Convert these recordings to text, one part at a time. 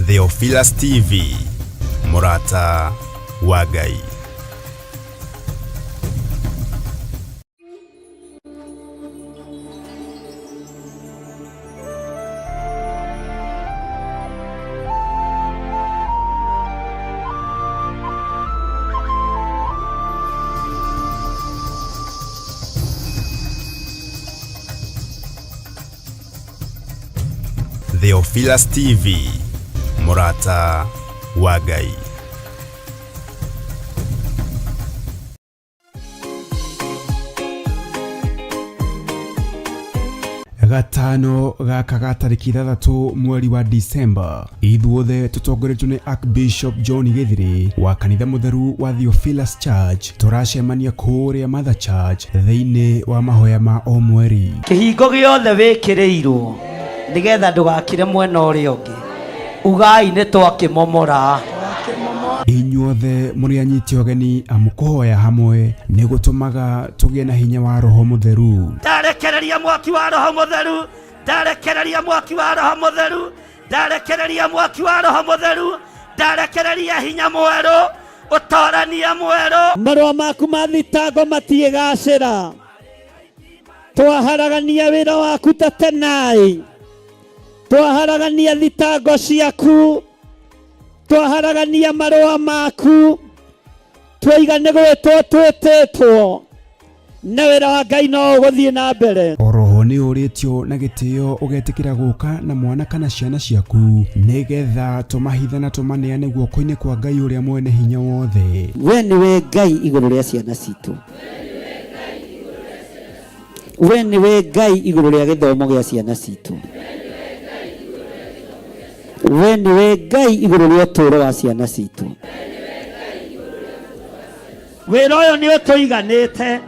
Theophilus TV, Murata wa Ngai. Theophilus TV, Murata wa Ngai. Gatano gaka ga tariki 3 mweri wa Disemba, ithuothe tutongoretio ni Archbishop John Githiri wa kanitha mutheru wa Theophilus Church. Turacemania kuria Mother Church thiini wa mahoya ma o mweri. Kihingo giothe wikirirwo nigetha ndugakire mwena uria ungi, ugai ni twakimomora. Inyuothe muri anyiti ogeni amukuhoya hamwe ni gutumaga tugie na hinya wa Roho Mutheru. Ndarekereria mwaki wa Roho Mutheru, ndarekereria mwaki wa Roho Mutheru, ndarekereria mwaki wa Roho Mutheru, ndarekereria hinya mweru, utorania mweru. Marua maku ma thitango matiigacira, twaharagania wira waku ta tenai, twaharagania thitango ciaku, twaharagania marua maku, twaigane gwitwo twititwo na wira wa Ngai no guthie na mbere. Oroho ni uritio na gitio ugetikira guka na mwana kana ciana ciaku nigetha tumahitha na tumaneane guoko-ini kwa Ngai uria mwene hinya wothe. We niwe Ngai iguru ria ciana citu, we niwe Ngai iguru ria githomo gia ciana citu, we niwe Ngai iguru ria uturo wa ciana citu. Wira uyu ni utuiganite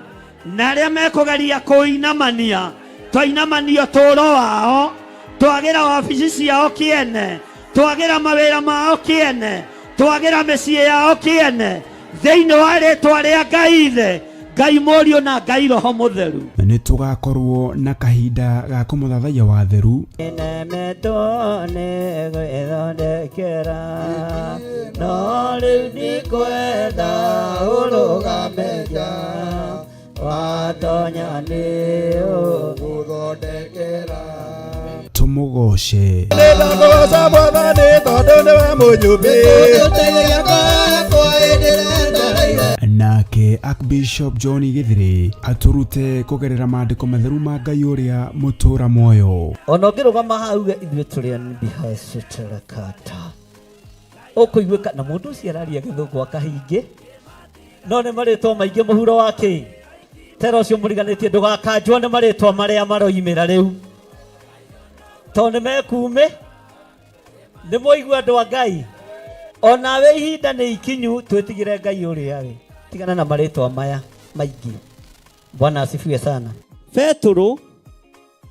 na aria mekugeria kuinamania, twainamania uturo wao, twagira wabici ciao kiene, twagira mawira mao kiene, twagira micii yao kiene thiini wa ritwa ria Ngai ithe, Ngai Murio na Ngai Roho Mutheru. Ni tugakorwo na kahinda ga kumuthathaiya wa theru nemetone gwithondekera no riu ndikwenda urugameja watonya ni uguthondekera. Tumugoce nake Archbishop John Githiri aturute kugerera maandiko matheru ma Ngai uria mutura moyo. Ona ngirugama hau ithuĩ tũrĩ ndihaciterekata ũkũiguĩka na mũndũ ũcio araria gĩthũngũ akahingi no nĩ marĩtwa maingĩ mũhuro wake tera ũcio mũriganĩtie ndũgakanjwo nĩ marĩtwa marĩa maroimĩra rĩu tondũ nĩ mekume nĩ mũigua andũ a Ngai. Onawe ihinda nĩ ikinyu twĩtigĩre Ngai ũrĩa we, tigana na marĩtwa maya maingĩ. Bwana asifiwe sana. Petro,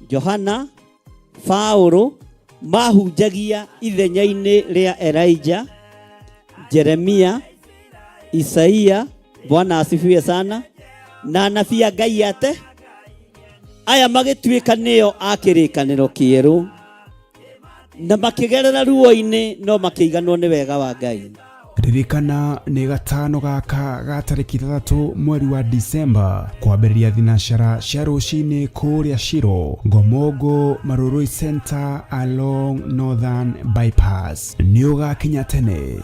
Johana, Paulo mahunjagia ithenya-inĩ rĩa Elijah, Jeremia, Isaia, Bwana asifiwe sana, na anabii a Ngai ate aya magĩtuĩka nĩo a kĩrĩkanĩro kĩerũ na makĩgerera ruo-inĩ no makĩiganwo nĩ wega wa Ngai. Ririkana ni gatano gaka ga tariki 3 mweri wa Disemba kwambĩrĩria thinacara cia rũcinĩ kũrĩa Shiro, Ngomongo Marurui Center along Northern Bypass. Nĩ ũgakinya tene.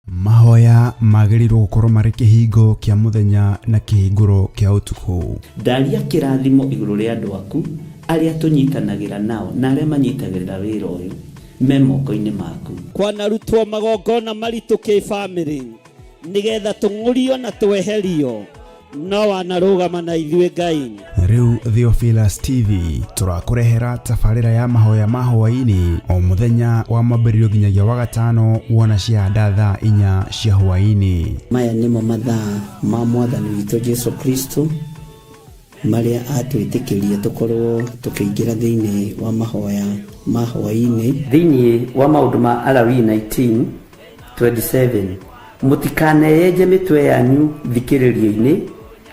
Mahoya magĩrĩirwo gũkorwo marĩ kĩhingo kĩa mũthenya na kĩhingũro kĩa ũtukũ. Ndaria kĩrathimo igũrũ rĩa andũ aku arĩa tũnyitanagĩra nao na arĩa manyitagĩrĩra wĩra ũyũ me moko-inĩ maku. Kwanarutwo magongona maritũ kĩ-bamĩrĩ nĩgetha tũng'ũrio na tweherio no wanarũgama na ithuĩ Ngai. Riu Theophilus TV turakurehera tabarĩra ya mahoya ma hwaini o muthenya wa mambĩrĩrio nginyagia wa gatano wona ciahanda thaa 4 cia hwaini. Maya nĩmo mathaa ma mwathani witũ Jesu Kristo maria atwĩtĩkĩria tũkorwo tũkĩingĩra thĩinĩ wa mahoya ma hwaini. Thĩinĩ wa maũndũ ma Alawii 19:27 mũtikaneyenje mĩtwe yanyu thikĩrĩrio-inĩ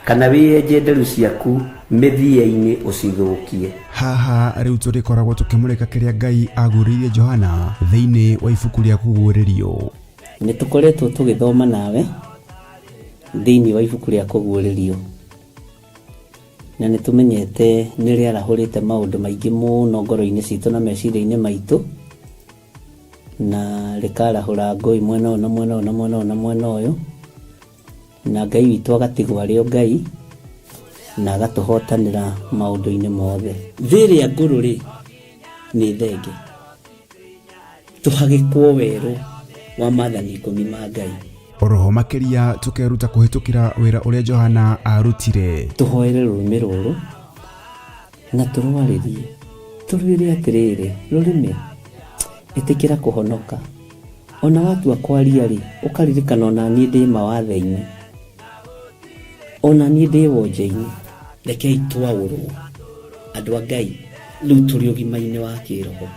kana wĩyenje nderu ciaku mĩthia-inĩ ũcithũkie. Haha rĩu tũrĩkoragwo tũkĩmũrĩka kĩrĩa Ngai agũrĩire Johana thĩinĩ wa ibuku rĩa kũguũrĩrio. Nĩ tũkoretwo tũgĩthoma nawe thĩinĩ wa ibuku rĩa kũguũrĩrio, na nĩ tũmenyete nĩ rĩarahũrĩte maũndũ maingĩ mũno ngoro-inĩ citũ na meciria-inĩ maitũ, na rĩkarahũra ngũĩ mwena ũyũ na mwena ũyũ na mwena ũyũ na mwena ũyũ, na Ngai witũ agatigwo arĩ o Ngai na agatũhotanĩra maũndũ-inĩ mothe. Thĩrĩa ngũrũ-rĩ nĩ thenge, tũhagĩkwo werũ wa maathani 10 ma Ngai. Oroho makĩria tũkeruta kũhĩtũkĩra wĩra ũrĩa Johana arutire. Tũhoere rũrĩmĩ rũrũ na tũrwarĩrie, tũrwĩre atĩrĩrĩ, rũrĩmĩ ĩtĩkĩra kũhonoka. Ona watua kwaria-rĩ ũkaririkana ona niĩ ndĩ mawatho-inĩ, ona niĩ ndĩ wonje-inĩ. Rekei twaũrwo andũ a Ngai rĩu tũrĩ ũgima-inĩ wa kĩroho,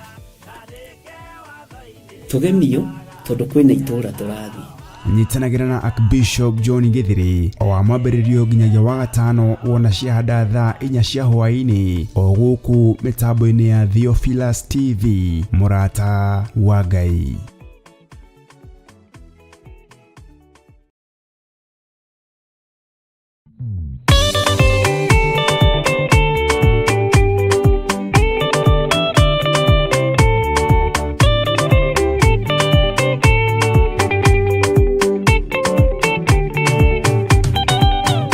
tũgemio tondũ kwĩna itũũra tũrathiĩ. Nyitanagĩra na Archbishop John Githiri o wa mwambĩrĩrio nginyagia wa gatano wona ciahanda thaa 4 cia hwaini o gũkũ mĩtambo-inĩ ya Theophilus TV, mũrata wa Ngai.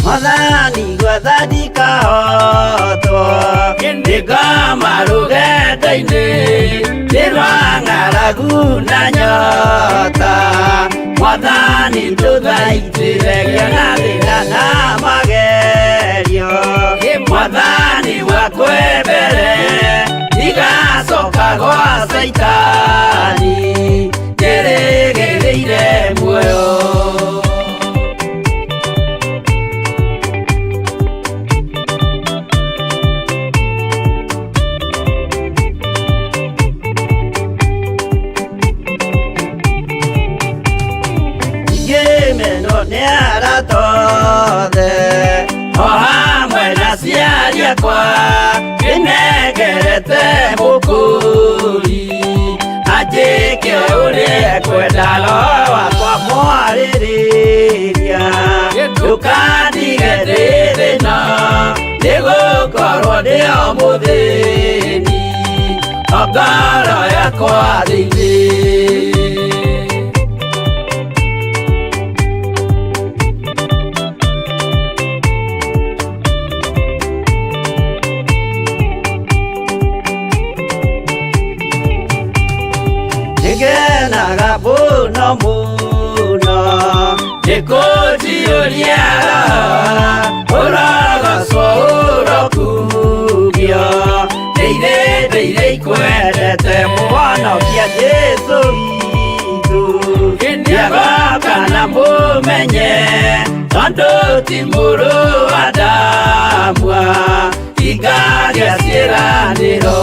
Mathani gwathadika hoto Ndika marugenda-inĩ Ndĩrwa ng'aragu na nyota Mwathani tũthaitĩre gĩa thĩna na magerio Mwathani wakwe mbere Igacoka gwa Saitani Ndĩrĩgĩrĩire muoyo. O hamwe na ciari akwa Nĩnengerete mũkũri Anjĩke ũrĩa kwenda Roho wakwa mwarĩrĩria Ndũkandige ndĩ thĩna Nĩgũkorwo ndĩ o mũthĩni O ngoro yakwa thĩinĩ. Ngenaga mũno mũno Ndĩkũnjiũria ũrogocwo ũrokugio Ndĩirĩ ikwendete mũhonokia Jesũ witũ Nĩagoka na mũmenye tondũ ti mũrũ wa ndamwa Ingagĩa ciĩranĩro.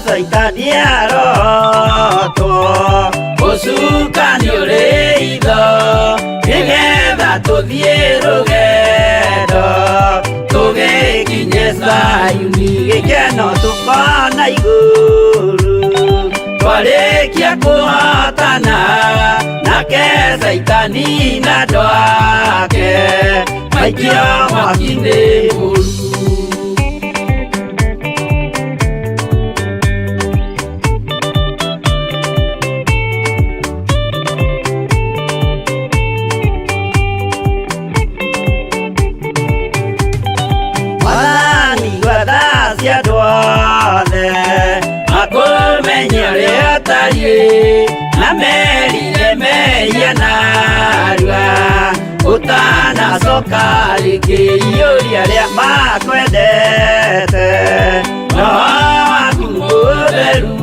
Saitani arotwo Ũcukani ũrĩ itho Nĩgetha tũthiĩ rũgendo Tũgĩkinye Zayuni Gĩkeno tũkona igũrũ Twarĩkia kũhotana Nake Saitani na andũ ake Maikio mwaki-inĩ mũru. cia ndwathe makumenye ũrĩa tariĩ na merire mehia narua ũtanacoka rĩngĩ iũria rĩa makwendete no waku mũtheru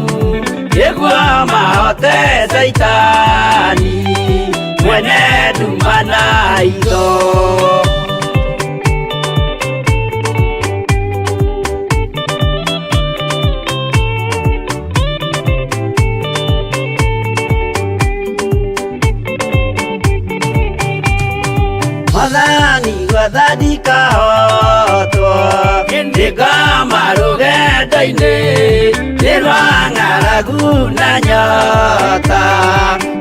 nĩguo mahote Saitani mwene nduma na itho. Mwathani gwathadika hotwo ndikama rũgendo-inĩ nĩrwa ng'aragu na nyota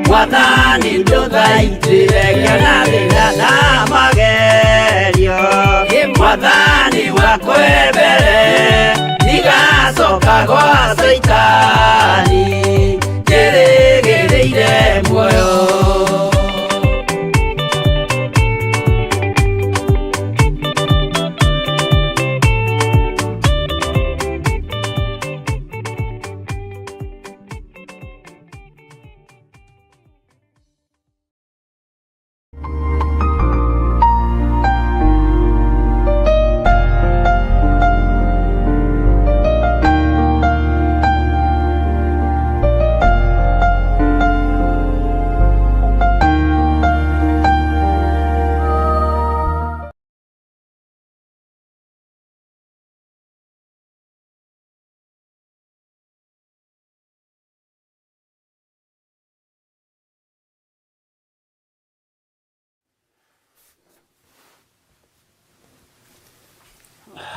Mwathani ndũthaitĩre na thĩna na magerio Mwathani wakwe mbere ndigacoka gwa Saitani njĩrĩgĩrĩire muoyo.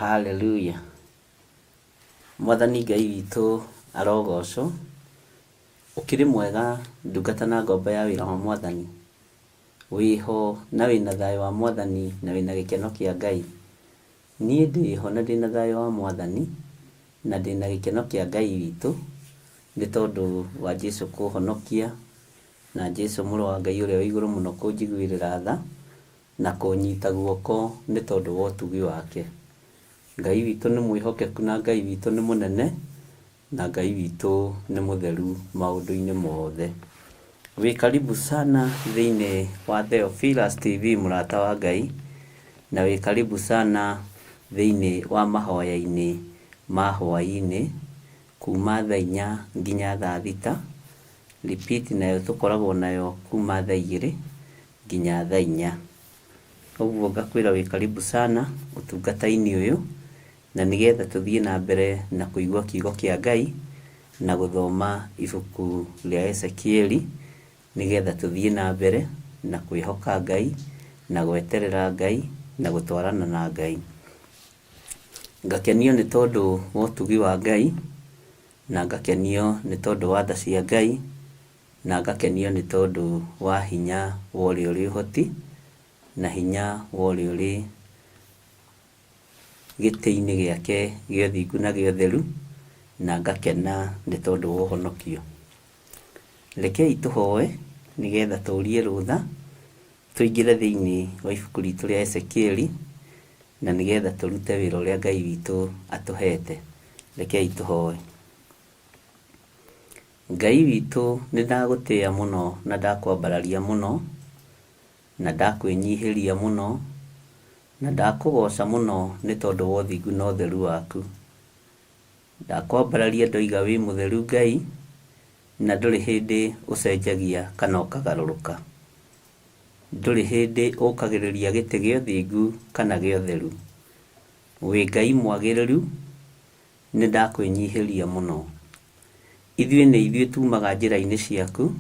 Hallelujah. Mwathani Ngai witũ arogocwo. Ũkĩrĩ mwega ndungata na ngombo ya wĩra wa Mwathani. Wĩho na wĩna thayũ wa Mwathani na wĩna gĩkeno kĩa Ngai. Niĩ ndĩho na ndĩna thayũ wa Mwathani na ndĩna gĩkeno kĩa Ngai witũ nĩ tondũ wa Jesũ kũhonokia na Jesũ mũrũ wa Ngai ũrĩa wĩ igũrũ mũno kũnjiguĩrĩra tha na kũnyita guoko nĩ tondũ wa ũtugi wake. Ngai witũ nĩ mwĩhokeku na Ngai witũ nĩ mũnene na Ngai witũ nĩ mũtheru maũndũ-inĩ mothe. Wĩ karibu sana thĩinĩ wa Theophilus TV mũrata wa Ngai na wĩ karibu sana thĩinĩ wa mahoya-inĩ ma hwaĩ-inĩ kuma thaa 4 nginya thaa 6. Repeat nayo tũkoragwo nayo kuma thaa 2 nginya thaa 4. Ũguo ngakwĩra wĩ karibu sana ũtungata-inĩ ũyũ na nĩgetha tũthiĩ na mbere na kũigua kiugo kĩa Ngai na gũthoma ibuku rĩa Ezekieli nĩgetha tũthiĩ na mbere na kwĩhoka Ngai na gweterera Ngai na gũtwarana na Ngai. Ngakenio nĩ tondũ wa ũtugi wa Ngai na ngakenio nĩ tondũ wa tha cia Ngai na ngakenio nĩ tondũ wa hinya wa ũrĩa ũrĩ ũhoti na hinya wa ũrĩa ũrĩ gĩtĩ-inĩ gĩake gĩa ũthingu na gĩa ũtheru na ngakena nĩ tondũ wa ũhonokio. Rekei tũhoe nĩgetha tũũrie rũtha tũingĩre thĩinĩ wa ibuku ritũ rĩa Ezekieli na nĩgetha tũrute wĩra ũrĩa Ngai witũ atũhete. Rekei tũhoe. Ngai witũ nĩ ndagũtĩĩa mũno na ndakwambararia mũno na ndakwĩnyihĩria mũno na ndakũgoca mũno nĩ tondũ wa ũthingu na ũtheru waku. Ndakwambararia ndoiga wĩ mũtheru Ngai na ndũrĩ hĩndĩ ũcenjagia kana ũkagarũrũka. Ndũrĩ hĩndĩ ũkagĩrĩria gĩtĩ gĩa ũthingu kana gĩa ũtheru. Wĩ Ngai mwagĩrĩru nĩ ndakwĩnyihĩria mũno. Ithuĩ nĩ ithuĩ tumaga njĩra-inĩ ciaku.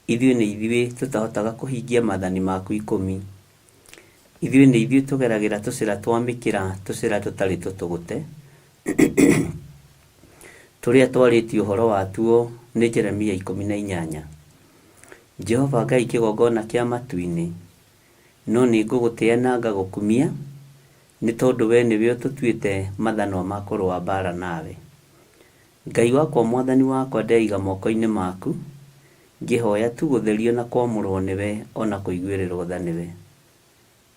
Ithuĩ nĩ ithuĩ tũtahotaga kũhingia maathani maku 10. Ithuĩ nĩ ithuĩ tũgeragĩra tũcĩra twa mĩkĩra, tũcĩra tũtarĩ tũtũgũte tũrĩa twarĩtio ũhoro watuo nĩ Jeremia 18. Jehova Ngai kĩgongona kĩa matu-inĩ, no nĩ ngũgũtĩĩa na ngagũkumia nĩ tondũ we nĩwe ũtũtuĩte mathanwa ma kũrũa mbara nawe. Ngai wakwa Mwathani wakwa ndeiga moko-inĩ maku ngĩhoya tu gũtherio na kwamũrwo nĩwe ona kũiguĩrĩrwo tha nĩwe.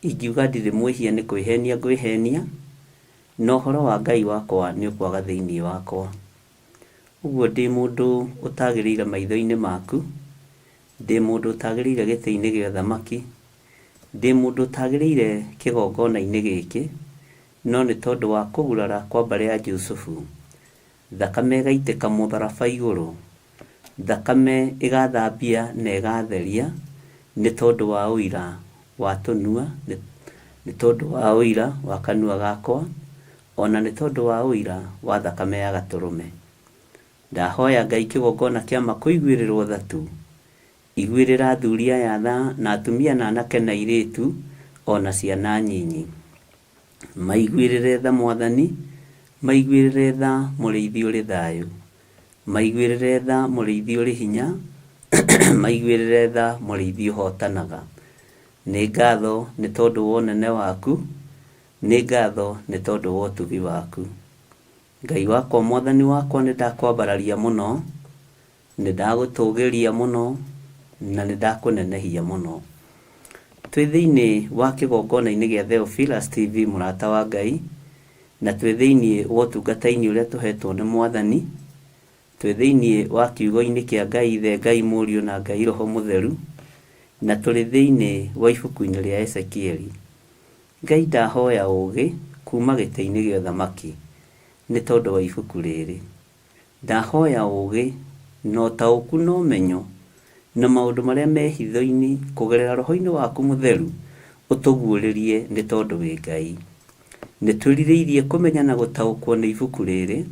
Ingiuga ndirĩ mwĩhia nĩ kwĩhenia ngwĩhenia no horo wa Ngai wakwa nĩ ũkwaga thĩinĩ wakwa. Ũguo ndĩ mũndũ ũtagĩrĩire maitho-inĩ maku, ndĩ mũndũ ũtagĩrĩire gĩtĩ-inĩ gĩa ũthamaki, ndĩ mũndũ ũtagĩrĩire kĩgongona-inĩ gĩkĩ, no nĩ tondũ wa kũgurara kwa mbarĩ ya Jusufu, thakame ĩgaitĩka mũtharaba igũrũ, thakame ĩgathambia na ĩgatheria, nĩ tondũ wa ũira wa tũnua, nĩ tondũ wa ũira wa kanua gakwa, ona nĩ tondũ wa ũira wa thakame ya gatũrũme. Ndahoya Ngai kĩgongona kĩama kũiguĩrĩrwo tha tu, iguĩrĩra athuri aya tha na atumia na anake na airĩtu ona ciana nyinyi. Maiguĩrĩre tha Mwathani, maiguĩrĩre tha mũrĩithi ũrĩ thayũ, maiguĩrĩre tha mũrĩithi ũrĩ hinya, maiguĩrĩre tha mũrĩithi ũhotanaga. Nĩ ngatho nĩ tondũ wa ũnene waku, nĩ ngatho nĩ tondũ wa ũtugi waku. Ngai wakwa Mwathani wakwa nĩ ndakwambararia mũno, nĩ ndagũtũgĩria mũno, na nĩ ndakũnenehia mũno. Twĩ thĩinĩ wa kĩgongona-inĩ gĩa Theophilus TV mũrata wa Ngai, na twĩ thĩinĩ wa ũtungata-inĩ ũrĩa tũhetwo nĩ Mwathani, twĩ thĩinĩ wa kiugo-inĩ kĩa Ngai Ithe, Ngai Mũriũ na Ngai Roho Mũtheru, na tũrĩ thĩinĩ wa ibuku-inĩ rĩa Ezekieli. Ngai ndahoya ũũgĩ kuma gĩtĩ-inĩ gĩa ũthamaki nĩ tondũ wa ibuku rĩrĩ. Ndahoya ũũgĩ na ũtaũku na ũmenyo na maũndũ marĩa me hitho-inĩ kũgerera Roho-inĩ waku Mũtheru ũtũguũrĩrie nĩ tondũ wĩ Ngai. Nĩ twĩrirĩirie kũmenya na gũtaũkwo nĩ ibuku rĩrĩ,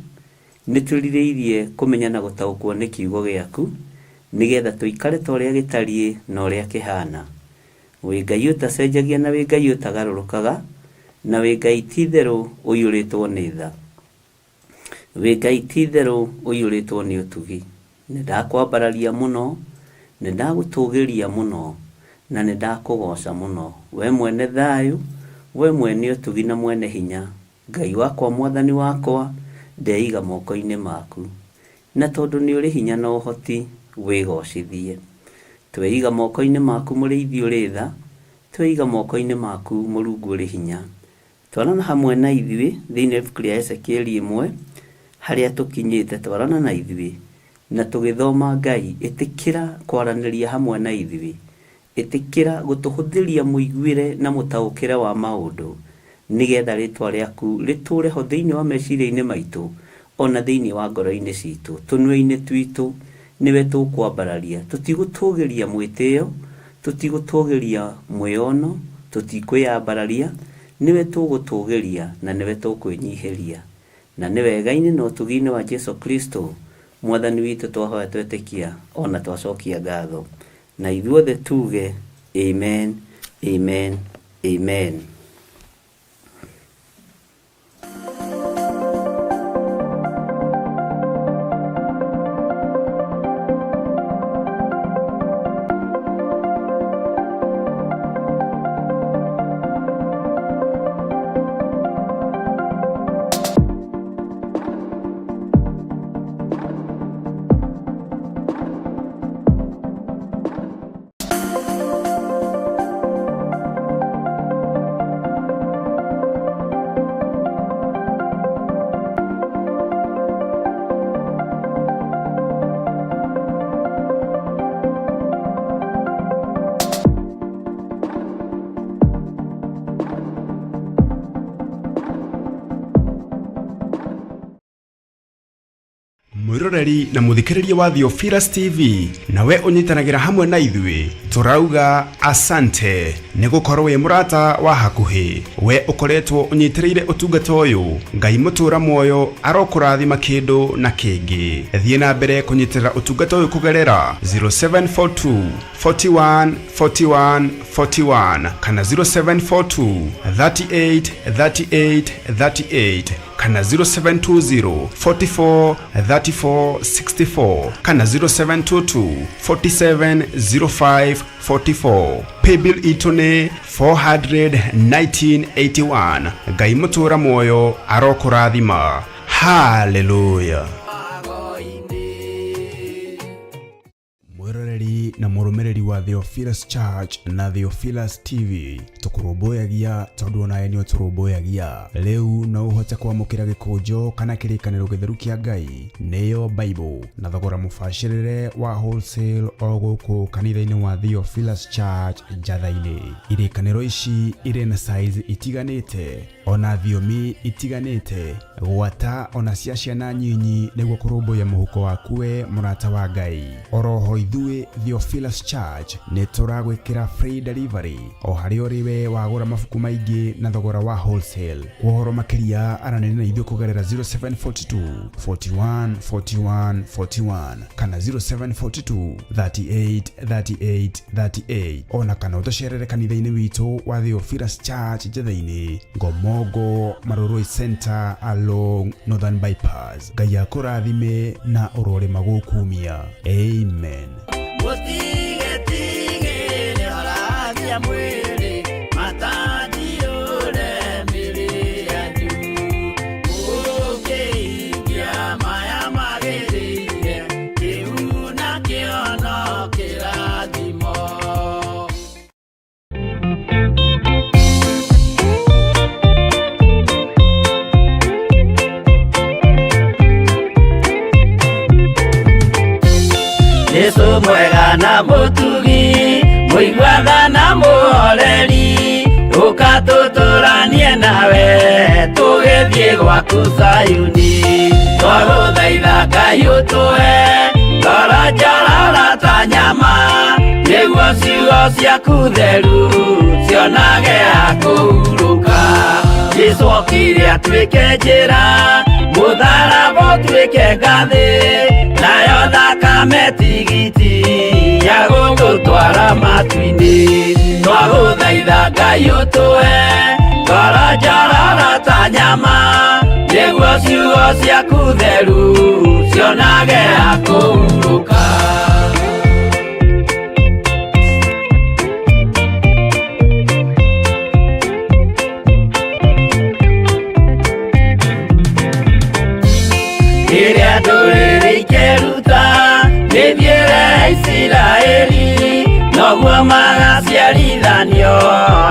nĩ twĩrirĩirie kũmenya na gũtaũkwo nĩ kiugo gĩaku, nĩgetha tũikare ta ũrĩa gĩtariĩ na ũrĩa kĩhana. Wĩ Ngai ũtacenjagia na wĩ Ngai ũtagarũrũkaga, na wĩ Ngai ti-itherũ ũiyũrĩtwo nĩ tha. Wĩ Ngai ti-itherũ ũiyũrĩtwo nĩ ũtugi. Nĩ ndakwambararia mũno, nĩ ndagũtũgĩria mũno, na nĩ ndakũgoca mũno. We mwene thayũ, we mwene ũtugi na mwene hinya, Ngai wakwa Mwathani wakwa, ndeiga moko-inĩ maku. Na tondũ nĩ ũrĩ hinya na ũhoti, wĩgocithie. Tweiga moko-inĩ maku mũrĩithi ũrĩ tha, tweiga moko-inĩ maku Mũrungu ũrĩ hinya. Twarana hamwe na ithuĩ thĩinĩ wa ibuku rĩa Ezekieli 1 harĩa tũkinyĩte, twarana na ithuĩ na tũgĩthoma Ngai, ĩtĩkĩra kwaranĩria hamwe na ithuĩ, ĩtĩkĩra gũtũhũthĩria mũiguĩre na mũtaũkĩre wa maũndũ, nĩgetha rĩtwa rĩaku rĩtũre ho thĩinĩ wa meciria-inĩ maitũ, ona thĩinĩ wa ngoro-inĩ citũ, tũnua-inĩ twitũ, nĩwe tũkwambararia. Tũtigũtũgĩria mwĩtĩo, tũtigũtũgĩria mwĩono, tũtikwĩyambararia, nĩwe tũgũtũgĩria na nĩwe tũkwĩnyihĩria. Na nĩ wega-inĩ na ũtugi-inĩ wa Jesu Kristo Mwathani witũ twahoya twetĩkia ona twacokia ngatho. Na ithuothe tuge amen, amen, amen. mwiroreri na muthikiriria wa Theophilus TV nawe unyitanagira hamwe na ithuĩ turauga asante nĩ gũkorwo wĩ mũrata wa hakuhĩ. We ukoretwo unyitirĩire ũtungata ũyũ, Ngai mũtũra muoyo arokũrathima kĩndũ na kĩngĩ. Thiĩ na mbere kũnyitĩrĩra ũtungata ũyũ kũgerera 0742 41 41 41 kana 0742 38 38 38 kana 0720 44 34 64 kana 0722 47 05 44. Paybill itune 41981. Ngai mũtũra muoyo arokũrathima. Hallelujah. Mwiroreri na mũrũmĩrĩri wa Theophilus Church na Theophilus TV tũkũrũmbũyagia tondũ onawe nĩ ũtũrũmbũyagia. Rĩu no ũhote kwamũkĩra gĩkũnjo kana kĩrĩkanĩro gĩtheru kĩa Ngai nĩyo Bible na thogora mũbacĩrĩre wa wholesale o gũkũ kanitha-inĩ wa Theophilus Church Njatha-inĩ. Irĩkanĩro ici irĩ na size itiganĩte ona thiomi itiganĩte, gwata ona cia ciana nyinyi nĩguo kũrũmbũya mũhuko waku we mũrata wa Ngai. Oroho ithuĩ Theophilus Church nĩ tũragwĩkĩra free delivery o harĩa ũrĩ we wagũra mabuku maingĩ na thogora wa wholesale. Kuohoro makĩria aranĩria na ithuĩ kũgerera 0742 41 41 41 kana 0742 38 38 38 ona kana ũtũcerere kanitha-inĩ witũ wa Theophilus Church Njatha-inĩ, Ngomongo Maroroi Center along Northern Bypass. Ngai akũrathime na ũrore magũkumia. Amen. Yesu mwega na mũtugi, mũiguaga na mũhoreri, ũkatũtũranie nawe tũgĩthiĩ gwaku Zayuni. Twagũthaitha Ngai ũtũhe ngoro njororo ta nyama, nĩguo ciugo ciaku theru cionage ha kũhurũka. Jesũ okire atuĩke njĩra, mũtharaba ũtuĩke ngathĩ, nayo thakame tigiti ya gũgũtwara matu-inĩ. Twagũthaitha Ngai ũtũhe ngoro njororo ta nyama, nĩguo ciugo ciaku theru cionage ha kũhurũka. Rĩrĩa ndũrĩrĩ ikeruta mĩthiĩre Isiraeli, noguo magaciarithanio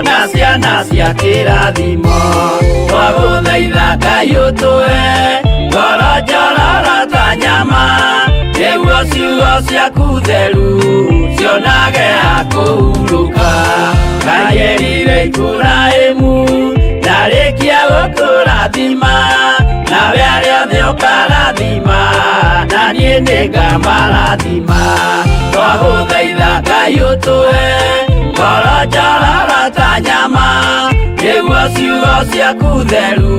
na ciana cia kĩrathimo. Twagũthaitha Ngai ũtũhe ngoro njororo ta nyama, nĩguo ciugo ciaku theru cionage ha kũhurũka. Ngai erire Iburahĩmu ndarĩkia gũkũrathima, nawe arĩa othe ũkarathima na niĩ nĩngamarathima. Twagũthaitha Ngai ũtũhe ngoro njororo ta nyama, nĩguo ciugo ciaku theru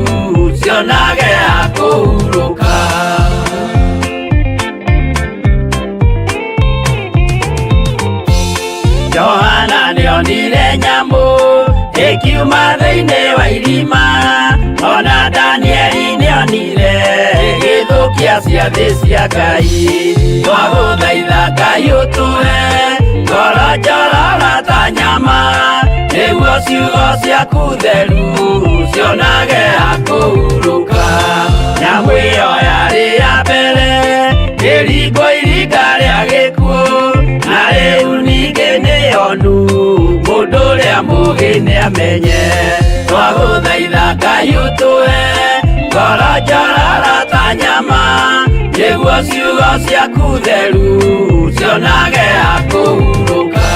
cionage ha kũhurũka. Johana nĩonire nyamũ ĩkiuma thĩinĩ wa irima, ona Danieli nĩonire ĩgĩthũkia ciathĩ cia Ngai. Twagũthaitha Ngai ũtũhe ngoro njororo ta nyama, nĩguo ciugo ciaku theru cionage ha kũhurũka. Nyamũ ĩyo yarĩ ya mbere ĩringwo iringa rĩa gĩkuũ, na rĩu ningĩ nĩyonu mũndũ ũrĩa mũũgĩ nĩamenye. Twagũthaitha Ngai ũtũhe ngoro njororo ta nyama, nĩguo ciugo ciaku theru cionage ha kũhurũka.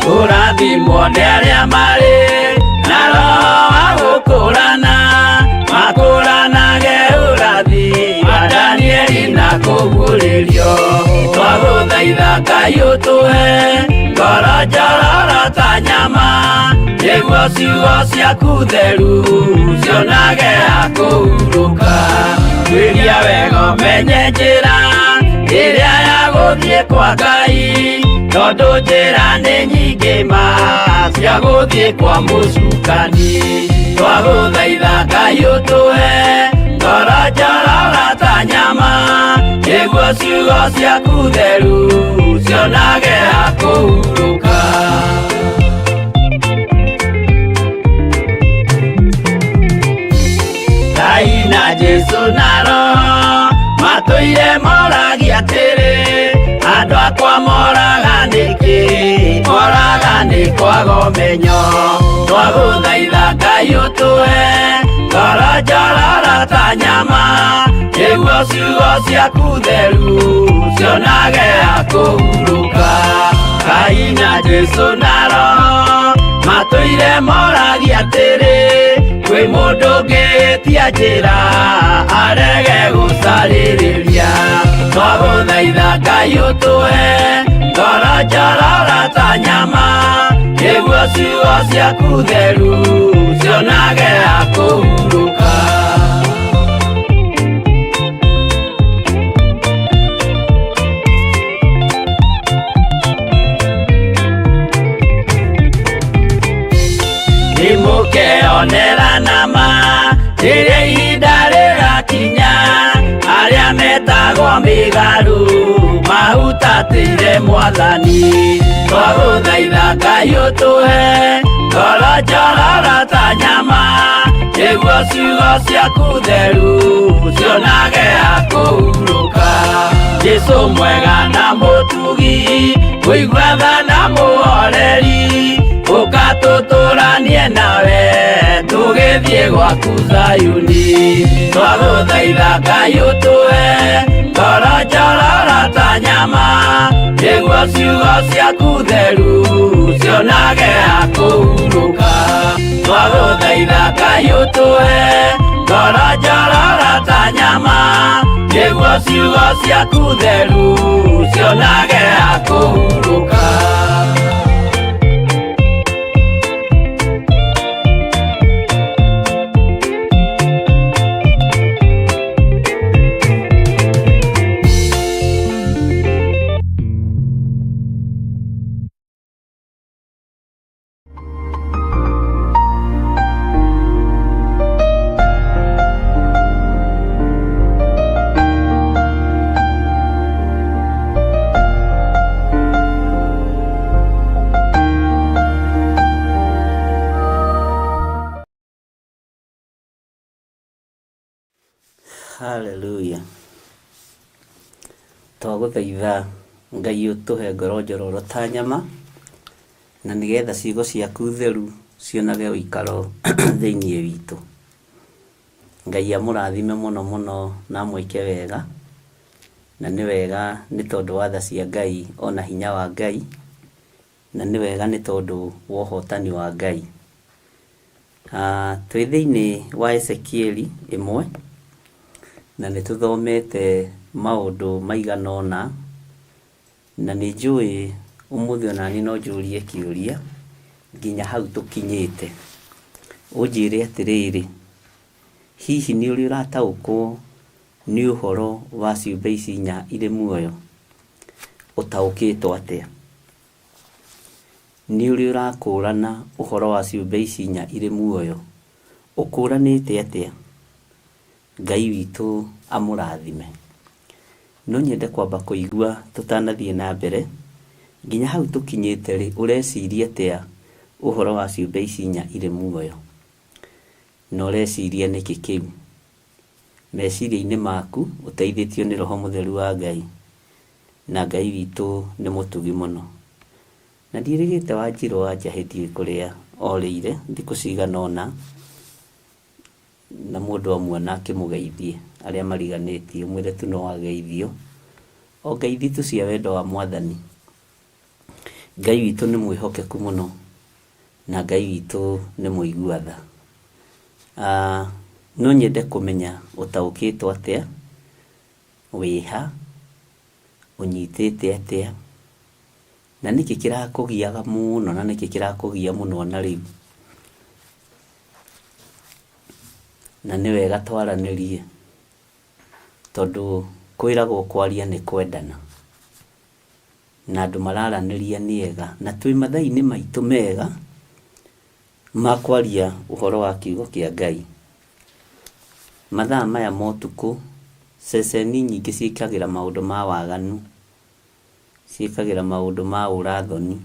Kũrathimwo nĩ arĩa marĩ na roho wa gũkũrana, makũranage ũrathi wa Danieli na kũguũrĩrio. Twagũthaitha Ngai ũtũhe ngoro njororo ta nyama, nĩguo ciugo ciaku theru cionage ha kũhurũka. Twĩria wega ũmenye njĩra ĩrĩa ya gũthiĩ kwa Ngai, tondũ njĩra nĩ nyingĩ ma cia gũthiĩ kwa mũcukani. Twagũthaitha Ngai ũtũhe ngoro njororo ta nyama, nĩguo ciugo ciaku theru cionage ha kũhurũka. Jesu na roho matũire moragia atĩrĩ andũ akwa moraga nĩkĩ moraga nĩ kwaga ũmenyo twagũthaitha Ngai ũtũhe ngoro njororo ta nyama nĩguo ciugo ciaku theru cionage akũhurũka Ngai na Jesu na roho matũire moragia atĩrĩ kwĩ mũndũ ũngĩtia njĩra arege gũcarĩrĩria twagũthaitha Ngai ũtũhe ngoro njororo ta nyama nĩguo ciugo ciaku theru cionage akũhurũka nimũkeonera nama rĩrĩa ihinda rĩgakinya arĩa metagwo mĩgarũ mahutatĩire Mwathani twagũthaitha Ngai ũtũhe ngoro njororo ta nyama nĩguo ciugo ciaku theru cionage akũhurũka Jesũ mwega na mũtugi mũigua tha na mũhoreri ũkatũtũranie nawe tũgĩthiĩ gwaku Zayuni twagũthaitha Ngai ũtũhe ngoro njororo ta nyama nĩguo ciugo ciaku theru cionage akũhurũka twagũthaitha Ngai ũtũhe ngoro njororo ta nyama nĩguo ciugo ciaku theru cionage akũhurũka Hallelujah. Twagũthaitha Ngai ũtũhe ngoro njororo ta nyama na nĩgetha ciugo ciaku theru cionage ũikaro thĩinĩ witũ. Ngai amũrathime mũno mũno na mwĩke wega na nĩ wega nĩ tondũ wa tha cia Ngai ona hinya wa Ngai na nĩ wega nĩ tondũ wa ũhotani wa Ngai. Twĩ thĩinĩ wa Ezekieli 1 na nĩ tũthomete maũndũ maigana ũna na nĩ njũĩ ũmũthĩ ona niĩ no njũrie kĩũria nginya hau tũkinyĩte ũnjĩre atĩrĩrĩ hihi nĩ ũrĩ ũrataũkwo nĩ ũhoro wa ciũmbe ici inya irĩ muoyo ũtaũkĩtwo atĩa nĩ ũrĩ ũrakũrana ũhoro wa ciũmbe ici inya irĩ muoyo ũkũranĩte atĩa Ngai witũ amũrathime no nyende kwamba kũigua tũtanathiĩ na mbere nginya hau tũkinyĩte rĩ ũreciria atĩa ũhoro wa ciũmbe ici inya irĩ muoyo na ũreciria nĩkĩ kĩu meciria-inĩ maku ũteithĩtio nĩ Roho Mũtheru wa Ngai na Ngai witũ nĩ mũtugi mũno na ndirĩgĩte Wanjirũ wanjahĩtie kũrĩa orĩire thikũ cigana ũna na mũndũ amwe akĩmũgeithie arĩa mariganĩtie mwĩre tu no ageithio o ngeithi tu cia wendo wa Mwathani. Ngai witũ nĩ mwĩhokeku mũno na Ngai witũ nĩ mũigua tha. No nyende kũmenya ũtaũkĩtwo atĩa wĩha ũnyitĩte atĩa na nĩkĩ kĩrakũgiaga mũno na nĩkĩ kĩrakũgia mũno na rĩu na nĩ wega twaranĩrie tondũ kwĩragwo kwaria nĩ kwendana na andũ mararanĩria nĩega na twĩ mathaa-inĩ maitũ mega ma kwaria ũhoro wa kiugo kĩa Ngai. Mathaa maya ma ũtukũ ceceni nyingĩ ciĩkagĩra maũndũ ma waganu, ciĩkagĩra maũndũ ma ũrathoni,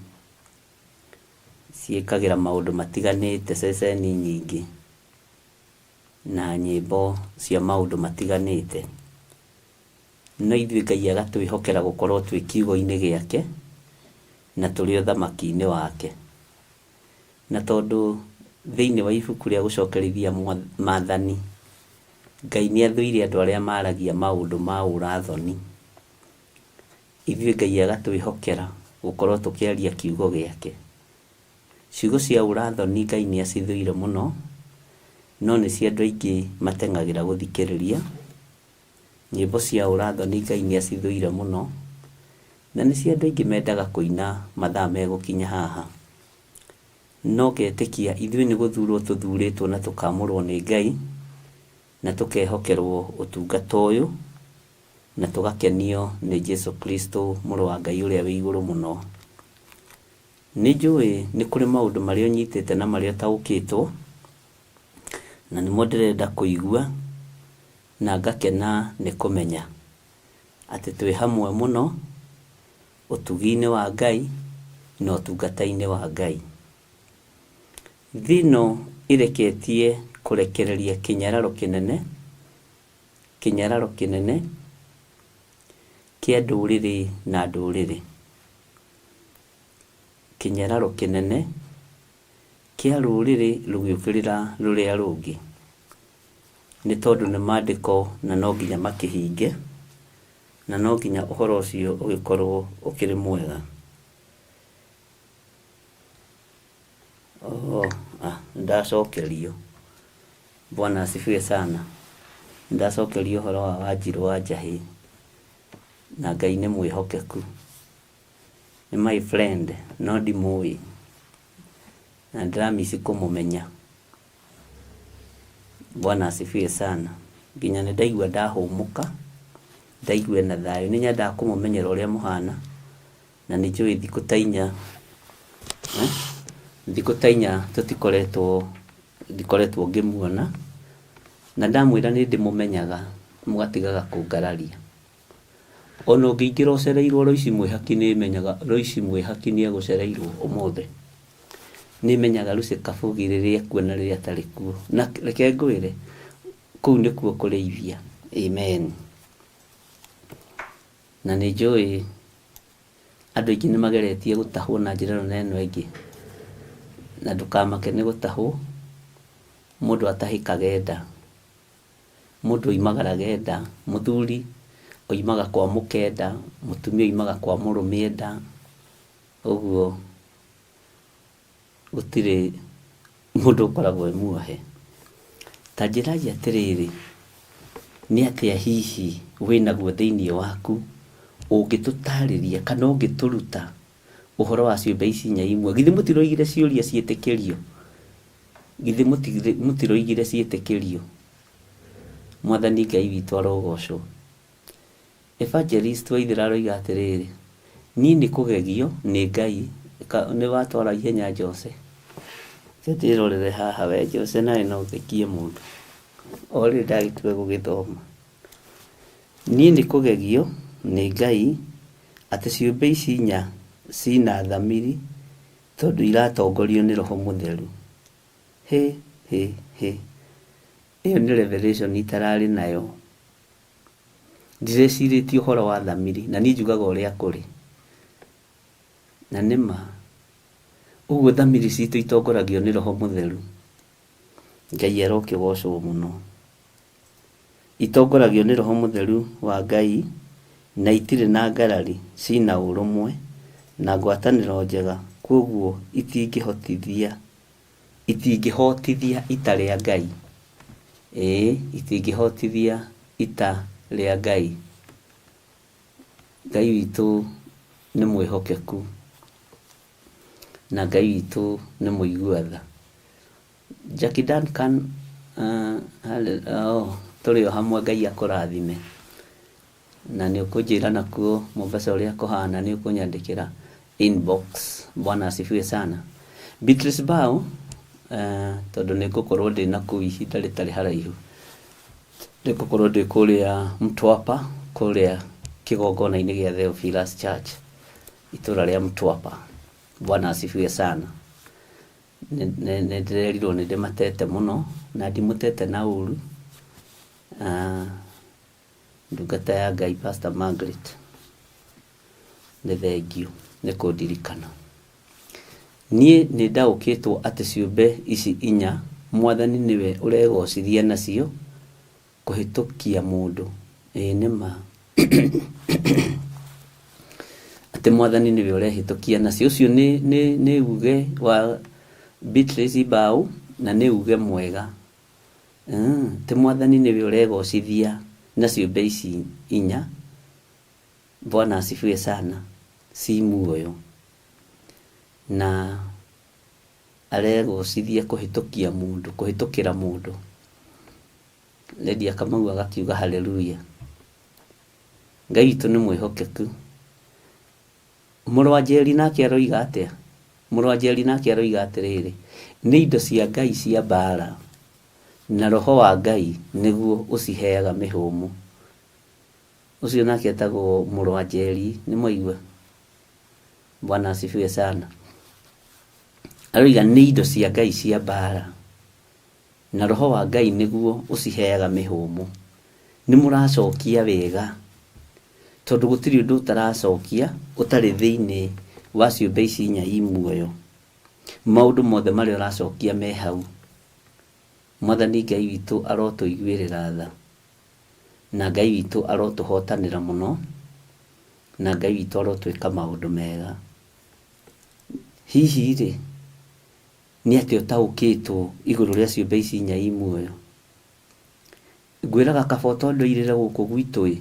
ciĩkagĩra maũndũ matiganĩte ceceni nyingĩ na nyimbo cia maundu matiganite. No ithuĩ Ngai agatwĩhokera gũkorwo twĩ kiugo-inĩ gĩake na tũrĩ ũthamaki-inĩ wake. Na tondũ thĩinĩ wa ibuku rĩa gũcokerithia maathani, Ngai nĩathũire andũ arĩa maragia maũndũ ma ũrathoni. Ithuĩ Ngai agatwĩhokera gũkorwo tũkĩaria kiugo gĩake. Ciugo cia ũrathoni Ngai nĩacithũire mũno, no nĩ cia andũ aingĩ mateng'agĩra gũthikĩrĩria. Nyĩmbo cia ũrathoni Ngai nĩacithũire mũno, na nĩ cia andũ aingĩ mendaga kũina mathaa megũkinya haha. No getĩkia ithuĩ nĩ gũthurwo tũthurĩtwo na tũkamũrwo nĩ Ngai, na tũkehokerwo ũtungata ũyũ, na tũgakenio nĩ Jesu Kristo mũrũ wa Ngai ũrĩa wĩ igũrũ mũno. Nĩnjũĩ nĩ kũrĩ maũndũ marĩa ũnyitĩte na marĩa ũtaũkĩtwo, na nĩmo ndĩrenda kũigua, na ngakena nĩ kũmenya atĩ twĩ hamwe mũno ũtugi-inĩ wa Ngai na ũtungata-inĩ wa Ngai. Thino ireketie kũrekereria kĩnyararo kĩnene kĩa ndũrĩrĩ na ndũrĩrĩ. Kĩnyararo kĩnene kĩa rũrĩrĩ rũgĩũkĩrĩra rũrĩa rũngĩ. Nĩ tondũ nĩ maandĩko na no nginya makĩhinge, na no nginya ũhoro ũcio ũgĩkorwo ũkĩrĩ mwega. Ndacokerio. Bwana asifiwe sana. Ndacokerio ũhoro wa Wanjirũ wa Njahĩ, na Ngai nĩ mwĩhokeku. Nĩ my friend, no ndimũĩ, na ndĩramisi kũmũmenya. Bwana asifiwe sana. Nginya nĩ ndaigua ndahũmũka, ndaigua na thayũ. Nĩ nyendaga kũmũmenyera ũrĩa mũhana, na nĩ njũĩ thikũ ta inya ndikoretwo ngĩmuona, na ndamwĩra nĩ ndĩmũmenyaga mũgatigaga kũngararia. Ona ũngĩingĩra ũcereirwo Roici Mwĩhaki nĩmenyaga Roici Mwĩhaki nĩegũcereirwo ũmũthĩ. Nĩmenyaga Lucy Kabugi rĩrĩa kuona rĩrĩa atarĩ kuo. Na reke ngwĩre, kũu nĩkuo kũrĩithia. Amen. Na nĩ njũĩ andũ aingĩ nĩ mageretie gũtahwo na njĩra ĩno ĩngĩ, na ndũkamake nĩ gũtahwo. Mũndũ atahĩkaga enda, mũndũ oimagaraga enda, mũthuri oimaga kwa mũkenda, mũtumia oimaga kwa mũrũme enda. Ũguo gũtirĩ mũndũ ũkoragwo muohe. Ta njĩragia atĩrĩrĩ, nĩ atĩa hihi wĩnaguo thĩinĩ waku ũngĩtũtarĩria kana ũngĩtũruta ũhoro wa ciũmbe ici inya imwe? Githĩ mũtiroigire ciũria ciĩtĩkĩrio? Githĩ mũtiroigire ciĩtĩkĩrio? Mwathani Ngai witũ arogocwo. Evangelist Waithĩra aroiga atĩrĩrĩ, niĩ nĩ kũgegio nĩ Ngai. Nĩ watwara ihenya Jose. Tũtirorere haha we Jose, nawe no ũthekie mũndũ. Olĩ ndagĩtua gũgĩthoma. Niĩ nĩ kũgegio nĩ Ngai atĩ ciũmbe ici inya cina thamiri tondũ iratongorio nĩ Roho Mũtheru. Ĩyo nĩ revelation itararĩ nayo. Ndĩrecirĩtie ũhoro wa thamiri, na niĩ njugaga ũrĩa kũrĩ. Na nĩma, ũguo thamiri citũ itongoragio nĩ Roho Mũtheru. Ngai arokĩgocwo mũno. Itongoragio nĩ Roho Mũtheru wa Ngai, na itirĩ na ngarari, cina ũrũmwe na ngwatanĩro njega, koguo itingĩhotithia ita rĩa Ngai. Itingĩhotithia ita rĩa Ngai. Ngai witũ nĩ mwĩhokeku, na Ngai witũ nĩ mũigua-tha. Jackie Duncan, tũrĩ o hamwe, Ngai akũrathime. Na nĩ ũkũnjĩra nakuo Mombasa ũrĩa kũhana, nĩ ũkũnyandĩkĩra inbox. Bwana asifiwe sana. Beatrice Bao, tondũ nĩ ngũkorwo ndĩ nakũu ihinda rĩtarĩ haraihu. Nĩ ngũkorwo ndĩ kũrĩa Mtwapa, kũrĩa kĩgongona-inĩ gĩa Theophilus Church, itũra rĩa Mtwapa. Bwana asifiwe sana. nä ndärerirwo nä ndä matete må no na ndimutete na uru. Ndungata ya Ngai Pastor Margaret nä thengio nä kå ndirikana. Niĩ nĩ ndaũkĩtwo atĩ ciũmbe ici inya Mwathani nĩwe ũregocithia nacio kũhĩtũkia mũndũ. Nĩ ma atĩ Mwathani nĩwe ũrehĩtũkia nacio. Ũcio nĩ uge wa Beatrice Mbau na nĩ uge mwega. Atĩ Mwathani nĩwe ũregocithia na ciũmbe ici inya. Bwana asifiwe sana. Si muoyo na aregocithia kũhĩtũkia mũndũ, kũhĩtũkĩra mũndũ. Lady Kamau agakiuga haleluya. Ngai witũ nĩ mwĩhokeku. Mũrũ wa Njeri nake aroiga atĩa? Mũrũ wa Njeri nake aroiga atĩrĩrĩ, nĩ indo cia Ngai cia mbara na roho wa Ngai nĩguo ũciheaga mĩhũmũ. Ũcio nake etagwo Mũrũ wa Njeri, nĩ mwaigua? Bwana asifiwe sana. Aroiga nĩ indo cia Ngai cia mbara na roho wa Ngai nĩguo ũciheaga mĩhũmũ. Nĩ mũracokia wega tondũ gũtirĩ ũndũ ũtaracokia ũtarĩ thĩinĩ wa ciũmbe ici inya i muoyo. Maũndũ mothe marĩa ũracokia me hau. Mwathani Ngai witũ arotũiguĩrĩra tha na Ngai witũ arotũhotanĩra mũno na Ngai witũ arotwĩka maũndũ mega. Hihi rĩ nĩ atĩ ũtaũkĩtwo igũrũ rĩa ciũmbe ici inya i muoyo. Ngwĩraga kaba ũtondoirĩre gũkũ gwitũ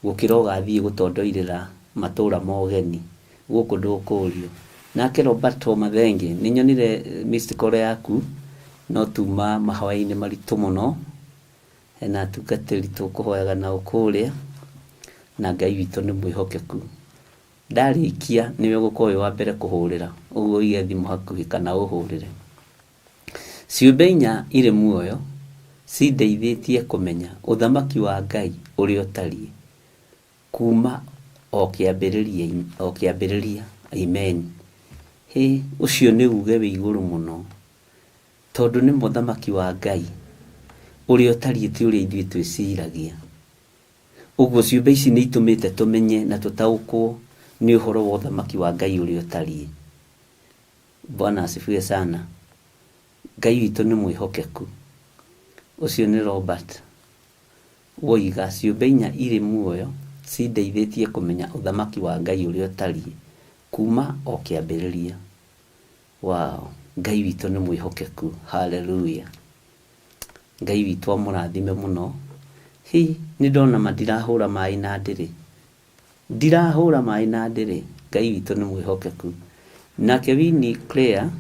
gũkĩra ũgathiĩ gũtondoirĩra matũũra ma ũgeni gũkũ ndũkũũrio. Nake Robert Mathenge nĩ nyonire missed call yaku no tuma mahoya-inĩ maritũ mũno. Hena atungatĩri tũkũhoyaga nao kũrĩa na Ngai witũ nĩ mwĩhokeku. Ndarĩkia nĩwe ũgũkorwo wa mbere kũhũrĩra, ũguo ũige thimũ hakuhĩ kana ũhũrĩre. Ciũmbe inya irĩ muoyo cindeithĩtie kũmenya ũthamaki wa Ngai ũrĩa ũtariĩ kuma o kĩambĩrĩria. Amen. Ũcio nĩ uge wĩ igũrũ mũno tondũ nĩ mũthamaki wa Ngai ũrĩa ũtariĩ ti ũrĩa ithuĩ twĩciragia. Ũguo ciũmbe ici nĩ itũmĩte tũmenye na tũtaũkwo nĩ ũhoro wa ũthamaki wa Ngai ũrĩa ũtariĩ. Bwana asifiwe sana. Ngai witũ nĩ mwĩhokeku. Ũcio nĩ Robert woiga ciũmbe inya irĩ muoyo cindeithĩtie kũmenya ũthamaki wa Ngai ũrĩa ũtariĩ kuma o kĩambĩrĩria. Wow, Ngai witũ nĩ mwĩhokeku. Hallelujah. Ngai witũ amũrathime mũno. Nĩ ndona ndirahũra maĩ na ndĩrĩ. Ndirahũra maĩ na ndĩrĩ. Ngai witũ nĩ mwĩhokeku. Nake Winnie Claire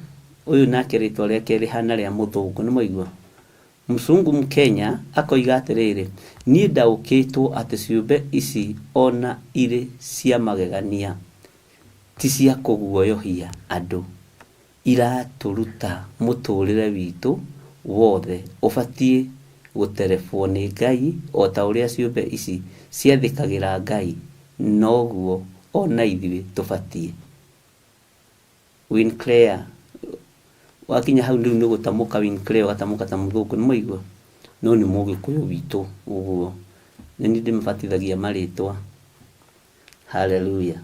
ũyũ nake rĩtwa rĩake rĩhana rĩa mũthũngũ, nĩ mwaigua? Mzungu Mkenya akoiga atĩrĩrĩ, niĩ ndaũkĩtwo atĩ ciũmbe ici ona irĩ cia magegania ti cia kũguoyohia andũ, iratũruta mũtũrĩre witũ wothe ũbatiĩ gũterebwo nĩ Ngai o ta ũrĩa ciũmbe ici ciathĩkagĩra Ngai, noguo ona ithuĩ tũbatiĩ. Winclair wakinya hau rĩu nĩ gũtamũka Winclair ũgatamũka ta mũthũngũ, nĩ mwaigua? No nĩ mũgĩkũyũ witũ ũguo. Nĩ niĩ ndĩmũbatithagia marĩtwa. Hallelujah.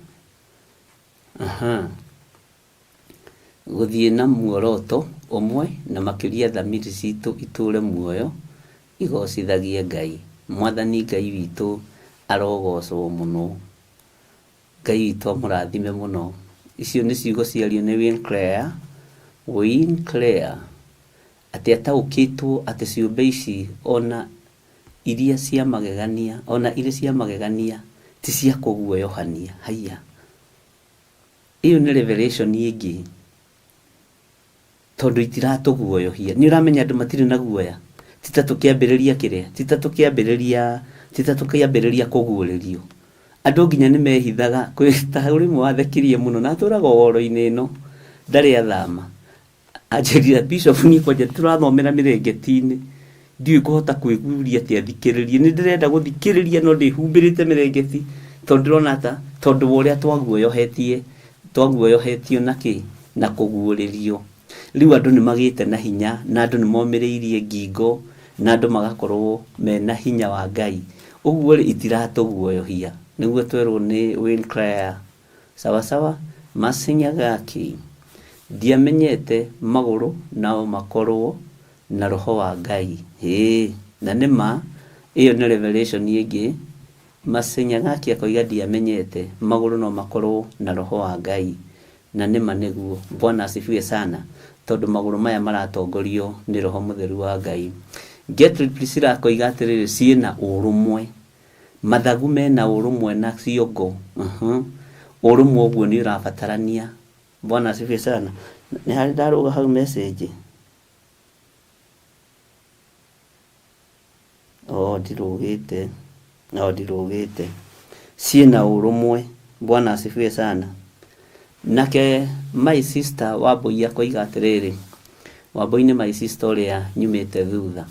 Gũthiĩ na muoroto ũmwe na makĩria thamiri citũ itũũre muoyo igocithagie Ngai. Mwathani Ngai witũ arogocwo mũno. Ngai witũ amũrathime mũno. Icio nĩ ciugo ciario nĩ Winclair atĩ ataũkĩtwo atĩ ciũmbe ici ona irĩ cia magegania ti cia kũguoyohania. Haiya, iyo nĩ revelation ĩngĩ tondũ itiratũguoyohia. Nĩ ũramenya andũ matirĩ na guoya. Tita tũkĩambĩrĩria kĩrĩa, tita tũkĩambĩrĩria kũguũrĩrio. Andũ nginya nĩ mehithaga kwĩta ũrĩmwe wathekirie mũno na atũraga woro-inĩ ĩno ndarĩ athama. Anjĩrire Bishop niĩ kwanja tũrathomera mĩrengeti-inĩ ndiũĩ kũhota kwĩguria atĩ athikĩrĩrie. Nĩ ndĩrenda gũthikĩrĩria no ndĩhumbĩrĩte mĩrengeti tondũ ndĩrona ta tondũ ũrĩa twaguoyohetio na kĩ na kũguũrĩrio. riu andu ni magite na hinya na andu ni momireirie ngingo na andu magakorwo mena hinya wa Ngai uguo itiratuguoyohia niguo twerwo ni Winclair sawa sawa Masinya Gaki ndiamenyete maguru nao makorwo na roho wa Ngai na nima iyo ni revelation ingi Masinya Gaki akoiga ndiamenyete maguru no makorwo na roho wa Ngai na nima niguo Bwana asifiwe sana tondu maguru maya maratongorio ni roho mutheru wa Ngai Gertrude Priscilla akoiga atiriri ciina urumwe mathagu mena urumwe na ciongo urumwe uguo ni urabatarania Bwana asifiwe sana ni hari ndaruga hau message ndirugite ciina urumwe Bwana asifiwe sana nake my sister Wambui akoiga atiriri Wambui ni my sister uria nyumite thutha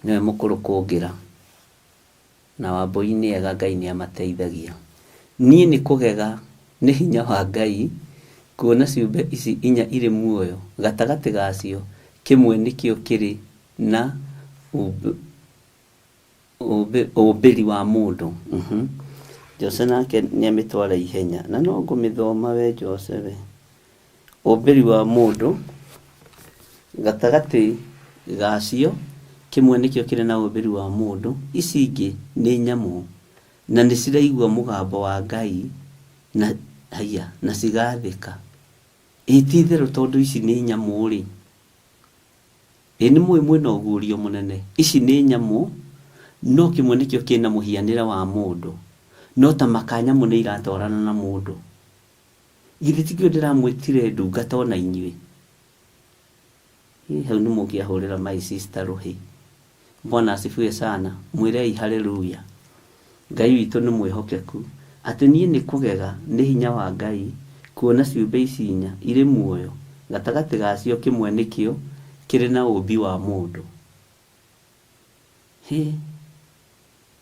niwe mukuru kungira na Wambui ni ega Ngai ni amateithagia nie ni kugega ni hinya wa Ngai kuona ciumbe ici inya iri muoyo gatagati gacio kimwe nikio kiri na ubiri wa mundu Jose nake ni amitwara ihenya na no ngumithoma we Jose we ubiri wa mundu gatagati gacio kimwe nikio kiri na ubiri wa mundu ici ingi ni nyamu na ni ciraigua mugambo wa Ngai na haya na cigathika itithero tondu ici ni nyamu ri ni mwe no gurio munene ici ni nyamu no kimwe nikio kina muhianira wa mundu no ta makanya mune iratorana na mundu githikio ndiramwitire ndungata ona inywe hau ni mukiahurira my sister ruhi Bwana asifiwe sana mwirei haleluya Ngai witu ni mwihokeku ati nie ni kugega ni hinya wa Ngai kuona ciumbe ici inya iri muoyo gatagati gacio kimwe nikio kiri na ubi wa mundu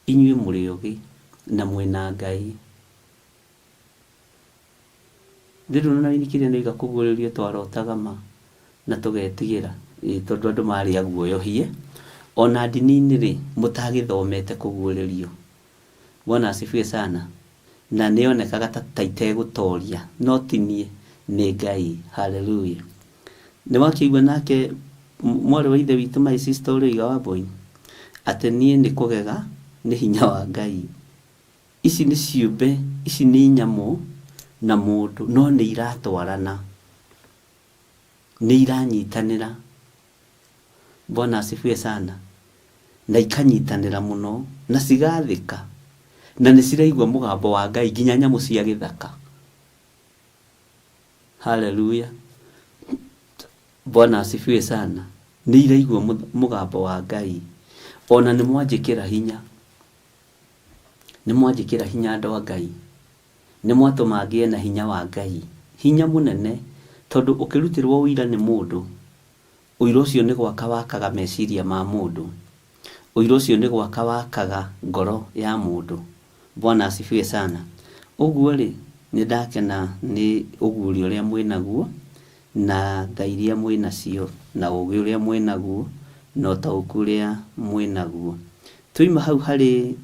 inywe muriogi na mwena Ngai ndiru na inikire no igakuguririo twarotaga ma na tugetigira tondu andu mari aguoyohie ona dini-ini ri mutagithomete kuguririo Bwana asifiwe sana na nionekaga ta itegutoria no tinie ni Ngai haleluya ni wakiigua nake mwari wa ithe witu my sister uriga Wambui ati nie ni kugega ni hinya wa Ngai ici ni ciumbe ici ni nyamu na mundu no ni iratwarana ni iranyitanira Bwana asifiwe sana na ikanyitanira muno na cigathika na ni ciraigua mugambo wa Ngai nginya nyamu cia githaka haleluya Bwana asifiwe sana ni iraigua mugambo wa Ngai ona ni mwanjikira hinya andu a Ngai ni mwatuma ngie na hinya wa Ngai hinya munene tondu ukirutirwo wira ni mundu uiro ucio ni gwaka wakaga meciria ma mundu uiro ucio ni gwaka wakaga ngoro ya mundu Bwana asifiwe sana uguo ri ni ndakena ni ugurio ria mwinaguo na thairia mwinacio na ugi uria mwinaguo no tauku uria mwinaguo tuima hau hari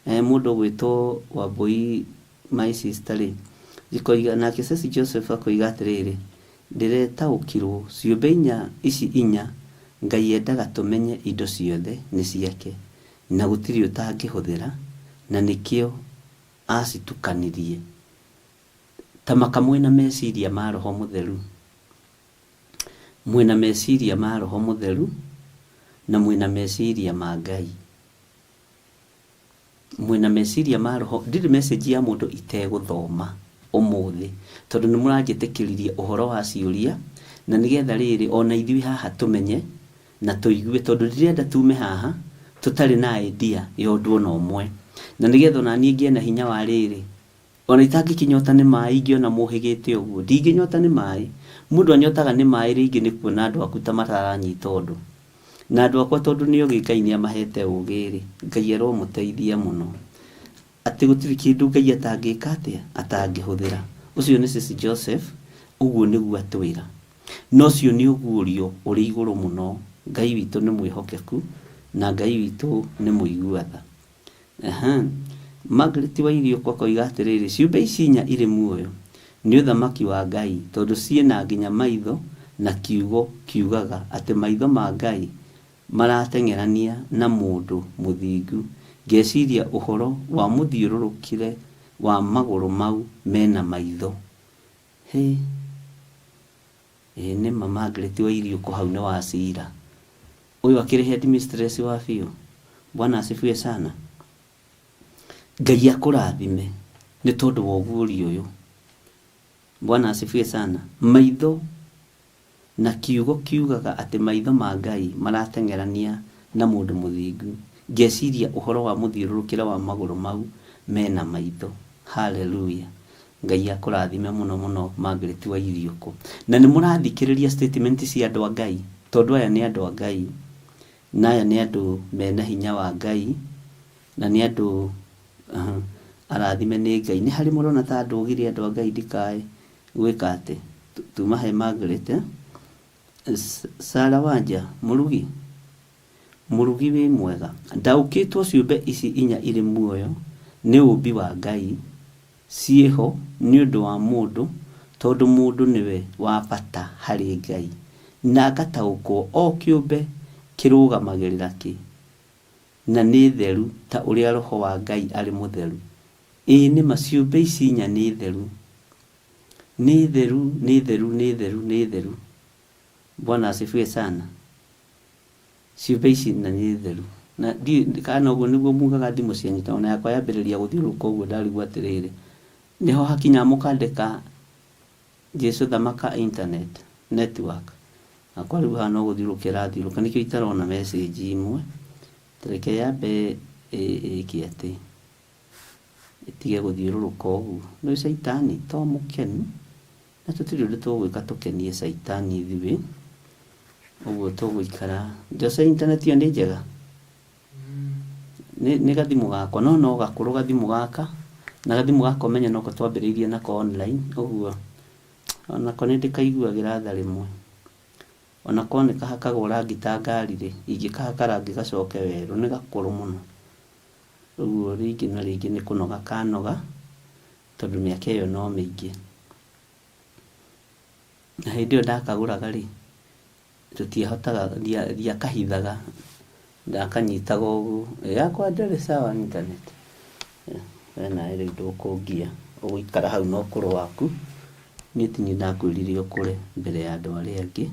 mundu gwitwo Wambui my sister ri gikoiga na Kisesi Joseph akoiga atiriri ndiretaukirwo ciumbe inya ici inya Ngai endaga tumenye indo ciothe ni ciake na gutiri utangihuthira na nikio acitukanirie tamaka mwena meciria ma roho mutheru mwena meciria ma roho mutheru na mwena meciria ma Ngai mwena meciria ma roho ndiri message ya mundu iteguthoma umuthi tondu ni muranjitikiririe uhoro wa ciuria na nigetha riri ona ithui haha tumenye na tuigue tondu ndirenda tume haha tutari na idea ya undu no mwe na nigetha na nie ngie na hinya wa riri ona itangikinyota ni mai ingiona muhigite uguo ndinginyota ni mai mundu anyotaga ni mai ringi ni kuona andu akuta mataranyita undu na andu akwa tondu ni ogi Ngai ni amahete ugiri Ngai ero muteithia muno ati gutiri kindu Ngai atangika atia atangihuthira ucio ni Sisi Joseph uguo niguo atwira no cio nĩ ũguũrio ũrĩ igũrũ mũno. Ngai witũ nĩ mwĩhokeku na Ngai witũ nĩ mũigua tha. Margaret Wairiũkũ akoiga atĩrĩrĩ, ciũmbe ici inya irĩ muoyo nĩ ũthamaki wa Ngai, tondũ ciĩna nginya maitho na kiugo kiugaga atĩ maitho ma Ngai marateng'erania na mũndũ mũthingu. Ngeciria ũhoro wa mũthiũrũrũkĩre wa magũrũ mau mena maitho. Nĩ Margaret Wairiũkũ hau nĩ wa cira. Ũyũ akĩrĩ headmistress wa biũ. Bwana asifiwe sana. Ngai akũrathime nĩ tondũ wa ũguũrio ũyũ. Bwana asifiwe sana. Maitho na kiugo kiugaga atĩ maitho ma Ngai marateng'erania na mũndũ mũthingu. Ngeciria ũhoro wa mũthiũrũrũkĩre wa magũrũ mau mena maitho. Hallelujah. Ngai akũrathime mũno mũno Margaret Wairiũkũ. Na nĩ mũrathikĩrĩria statement cia andũ a Ngai, tondũ aya nĩ andũ a Ngai, na aya nĩ andũ mena hinya wa Ngai, na nĩ andũ arathime nĩ Ngai. Nĩ harĩ mũrona ta ndũgire andũ a Ngai ndikae gwĩka atĩ tumahe Margaret. Sara Wanja mũrugi wĩ mwega. Ndaũkĩtwo ciũmbe ici inya irĩ muoyo nĩ ũmbi wa Ngai, ciĩho nĩ ũndũ wa mũndũ, tondũ mũndũ nĩwe wa bata harĩ Ngai, na agataũkwo o kĩũmbe kĩrũgamagĩrĩra kĩ na nĩ theru ta ũrĩa roho wa Ngai arĩ mũtheru. Nĩ maciũmbe ici inya nĩ theru, nĩ theru, nĩ theru, nĩ theru, nĩ theru. Bwana asifiwe sana. Ciũmbe ici na nĩ theru. Na kana ũguo nĩguo mugaga thimũ cianyita, ona yakwa yambĩrĩria gũthiũrũrũka ũguo ndarigua atĩrĩrĩ, nĩho hakinya mũkandĩka Jesu thamaka internet network. Akwa rĩu hana gũthiũrũrũka ĩrathiũrũrũka, nĩkĩo itarona message imwe. Tareke yambe ĩkĩ atĩ ĩtige gũthiũrũrũka ũguo. Nĩ Saitani to mũkeni, na tũtirĩ ũndũ tũgwĩka tũkenie Saitani ithuĩ. Ũguo tũgũikara. Jose internet ĩyo nĩ njega. Nĩ gathimũ gakwa, no gakũrũ gathimũ gaka, na gathimũ gaka ũmenye noko twambĩrĩirie nako online. Ũguo onako nĩ ndĩkaiguagĩra tha rĩmwe. Onako nĩ kahakagwo rangi ta ngari-rĩ, ingĩkahaka rangi gacoke werũ, nĩ gakũrũ mũno. Ũguo rĩngĩ na rĩngĩ nĩ kũnoga kanoga, tondũ mĩaka ĩyo no mĩingĩ. Na hĩndĩ ĩyo ndakagũraga-rĩ, tũtiahotaga ndiakahithaga, ndakanyitaga ũguo. Yakwa ndĩrĩ sawa internet. Nawe rĩu ndũkũngia, ũgũikara hau na ũkũrũ waku. Niĩ ti niĩ ndakwĩrire ũkũre mbere ya andũ arĩa angĩ.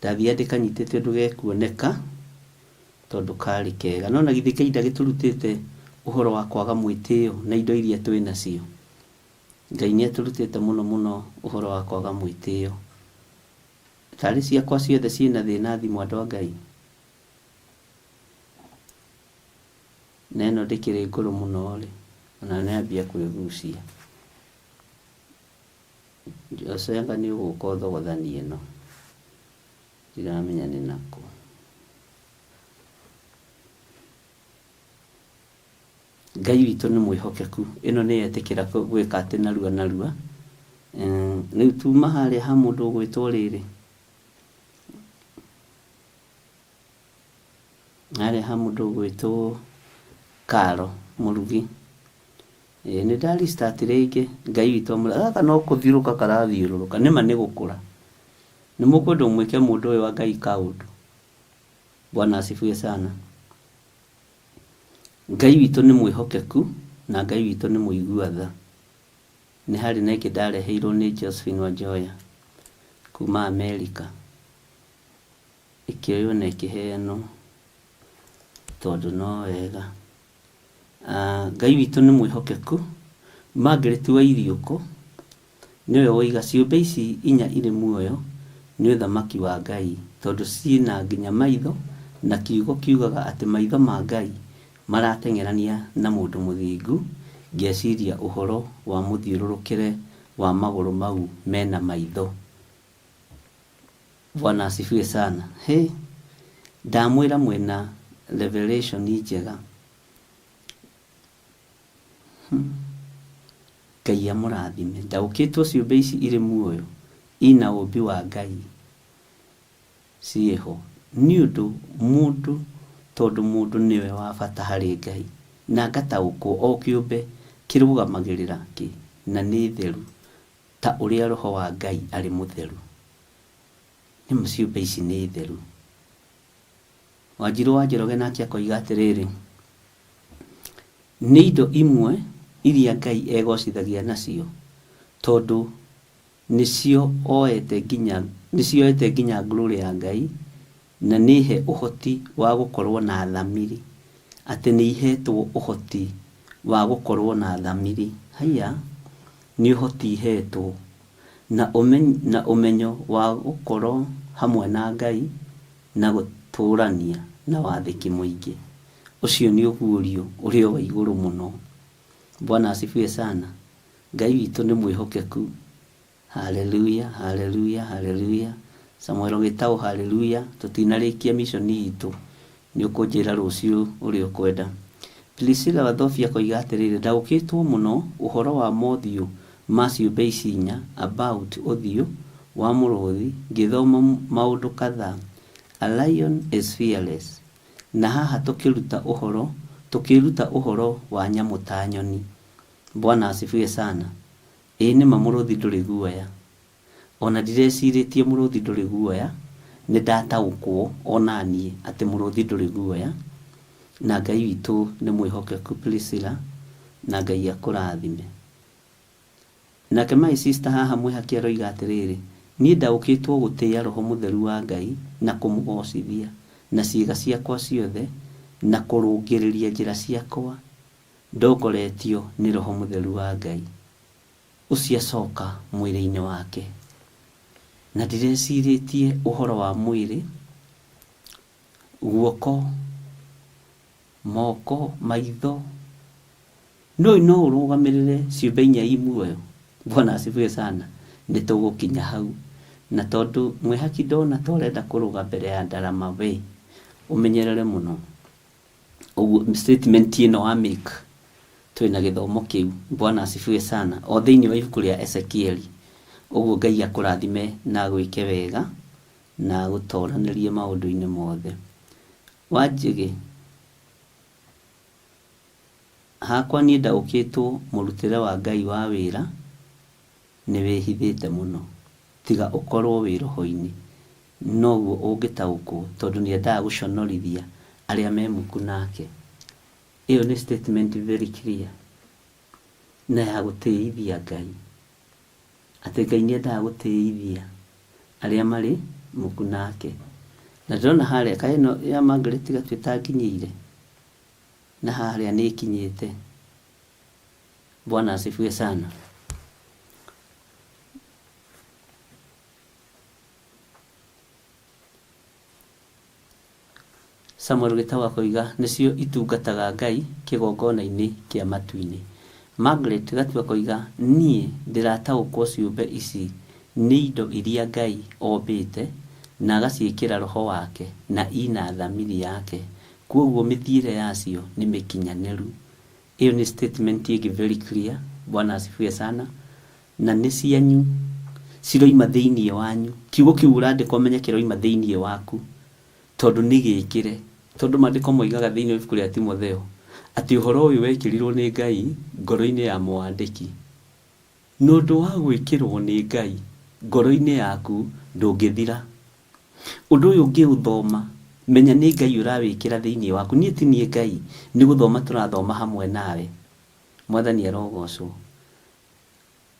Ndathiaga ndĩkanyitĩte ũndũ gekuoneka, tondũ karĩ kega. No na githĩ Ngai ndagĩtũrutĩte ũhoro wa kwaga mwĩtĩo na indo iria twĩ nacio. Ngai nĩ atũrutĩte mũno mũno ũhoro wa kwaga mwĩtĩo. Tarĩ ciakwa ciothe ciĩna thĩna thimũ andũ a Ngai. Na ĩno ndĩkĩrĩ ngũrũ mũno-rĩ, ona nĩambia kwĩgucia. Josenga nĩ ũgũka ũthogothanie ĩno. Ndiramenya nĩ nakũ. Ngai witũ nĩ mwĩhokeku. Ĩno nĩ yetĩkĩra gwĩka atĩ narua. Rĩu tuma harĩa ha mũndũ ũgwĩtwo rĩrĩ. Harĩa ha mũndũ ũgwĩtwo Karo mũrugi. Nĩ ndarestart rĩngĩ. Ngai witũ gaka no kũthiũrũrũka karathiũrũrũka. Nĩma nĩ gũkũra. Nĩ mũkwenda mwĩke mũndũ ũyũ wa Ngai kaũndũ. Bwana asifiwe sana. Ngai witũ nĩ mwĩhokeku na Ngai witũ nĩ mũigua tha. Nĩ harĩ na ĩngĩ ndareheirwo nĩ Josephine Wanjoya kuma Amerika. Ĩkĩoywo na ĩkĩheanwo tondũ no wega. Ngai witũ nĩ mwĩhokeku. Margaret Wairiũkũ nĩwe woiga ciũmbe ici inya irĩ muoyo nĩ ũthamaki wa Ngai, tondũ ciĩna nginya maitho na kiugo kiugaga atĩ maitho ma Ngai marateng'erania na mũndũ mũthingu. Ngeciria ũhoro wa mũthiũrũrũkĩre wa magũrũ mau mena maitho. Bwana asifiwe sana. Ndamwĩra mwĩna revelation njega. Ngai amũrathime. Ndaũkĩtwo ciũmbe ici irĩ muoyo ina ũmbi wa Ngai ciĩho nĩ ũndũ mũndũ, tondũ mũndũ nĩwe wa bata harĩ Ngai, na ngataũkwo o kĩũmbe kĩrũgamagĩrĩra kĩ na nĩ theru ta ũrĩa roho wa Ngai arĩ mũtheru. Nĩ ciũmbe ici nĩ theru. Wanjiru wa Njoroge nake akoiga atĩrĩrĩ, nĩ indo imwe iria Ngai egocithagia nacio, tondũ nĩcio oete nginya glory ya Ngai, na nĩhe ũhoti wa gũkorwo na thamiri, atĩ nĩ ihetwo ũhoti wa gũkorwo na thamiri. Haya nĩ ũhoti ihetwo na ũmenyo wa gũkorwo hamwe na Ngai na gũtũrania na wathĩki mũingĩ. Ũcio nĩ ũguũrio ũrĩa wa igũrũ mũno. Bwana asifiwe sana. Ngai witũ nĩ mwĩhokeku. Haleluya, haleluya, haleluya. Samuel Gitau, haleluya. Tutinarĩkia mishoni itũ, nĩ ũkũnjĩra rũciũ ũrĩa ũkwenda. Priscilla Wathofia koiga atĩrĩrĩ, ndaũkĩtwo mũno ũhoro wa mothiũ ma ciũmbe ici inya, about ũthiũ wa mũrũthi, ngĩthoma maũndũ kadhaa. A lion is fearless. Na haha tukiruta ũhoro wa nyamũ ta nyoni. Bwana asifiwe sana. Nĩ ma mũrũthi ndũrĩ guoya. Ona ndireciirĩtie mũrũthi ndũrĩ guoya, nĩ ndataũkwo ona niĩ atĩ mũrũthi ndũrĩ guoya. Na Ngai witũ nĩ mwĩhokeku Priscilla, na Ngai akũrathime. Nake my sister haha mwĩhaki aroiga atĩrĩrĩ, niĩ ndaũkĩtwo gũtĩĩa Roho Mũtheru wa Ngai na kũmũgocithia na ciĩga ciakwa ciothe na kũrũngĩrĩria njĩra ciakwa, ndongoretio nĩ Roho Mũtheru wa Ngai ũcio acoka mwĩrĩ-inĩ wake. Na ndireciirĩtie ũhoro wa mwĩrĩ, guoko, moko, maitho, no ũrũgamĩrĩre ciũmbe inya i muoyo. Bwana asifiwe sana. Nĩ tũgũkinya hau. Na tondũ mwĩhaki ndona torenda kũrũga mbere ya ndarama we, ũmenyerere mũno. Ũguo statement ĩno wa make twĩna gĩthomo kĩu. Bwana asifiwe sana. O thĩinĩ wa ibuku rĩa Ezekieli. Ũguo Ngai akũrathime na gwĩke wega na gũtoranĩrie maũndũ-inĩ mothe. Wanjĩgĩ, hakwa niĩ ndaũkĩtwo mũrutĩre wa Ngai wa wĩra, nĩ wĩhithĩte mũno. Tiga ũkorwo wĩ roho-inĩ, noguo ũngĩtaũkwo, tondũ nĩ endaga gũconorithia arĩa me muku nake. Ĩyo nĩ statement very clear na ya gũtĩithia Ngai, atĩ Ngai nĩ endaga gũtĩithia arĩa marĩ muku nake. Na ndĩrona harĩa kaĩno ya Margaret gatuĩta nginyĩire, na harĩa nĩ ikinyĩte. Bwana asifiwe sana. Samuel Gitau akoiga nĩcio itungataga Ngai kĩgongona-inĩ kĩa matu-inĩ. Margaret Gatua akoiga niĩ ndĩrataũkwo ciũmbe ici nĩ indo iria Ngai ombĩte na agaciĩkĩra roho wake na ina thamiri yake, kuoguo mĩthiĩre yacio nĩ mĩkinyanĩru. Ĩyo nĩ statement ĩngĩ very clear. Bwana asifiwe sana. Na nĩ cianyu ciroima thĩinĩ wanyu. Kiugo kĩu ũrandĩka ũmenye kĩroima thĩinĩ waku, tondũ nĩ gĩkĩre. Tondũ maandĩko moigaga thĩinĩ wa ibuku rĩa Timotheo atĩ ũhoro ũyũ wekĩrirwo nĩ Ngai ngoro-inĩ ya mũandĩki. Nũndũ wa gwĩkĩrwo nĩ Ngai ngoro-inĩ yaku ndũngĩthira. Ũndũ ũyũ ũngĩũthoma, menya nĩ Ngai ũrawĩkĩra thĩinĩ waku. Niĩ ti niĩ Ngai, nĩ gũthoma tũrathoma hamwe nawe. Mwathani arogocwo.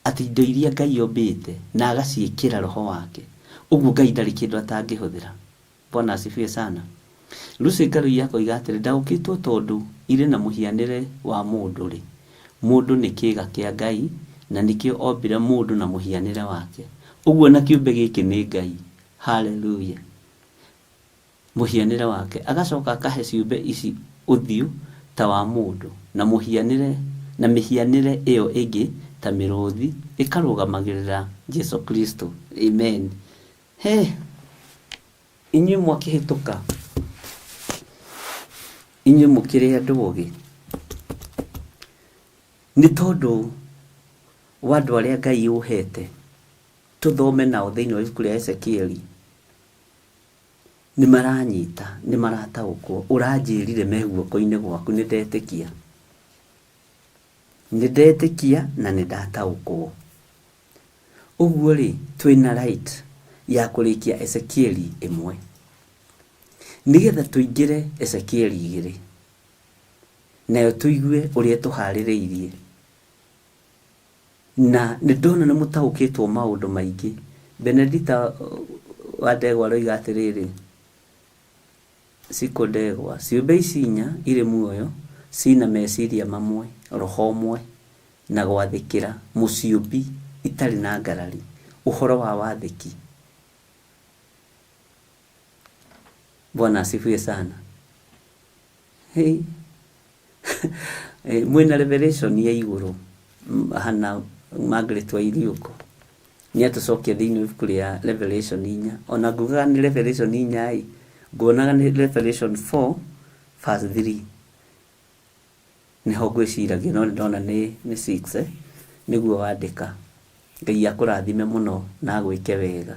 Atĩ indo iria Ngai ombĩte na agaciĩkĩra roho wake, ũguo Ngai ndarĩ kĩndũ atangĩhũthĩra. Bwana asifiwe sana. Lucy Ngarũi akoiga atĩrĩ, ndaũkĩtwo tondũ irĩ na mũhianĩre wa mũndũ rĩ. Mũndũ nĩ kĩĩga kĩa Ngai na nĩkĩo ombire mũndũ na mũhianĩre wake. Ũguo na kĩũmbe gĩkĩ nĩ Ngai. Haleluya. Mũhianĩre wake. Agacoka akahe ciũmbe ici ũthiũ ta wa mũndũ na mũhianĩre, na mĩhianĩre ĩyo ĩngĩ ta mĩrũthi ĩkarũgamagĩrĩra Jesu Kristo. Amen. Inyuĩ mwakĩhĩtũka, inyuĩ mũkĩrĩ andũ ogĩ, nĩ tondũ wandu aria Ngai uhete tuthome nao thiini wa ibuku ria Ezekieli ni maranyita ni marataukwo uranjirire meguoko-ini gwaku ni ndetikia na ni ndataukwo uguo ri twina right ya kurikia Ezekieli 1 nigetha tuingire Ezekieli 2 nayo tuigue uria tuhaririirie na ndona ni mutaukitwo maundu maingi. Benedita wa Ndegwa roiga atiriri Siko Ndegwa ciumbe ici inya iri muoyo cina meciria mamwe roho mwe na gwathikira muciumbi itari na ngarari uhoro wa wathiki. Bwana asifiwe sana. Hey. Mwina revelation ya iguru hana Margaret wa Iriuko ni atucokia thiini wa ibuku ria Revelation 4 ona ngugaga ni Revelation 4 ai nguonaga ni Revelation 4 verse 3 niho ngwiciragia no ndona ni 6 niguo wandika. Ngai akurathime muno na agwike wega.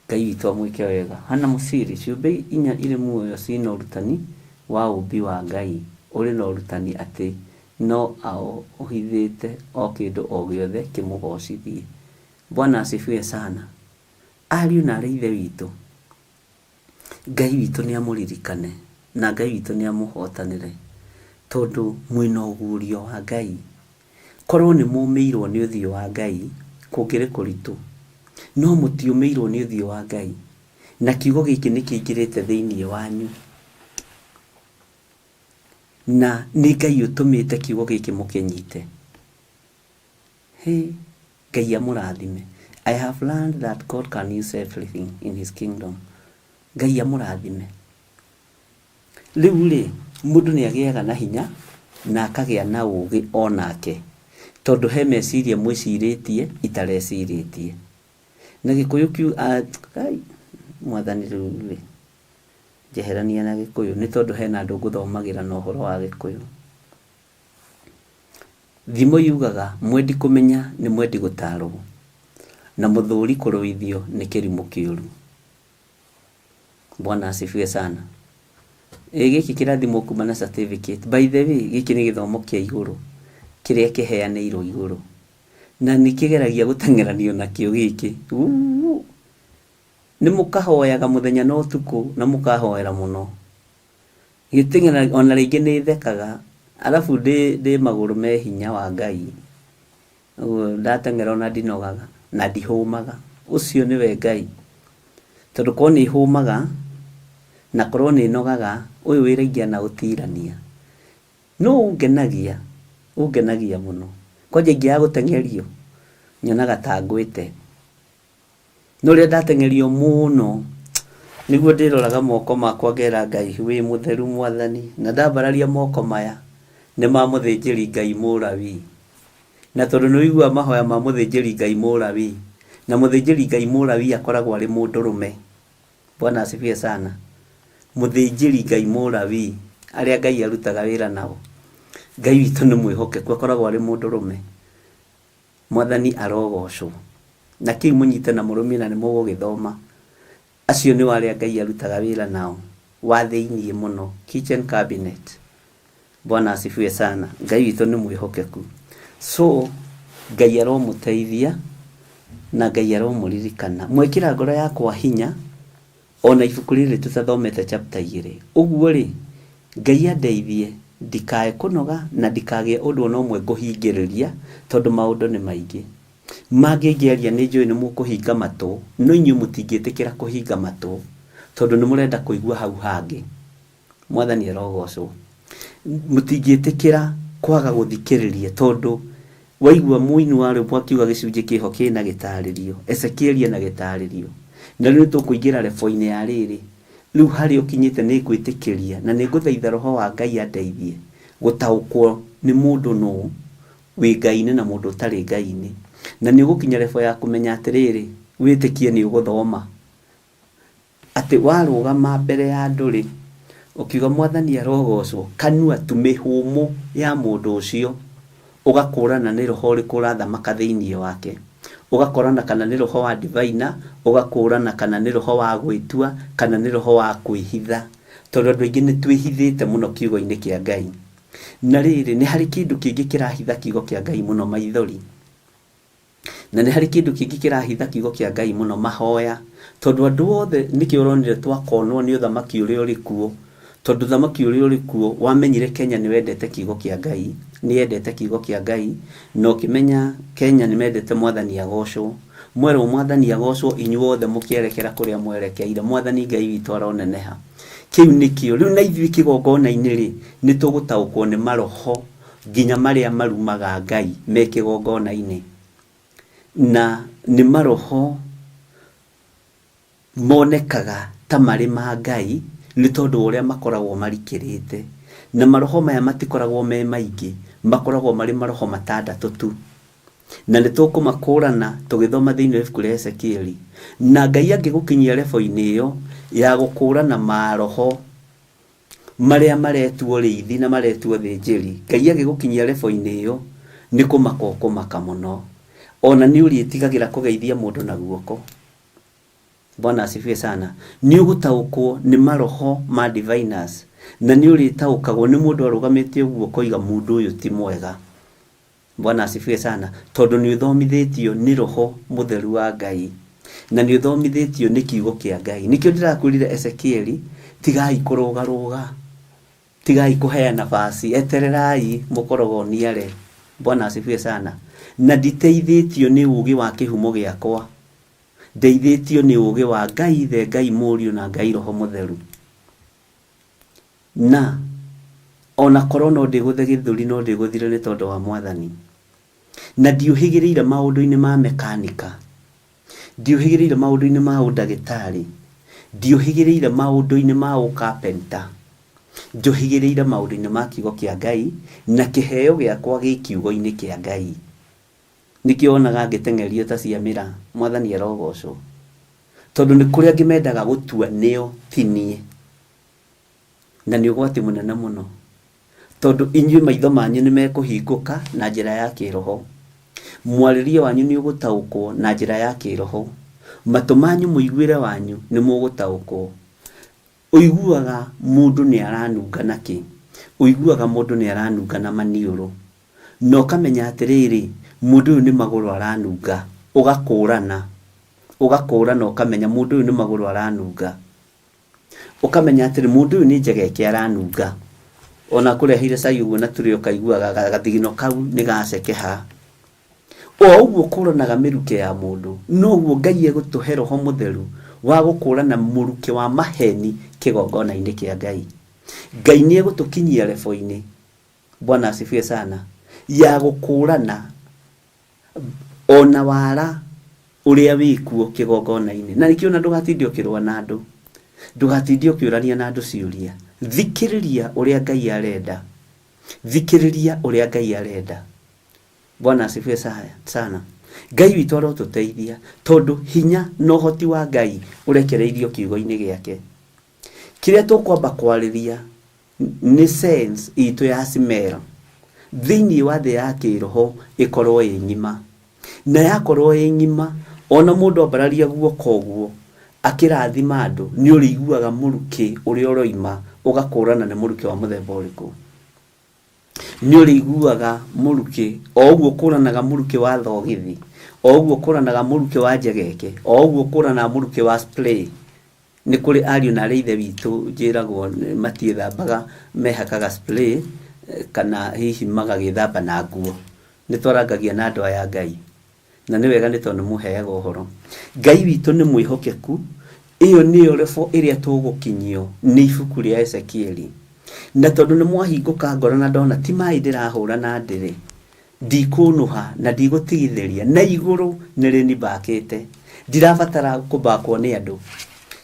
Ngai witu amwike wega. Hana musiri ciumbe inya iri muoyo cina urutani wa umbi wa Ngai uri na urutani ati no ao uhithite o kindu o giothe kimugocithie. Bwana asifiwe sana. Ariu na ithe witu Ngai witu ni amuririkane na Ngai witu ni amuhotanire tondu mwina ugurio wa Ngai. Korwo ni mumeirwo ni uthio wa Ngai kungire kuritu no mutiumeirwo ni uthio wa Ngai na kiugo giki ni kiingirite thiini wanyu na ni Ngai utumite kiugo giki mukinyite. Hey, Ngai amurathime. I have learned that God can use everything in his kingdom. Ngai amurathime. Riu ri mundu ni agiaga na hinya na akagia na ugi onake tondu he meciria mwiciritie itareciritie na Gikuyu kiu ai mwathani riu jeherania na Gikuyu ni tondu hena andu nguthomagira na uhoro wa Gikuyu. Thimo yugaga mwendi kumenya ni mwendi gutarwo na muthuri kuruithio ni kirimu kiuru. Bwana asifiwe sana. Giki kirathimo kuma na certificate. By the way, giki ni githomo kia iguru kiria kiheanirwo iguru na nikigeragia gutengeranio na kio giki. Ni mukahoyaga muthenya no tuku na mukahoera muno gitingena ona ringi ni thekaga alafu de maguru me hinya wa Ngai ndatengera ona ndinogaga na ndihumaga ucio niwe Ngai tondu ko ni humaga na korwo ni nogaga uyu wiragia na utirania no ungenagia muno kwaje ngia gutengerio nyonaga ta ngwite no ria ndatengerio muno niguo ndiroraga moko makwa ngera Ngai wi mutheru mwathani na ndambararia moko maya ni ma muthinjiri Ngai Murawi na tondu ni igua mahoya ma muthinjiri Ngai Murawi na muthinjiri Ngai Murawi akoragwo ari mundurume. Bwana asifiwe sana. Muthinjiri Ngai Murawi aria Ngai arutaga wira nao Ngai witu ni mwihokeku akoragwo ari mundurume. Mwathani arogocwo na kiu munyite na murumi na ni mugugithoma acio ni wale Ngai arutaga wira nao wa thiini muno kitchen cabinet. Bwana asifiwe sana. Ngai witu ni mwihokeku so Ngai aromuteithia na Ngai aromuririkana mwekira ngoro yakwa hinya ona ibuku riri tutathomete chapter 2 uguo ri Ngai andeithie ndikae kunoga na ndikage undu no mwe nguhingiriria tondu maundu ni maingi mangingiaria ni njui ni mukuhinga matu no inyu mutingitikira kuhinga matu tondu ni murenda kuigua hau hangi. Mwathani arogocwo mutingitikira kwaga guthikiriria tondu waigua muinu wari bwakiuga gicunje kiho kina gitaririo Ezekieli na gitaririo na riu tukuingira refo-ini ya riri riu hari ukinyite ni gwitikiria na ni nguthaitha roho wa Ngai andeithie gutaukwo ni mundu no wi Ngai-ini na mundu utari Ngai-ini na ni gukinya refo ya kumenya atiriri witikie ni uguthoma ati warugama mbere ya nduri ukiuga Mwathani arogocwo kanua tumihumu ya mundu ucio ugakũrana nĩ roho ũrĩkũ ũrathamaka thĩinĩ wake, ugakũrana kana nĩ roho wa divina, ugakũrana kana nĩ roho wa gwĩtua, kana nĩ roho wa kwĩhitha, tondũ andũ aingĩ nĩ twĩhithĩte mũno kiugo-inĩ kĩa Ngai. Na rĩrĩ nĩ harĩ kĩndũ kĩngĩ kĩrahitha kiugo kĩa Ngai mũno, maithori. Na nĩ harĩ kĩndũ kĩngĩ kĩrahitha kiugo kĩa Ngai mũno, mahoya. Tondũ andũ othe nĩkĩo ũronire twakonwo nĩ ũthamaki ũrĩa ũrĩ kuo, tondũ ũthamaki ũrĩa ũrĩ kuo wamenyire Kenya nĩ wendete kiugo kĩa Ngai, nĩ yendete kiugo kĩa Ngai, na ũkĩmenya Kenya nĩ mendete Mwathani agocwo. Mwerwo Mwathani agocwo inyuothe mũkĩerekera kũrĩa mwerekeire, Mwathani Ngai witũ aroneneha. Kĩu nĩkĩo rĩu na ithuĩ kĩgongona-inĩ rĩ nĩ tũgũtaũkwo nĩ maroho nginya marĩa marumaga Ngai me kĩgongona-inĩ, na nĩ maroho monekaga ta marĩ ma Ngai nĩ tondũ ũrĩa makoragwo marikĩrĩte, na maroho maya matikoragwo me maingĩ, makoragwo marĩ maroho matandatũ tu, na nĩ tũkũmakũrana tũgĩthoma thĩinĩ wa ibuku rĩa Ezekieli. Na Ngai angĩgũkinyia level-inĩ ĩyo ya gũkũrana maroho marĩa maretuo rĩithi na maretuo thĩnjĩri, Ngai angĩgũkinyia level-inĩ ĩyo nĩ kũmaka ũkũmaka mũno, ona nĩ ũrĩtigagĩra kũgeithia mũndũ na guoko. Bwana asifiwe sana. Nĩ ũgũtaũkwo nĩ maroho ma diviners, na nĩ ũrĩtaũkagwo nĩ mũndũ arũgamĩte ũguo koiga mũndũ ũyũ ti mwega. Bwana asifiwe sana. Tondũ nĩ ũthomithĩtio nĩ roho mũtheru wa Ngai, na nĩ ũthomithĩtio nĩ kiugo kĩa Ngai. Nĩkĩo ndĩrakwĩrire Ezekieli, tigai kũrũgarũga, tigai kũheana nafasi, etererai mũkorogoniare. Bwana asifiwe sana. Na nditeithĩtio nĩ ũũgĩ wa kĩhumo gĩakwa, ndeithĩtio nĩ ũũgĩ wa Ngai Ithe, Ngai Mũriũ na Ngai Roho Mũtheru. Na ona korwo no ndĩgũthe gĩthũri no ndĩgũthire nĩ tondũ wa Mwathani. Na ndiũhĩgĩrĩire maũndũ-inĩ ma mekanika, ndiũhĩgĩrĩire maũndũ-inĩ ma ũndagĩtarĩ, ndiũhĩgĩrĩire maũndũ-inĩ ma ũkapenta, njohĩgĩrĩire maũndũ-inĩ ma kiugo kĩa Ngai na kĩheo gĩakwa gĩ kiugo-inĩ kĩa Ngai. Nĩkĩo onaga ngĩteng'erio ta ciamĩra, Mwathani arogocwo, tondũ nĩ kũrĩa ngĩmendaga gũtua nĩo ti niĩ. Na nĩ ũgwati mũnene mũno, tondũ inyuĩ maitho manyu nĩ mekũhingũka na njĩra ya kĩroho, mwarĩrie wanyu nĩ ũgũtaũkwo na njĩra ya kĩroho, matũ manyu mũiguĩre wanyu nĩ mũgũtaũkwo. Ũiguaga mũndũ nĩ aranunga nakĩ, ũiguaga mũndũ nĩ aranunga na maniũrũ, na ũkamenya atĩrĩrĩ mũndũ ũyũ nĩ magũrũ aranunga, ũgakũrana ũkamenya mũndũ ũyũ nĩ magũrũ aranunga, ũkamenya atĩrĩ mũndũ ũyũ nĩ njegeke aranunga. Ona kũrehire cai ũguo na tũrĩ ũkaiguaga gathigino kau nĩ gacekeha. O ũguo kũranaga mĩruke ya mũndũ, noguo Ngai egũtũhe Roho Mũtheru wa gũkũrana mũruke wa maheni kĩgongona-inĩ kĩa Ngai. Ngai nĩ egũtũkinyia level-inĩ, Bwana asifiwe sana, ya gũkũrana ona wara ũrĩa wĩkuo kĩgongona-inĩ. Na nĩkĩo ona ndũgatinde ũkĩrũa na andũ, ndũgatinde ũkĩũrania na andũ ciũria, thikĩrĩria ũrĩa Ngai arenda, thikĩrĩria ũrĩa Ngai arenda. Bwana asifiwe sana. Ngai witũ arotũteithia tondũ hinya na ũhoti wa Ngai ũrekereirio kiugo-inĩ gĩake. Kĩrĩa tũkwamba kwarĩria nĩ sense itũ ya smell thĩinĩ wa thĩ ya kĩroho ĩkorwo ĩ ng'ima, na yakorwo ĩ ng'ima ona mũndũ ambararia guoko ũguo akĩrathima andũ nĩ ũrĩiguaga mũruke ũrĩa ũroima ũgakũrana nĩ mũruke wa mũthemba ũrĩkũ. Nĩ ũrĩiguaga mũruke o ũguo kũranaga mũruke wa thogithi, o ũguo kũranaga mũruke wa njegeke, o ũguo kũranaga mũruke wa spray. Nĩ kũrĩ ariũ na arĩa ithe witũ njĩragwo matiĩthambaga mehakaga spray kana hihi magagĩthamba na nguo. Nĩ twarangagia na andũ aya Ngai, na nĩ wega nĩ tondũ mũheaga ũhoro. Ngai witũ nĩ mwĩhokeku, ĩyo nĩyo level ĩrĩa tũgũkinyio nĩ ibuku rĩa Ezekieli. Na tondũ nĩ mwahingũka ngoro na ndona ti maĩ ndĩrahũra na ndĩrĩ, ndikũnũha na ndigũtigithĩria, na igũrũ nĩ rĩni mbakĩte. Ndirabatara kũmbakwo nĩ andũ,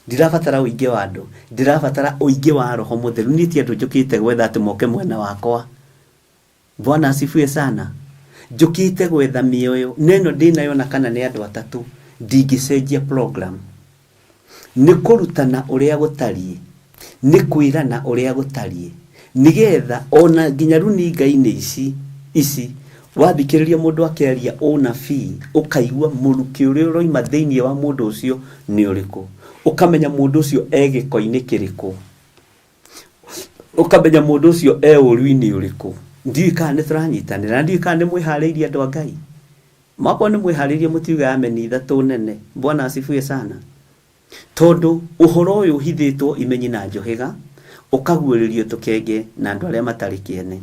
ndirabatara ũingĩ wa andũ, ndirabatara ũingĩ wa Roho Mũtheru. Niĩ ti andũ njũkĩte gwetha atĩ moke mwena wakwa. Bwana asifiwe sana. Njũkĩte gwetha mĩoyo, neno ndĩnayo na kana nĩ andũ atatũ, ndingĩcenjia program. Nĩ kũrutana ũrĩa gũtariĩ, nĩ kwĩrana ũrĩa gũtariĩ, nĩgetha ona nginya runinga-inĩ ici wathikiriria mundu akeria unabii ukaigua muruki uri uroima thiini wa mundu ucio ni uriku ukamenya mundu ucio egikoini kiriku ukamenya mundu ucio urwini uriku ndiu kana ni turanyitanira ndiu kana ni mwihariirie andu a Ngai mako ni mwihariirie mutiuga ameni ithatu nene. Bwana asifiwe sana. Tondu uhoro uyu uhithitwo imenyi na njohiga ukaguuririo tukenge na andu aria matari kiene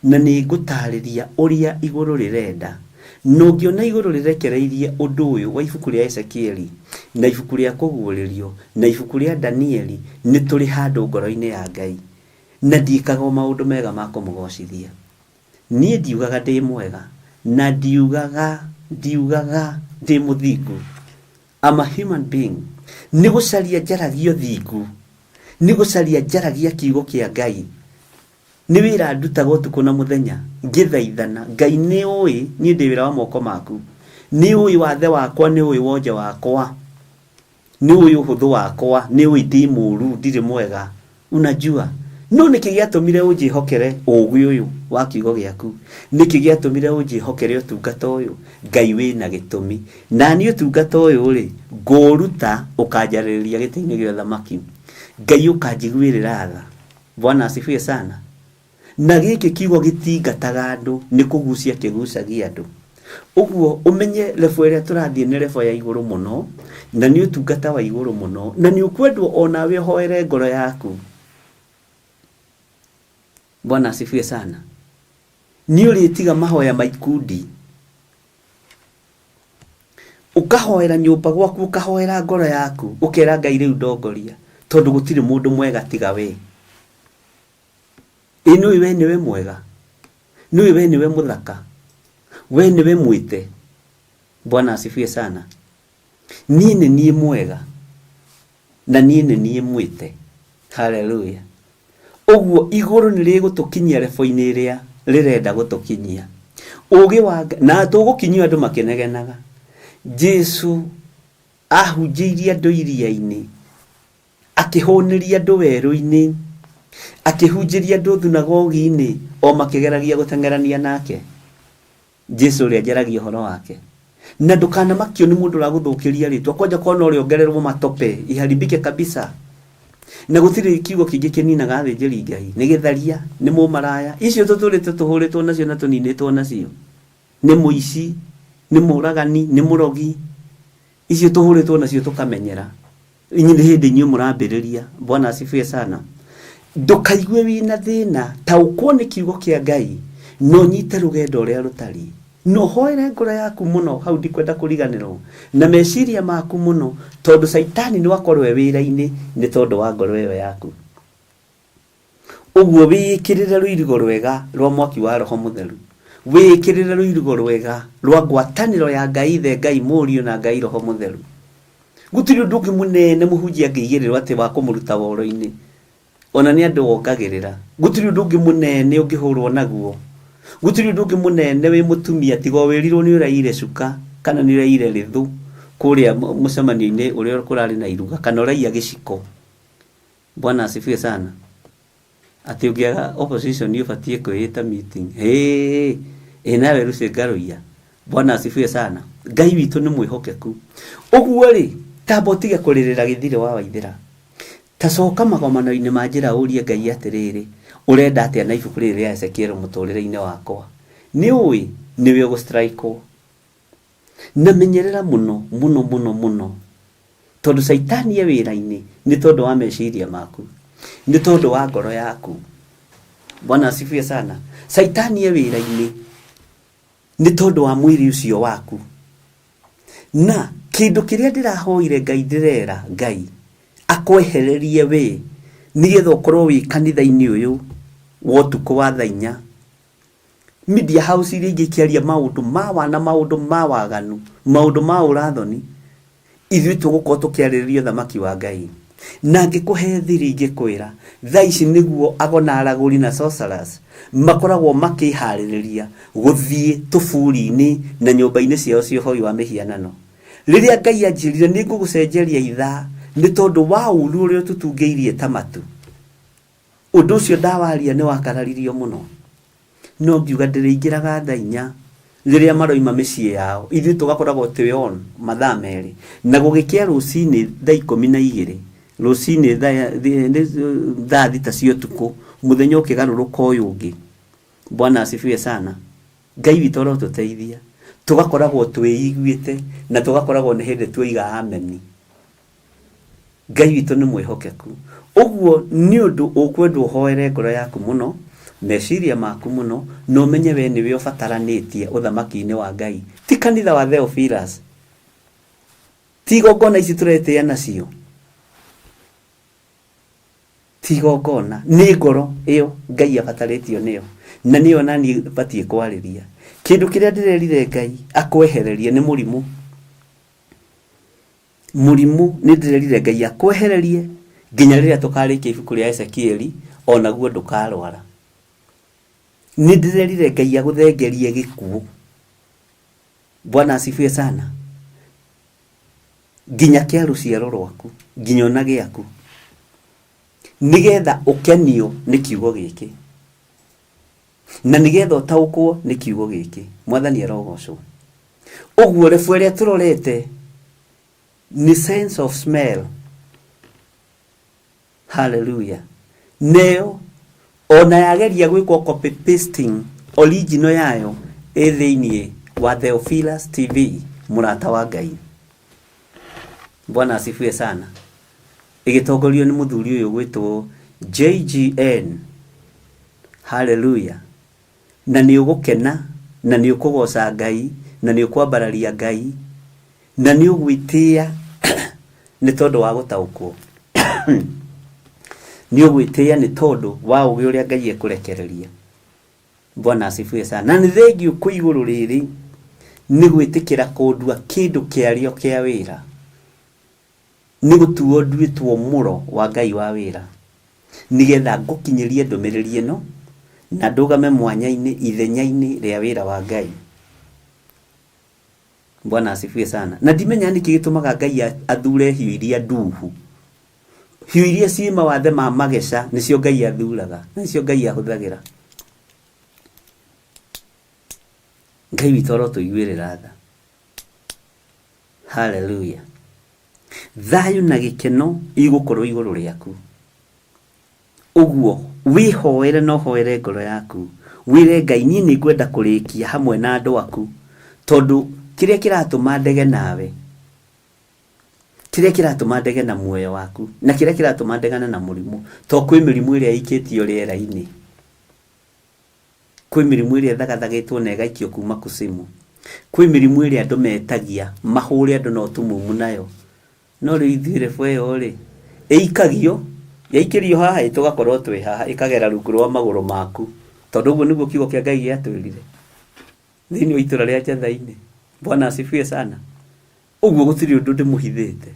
na ni ngutariria uria iguru rirenda nungiona iguru rirekereirie undu uyu wa ibuku ria Ezekieli na ibuku ria kuguuririo na ibuku ria Danieli ni turi handu ngoro-ini ya Ngai na ndikaga maundu mega ma kumugocithia. Nie ndiugaga ndi mwega na ndiugaga ndi muthingu. I'm a human being. Ni gucaria njaragio thingu, ni gucaria njaragia kiugo kia Ngai. Ni wira ndutaga utuku na muthenya ngithaithana Ngai ni ui ni ndi wira wa moko maku, ni ui wathe wakwa, ni ui wonje wakwa, ni ui uhuthu wakwa, ni ui ndi muru ndiri mwega. Unajua no niki giatumire unjihokere ugi uyu wa kiugo giaku, niki giatumire unjihokere utungata uyu. Ngai wina gitumi na ni utungata uyu ri nguruta ukanjaririria giti-ini gia thamaki. Ngai ukanjiguirira tha. Bwana asifiwe sana. Na giki kiugo gitingataga andu ni kugucia kigucagia andu. Uguo umenye level iria turathie ni level ya iguru muno na ni utungata wa iguru muno na ni ukwendwo ona we hoere ngoro yaku. Bwana asifiwe sana. Ni uritiga mahoya maikundi ukahoera nyumba gwaku ukahoera ngoro yaku ukera Ngai riu ndongoria tondu gutiri mundu mwega tiga we. Inu we niwe mwega, niwe niwe muthaka, we niwe mwite. Bwana asifiwe sana. Nie ni mwega na nie ni mwite. Hallelujah. Uguo iguru ni rigutukinyia level-ini iria rirenda gutukinyia. Ugi wa na tugukinyia andu makenegenaga. Jesu ahunjirie andu iria-ini, akihoniria andu weru-ini, akihunjiria andu thunagogi-ini o makigeragia gutengerania nake. Jesu ri ajaragia horo wake. Na ndukana makio ni mundu la guthukiria ritwa kwanja kona uri ongererwo matope iharibike kabisa. Na gutiri kiugo kingi kininaga thinjiri Ngai ni githaria ni mumaraya icio tuturite tuhuritwo nacio na tuninitwo nacio ni muici ni muragani ni murogi icio tuhuritwo nacio tukamenyera inyi hindi inyu murambiriria. Bwana asifiwe sana. Ndukaigue wina thina taukwo ni kiugo kia Ngai no nyite rugendo uria rutari no hoere ngoro yaku muno hau ndikwenda kuriganirwo na meciria maku muno tondu Saitani ni wakorwe wira-ini ni tondu wa ngoro iyo yaku. Uguo wikirire ruirigo rwega rwa mwaki wa Roho Mutheru, wikirire ruirigo rwega rwa ngwataniro ya Ngai Ithe, Ngai Muriu na Ngai Roho Mutheru. Gutiri undu ungi munene muhunjia ngigirirwo ati wa kumuruta woro-ini ona ni andu wongagirira. Gutiri undu ungi munene ungihurwo naguo, gutiri undu ungi munene wi mutumia tigo wirirwo ni uraire cuka kana ni uraire rithu kuria mucemanio-ini uria kurari na iruga kana uraia giciko. Bwana asifiwe sana. Ati ungiaga opposition ni ubatie kwita meeting nawe ruce ngaruia. Bwana asifiwe sana. Ngai witu ni mwihokeku. Uguo ri tabotige kuririra githire wa waithira tacoka magomano-ini ma njira urie Ngai atiriri urenda atia na ibuku riri ria Ezekiel muturire-ini wakwa. Ni ui niwe ugustrike na menyerera muno muno muno muno tondu Saitani e wira-ini ni tondu wa meciria maku, ni tondu wa ngoro yaku. Bwana asifiwe sana. Saitani e wira-ini ni tondu wa mwiri ucio waku. Na kindu kiria ndirahoire Ngai ndirera Ngai akwehererie we nigetha ukorwo wi kanitha-ini uyu wotuku wa thainya. Media house iria ingikiaria maundu ma wana, maundu ma waganu, maundu ma urathoni, ithui tugukorwo tukiaririria thamaki wa Ngai. Na ngikuhe thiri ngikwira thaa ici niguo agona araguri na sorcerers makoragwo makihaririria guthie tuburi-ini na nyumba-ini ciao cia hoi wa mihianano. Riria Ngai anjirire ni ngugucenjeria ithaa ni tondu wa uru uria tutungeirie tamatu. Undu ucio ndawaria ni wakararirio muno. No ngiuga ndiriingiraga thainya riria maroima mĩciĩ yao ithuĩ tugakoragwo twĩ on mathaa merĩ na gũgĩkia rũcinĩ thaa 12 rũcinĩ thaa 6 cia ũtukũ mũthenya ũkĩgarũrũka ũyũ ũngĩ. Bwana asifiwe sana. Ngai witũ arotuteithia tugakoragwo twĩiguĩte na tugakoragwo nĩ hĩndĩ tuiga ameni. Ngai witũ nĩ mwĩhokeku. Ũguo nĩ ũndũ ũkwendwo ũhoere ngoro yaku mũno, meciria maku mũno, na ũmenye we nĩwe ũbataranĩtie ũthamaki-inĩ wa Ngai. Ti kanitha wa Theophilus, ti igongona ici tũretĩa nacio, ti igongona, nĩ ngoro ĩyo Ngai abatarĩtio nĩyo, na nĩyo nani batie kwarĩria. Kĩndũ kĩrĩa ndĩrerire Ngai akwehererie nĩ mũrimũ. Mũrimũ nĩ ndĩrerire Ngai akwehererie nginya rĩrĩa tũkarĩkia ibuku rĩa Ezekieli, onaguo ndũkarwara. Nĩ ndĩrerire Ngai agũthengerie gĩkuũ. Bwana asifiwe sana. Nginya kĩa rũciaro rwaku, nginya ona gĩaku, nigetha ũkenio nĩ kiugo gĩkĩ, na nigetha ũtaũkwo nĩ kiugo gĩkĩ. Mwathani arogocwo. Ũguo rebu ĩrĩa tũrorete ni sense of smell. Hallelujah. Neo ona yageria gwĩkwo copy pasting original yayo thĩinĩ wa Theophilus TV, mũrata wa Ngai. Bwana asifiwe sana. Ĩgĩtongorio nĩ mũthuri ũyũ gwĩtwo JGN. Hallelujah. Na nĩ ũgũkena, na nĩ ũkũgoca Ngai, na nĩ ũkwambararia Ngai, na nĩ ũgwĩtĩa nĩ tondũ wa gũtaũkwo. Nĩ ũgwĩtĩa nĩ tondũ wa ũgĩ ũrĩa Ngai ekũrekereria. Bwana asifiwe sana. Na nĩ thengiũ kwĩ igũrũ rĩrĩ nĩ gwĩtĩkĩra kũndua kĩndũ kĩarĩo kĩa wĩra, nĩ gũtuo nduĩtwo mũro wa Ngai wa wĩra, nigetha ngũkinyĩrie ndũmĩrĩri ĩno na ndũgame mwanya-inĩ ithenya-inĩ rĩa wĩra wa Ngai. Bwana asifiwe sana. Na ndimenya nĩkĩ gĩtũmaga Ngai athure hiũ iria nduhu. Hiũ iria ci mawathe ma mageca nĩcio Ngai athuraga, nĩcio Ngai ahũthagĩra. Ngai witũ arotũiguĩrĩra tha. Hallelujah. Thayũ na gĩkeno igũkorwo igũrũ rĩaku. Ũguo wĩhoere na ũhoere ngoro yaku, wĩre Ngai, niĩ nĩngwenda kũrĩkia hamwe na andũ aku, tondũ kĩrĩa kĩratũma ndege nawe, kĩrĩa kĩratũma ndege na muoyo waku, na kĩrĩa kĩratũma ndegana na mũrimũ, to kwĩ mĩrimũ ĩrĩa ikĩtio rĩera-inĩ, kwĩ mĩrimũ ĩrĩa thagathagĩtwo na ĩgaikio kuma kusimu, kwĩ mĩrimũ ĩrĩa andũ metagia mahũre andũ no tumumu nayo, no rĩu ithuĩ rebu ĩyo rĩ ĩikagio, yaikĩrio haha tũgakorwo twĩ haha, ĩkagera rungu rwa magũrũ maku, tondũ ũguo nĩguo kiugo kĩa Ngai gĩatwĩrire thĩinĩ wa itũra rĩa Njathai-inĩ. Bwana asifiwe sana. Ũguo gũtirĩ ũndũ ndĩmũhithĩte,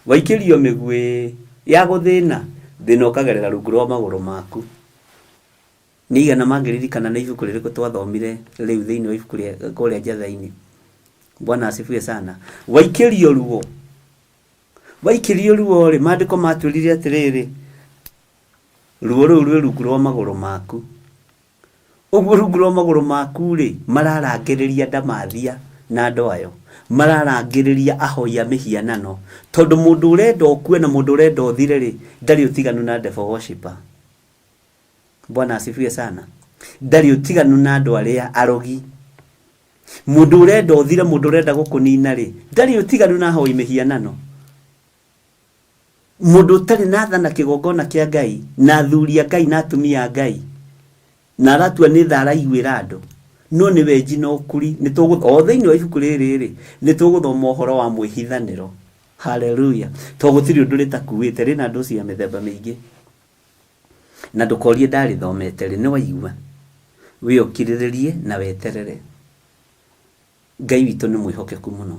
waikĩrio mĩguĩ ya gũthĩna, thĩna ũkagerera rungu rwa magũrũ maku. Nĩ igana mangĩririkana nĩ ibuku rĩrĩkũ twathomire rĩu thĩinĩ wa ibuku rĩa Njathai-inĩ. Bwana asifiwe sana. Waikĩrio ruo, waikĩrio ruo rĩ, maandĩko matwĩrire atĩrĩrĩ, ruo rũu rwĩ rungu rwa magũrũ maku. Ũguo rungu rwa magũrũ maku rĩ, mararangĩrĩria ndamathia na andũ ayo, mararangĩrĩria ahoia mĩhianano, tondũ mũndũ ũrenda ũkue na mũndũ ũrenda ũthire rĩ, ndarĩ ũtiganu na devil worshipper. Bwana asifiwe sana. Ndarĩ ũtiganu na andũ arĩa arogi. Mũndũ ũrenda ũthire, mũndũ ũrenda gũkũnina rĩ, ndarĩ ũtiganu na ahoi mĩhianano. Mũndũ ũtarĩ na tha na kĩgongona kĩa Ngai, na athuri a Ngai na atumia a Ngai, na aratua nĩ tha araiguĩra andũ, no nĩ wenji na ũkuri. O thĩinĩ wa ibuku rĩrĩ rĩ, nĩ tũgũthoma ũhoro wa mwĩhithanĩro. Hallelujah. To gũtirĩ ũndũ rĩtakuĩte, rĩna andũ cia mĩthemba mĩingĩ, na ndũkorie ndarĩthomete rĩ, nĩ waigua, wĩokirĩrĩrie na weterere. Ngai witũ nĩ mwĩhokeku mũno.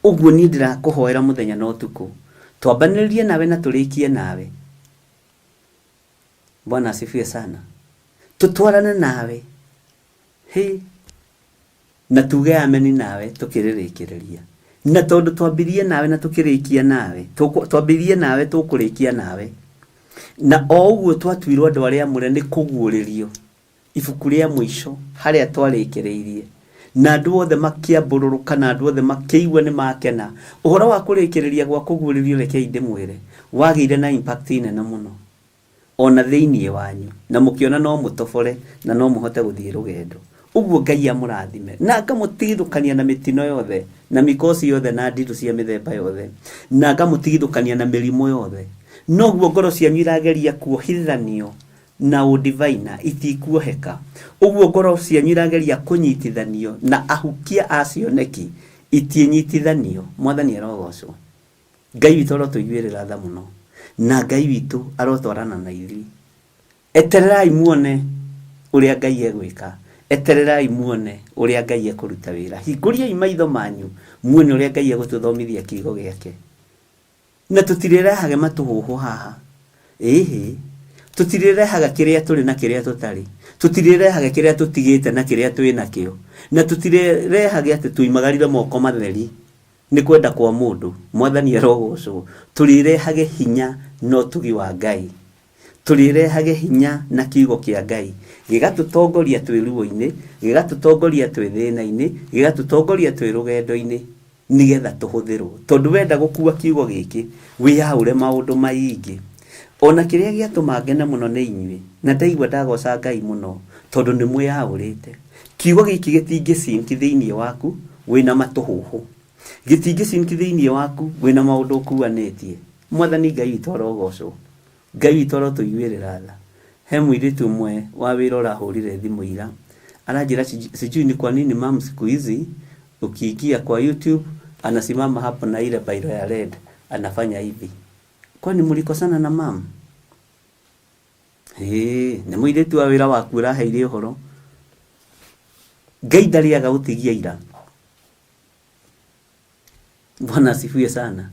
Ũguo niĩ ndĩrakũhoera mũthenya na ũtukũ, twambanĩrĩrie nawe na tũrĩkie nawe. Bwana asifiwe sana. Tutwarane nawe, na tuge ameni nawe tukĩrĩrĩkĩrĩria. Na tondũ twambirie nawe na tukĩrĩkia nawe, twambirie nawe tũkũrĩkia nawe, na o ũguo twatuirwo andũ arĩa amũre nĩ kũguũrĩrio ibuku rĩa mũico harĩa twarĩkĩrĩirie, na andũ othe makĩambũrũrũka na andũ othe makĩigua nĩ makena. Ũhoro wa kũrĩkĩrĩria gwa kũguũrĩrio rekei ndĩmwĩre wagĩire na impact nene mũno ona thĩinĩ wanyu, na mũkĩona no mũtobore na no mũhote gũthiĩ rũgendo. Ũguo Ngai amũrathime na akamũtigithũkania na mĩtino yothe na mĩkosi yothe na nditũ cia mĩthemba yothe, na akamũtigithũkania na mĩrimũ yothe. Noguo ngoro cianyu irageria kuohithanio na ũdivaina itikuoheka. Ũguo ngoro cianyu irageria kũnyitithanio na ahukia acioneki itinyitithanio. Mwathani arogocwo. Ngai witũ arotũiguĩrĩra tha mũno, na Ngai witũ arotwarana na ithuĩ. Etererai muone ũrĩa Ngai egwĩka. Etererai muone ũrĩa Ngai ekũruta wĩra. Hingũriai maitho manyu muone ũrĩa Ngai egũtũthomithia kiugo gĩake. Na tũtirĩrehage matũhũhũ haha. Tũtirĩrehaga kĩrĩa tũrĩ na kĩrĩa tũtarĩ. Tũtirĩrehaga kĩrĩa tũtigĩte na kĩrĩa twĩ nakĩo. Na tũtirĩrehage atĩ tuimagarire moko matheri nĩ kwenda kwa mũndũ. Mwathani arogocwo. Tũrĩrehage hinya no ũtugi wa Ngai. Tũrĩrehage hinya na kiugo kĩa Ngai gĩgatũtongoria twĩ ruo-inĩ, gĩgatũtongoria twĩ thĩna-inĩ, gĩgatũtongoria twĩ rũgendo-inĩ, nigetha tũhũthĩrwo. Tondũ wenda gũkua kiugo gĩkĩ wĩyaũre maũndũ maingĩ. Ona kĩrĩa gĩatũma ngene mũno nĩ inyuĩ, na ndaigua ndagoca Ngai mũno tondũ nĩ mwĩyaũrĩte. Kiugo gĩkĩ gĩtingĩcinki thĩinĩ waku wĩna matũhũhũ, gĩtingĩcinki thĩinĩ waku wĩna maũndũ ũkuanĩtie. Mwathani Ngai witũ arogocwo. Ngai witũ arotũiguĩrĩra tha. He mũirĩtu ũmwe wa wĩra ũrahũrire thimũ ira, aranjĩra sijui ni kwa nini mam siku hizi ukiingia kwa YouTube anasimama hapo na ile bairo ya red anafanya hivi. Kwani mlikosana na mam? Nĩ mũirĩtu wa wĩra waku ũraheire ũhoro. Ngai ndariaga gũtigia ira. Bwana asifiwe sana.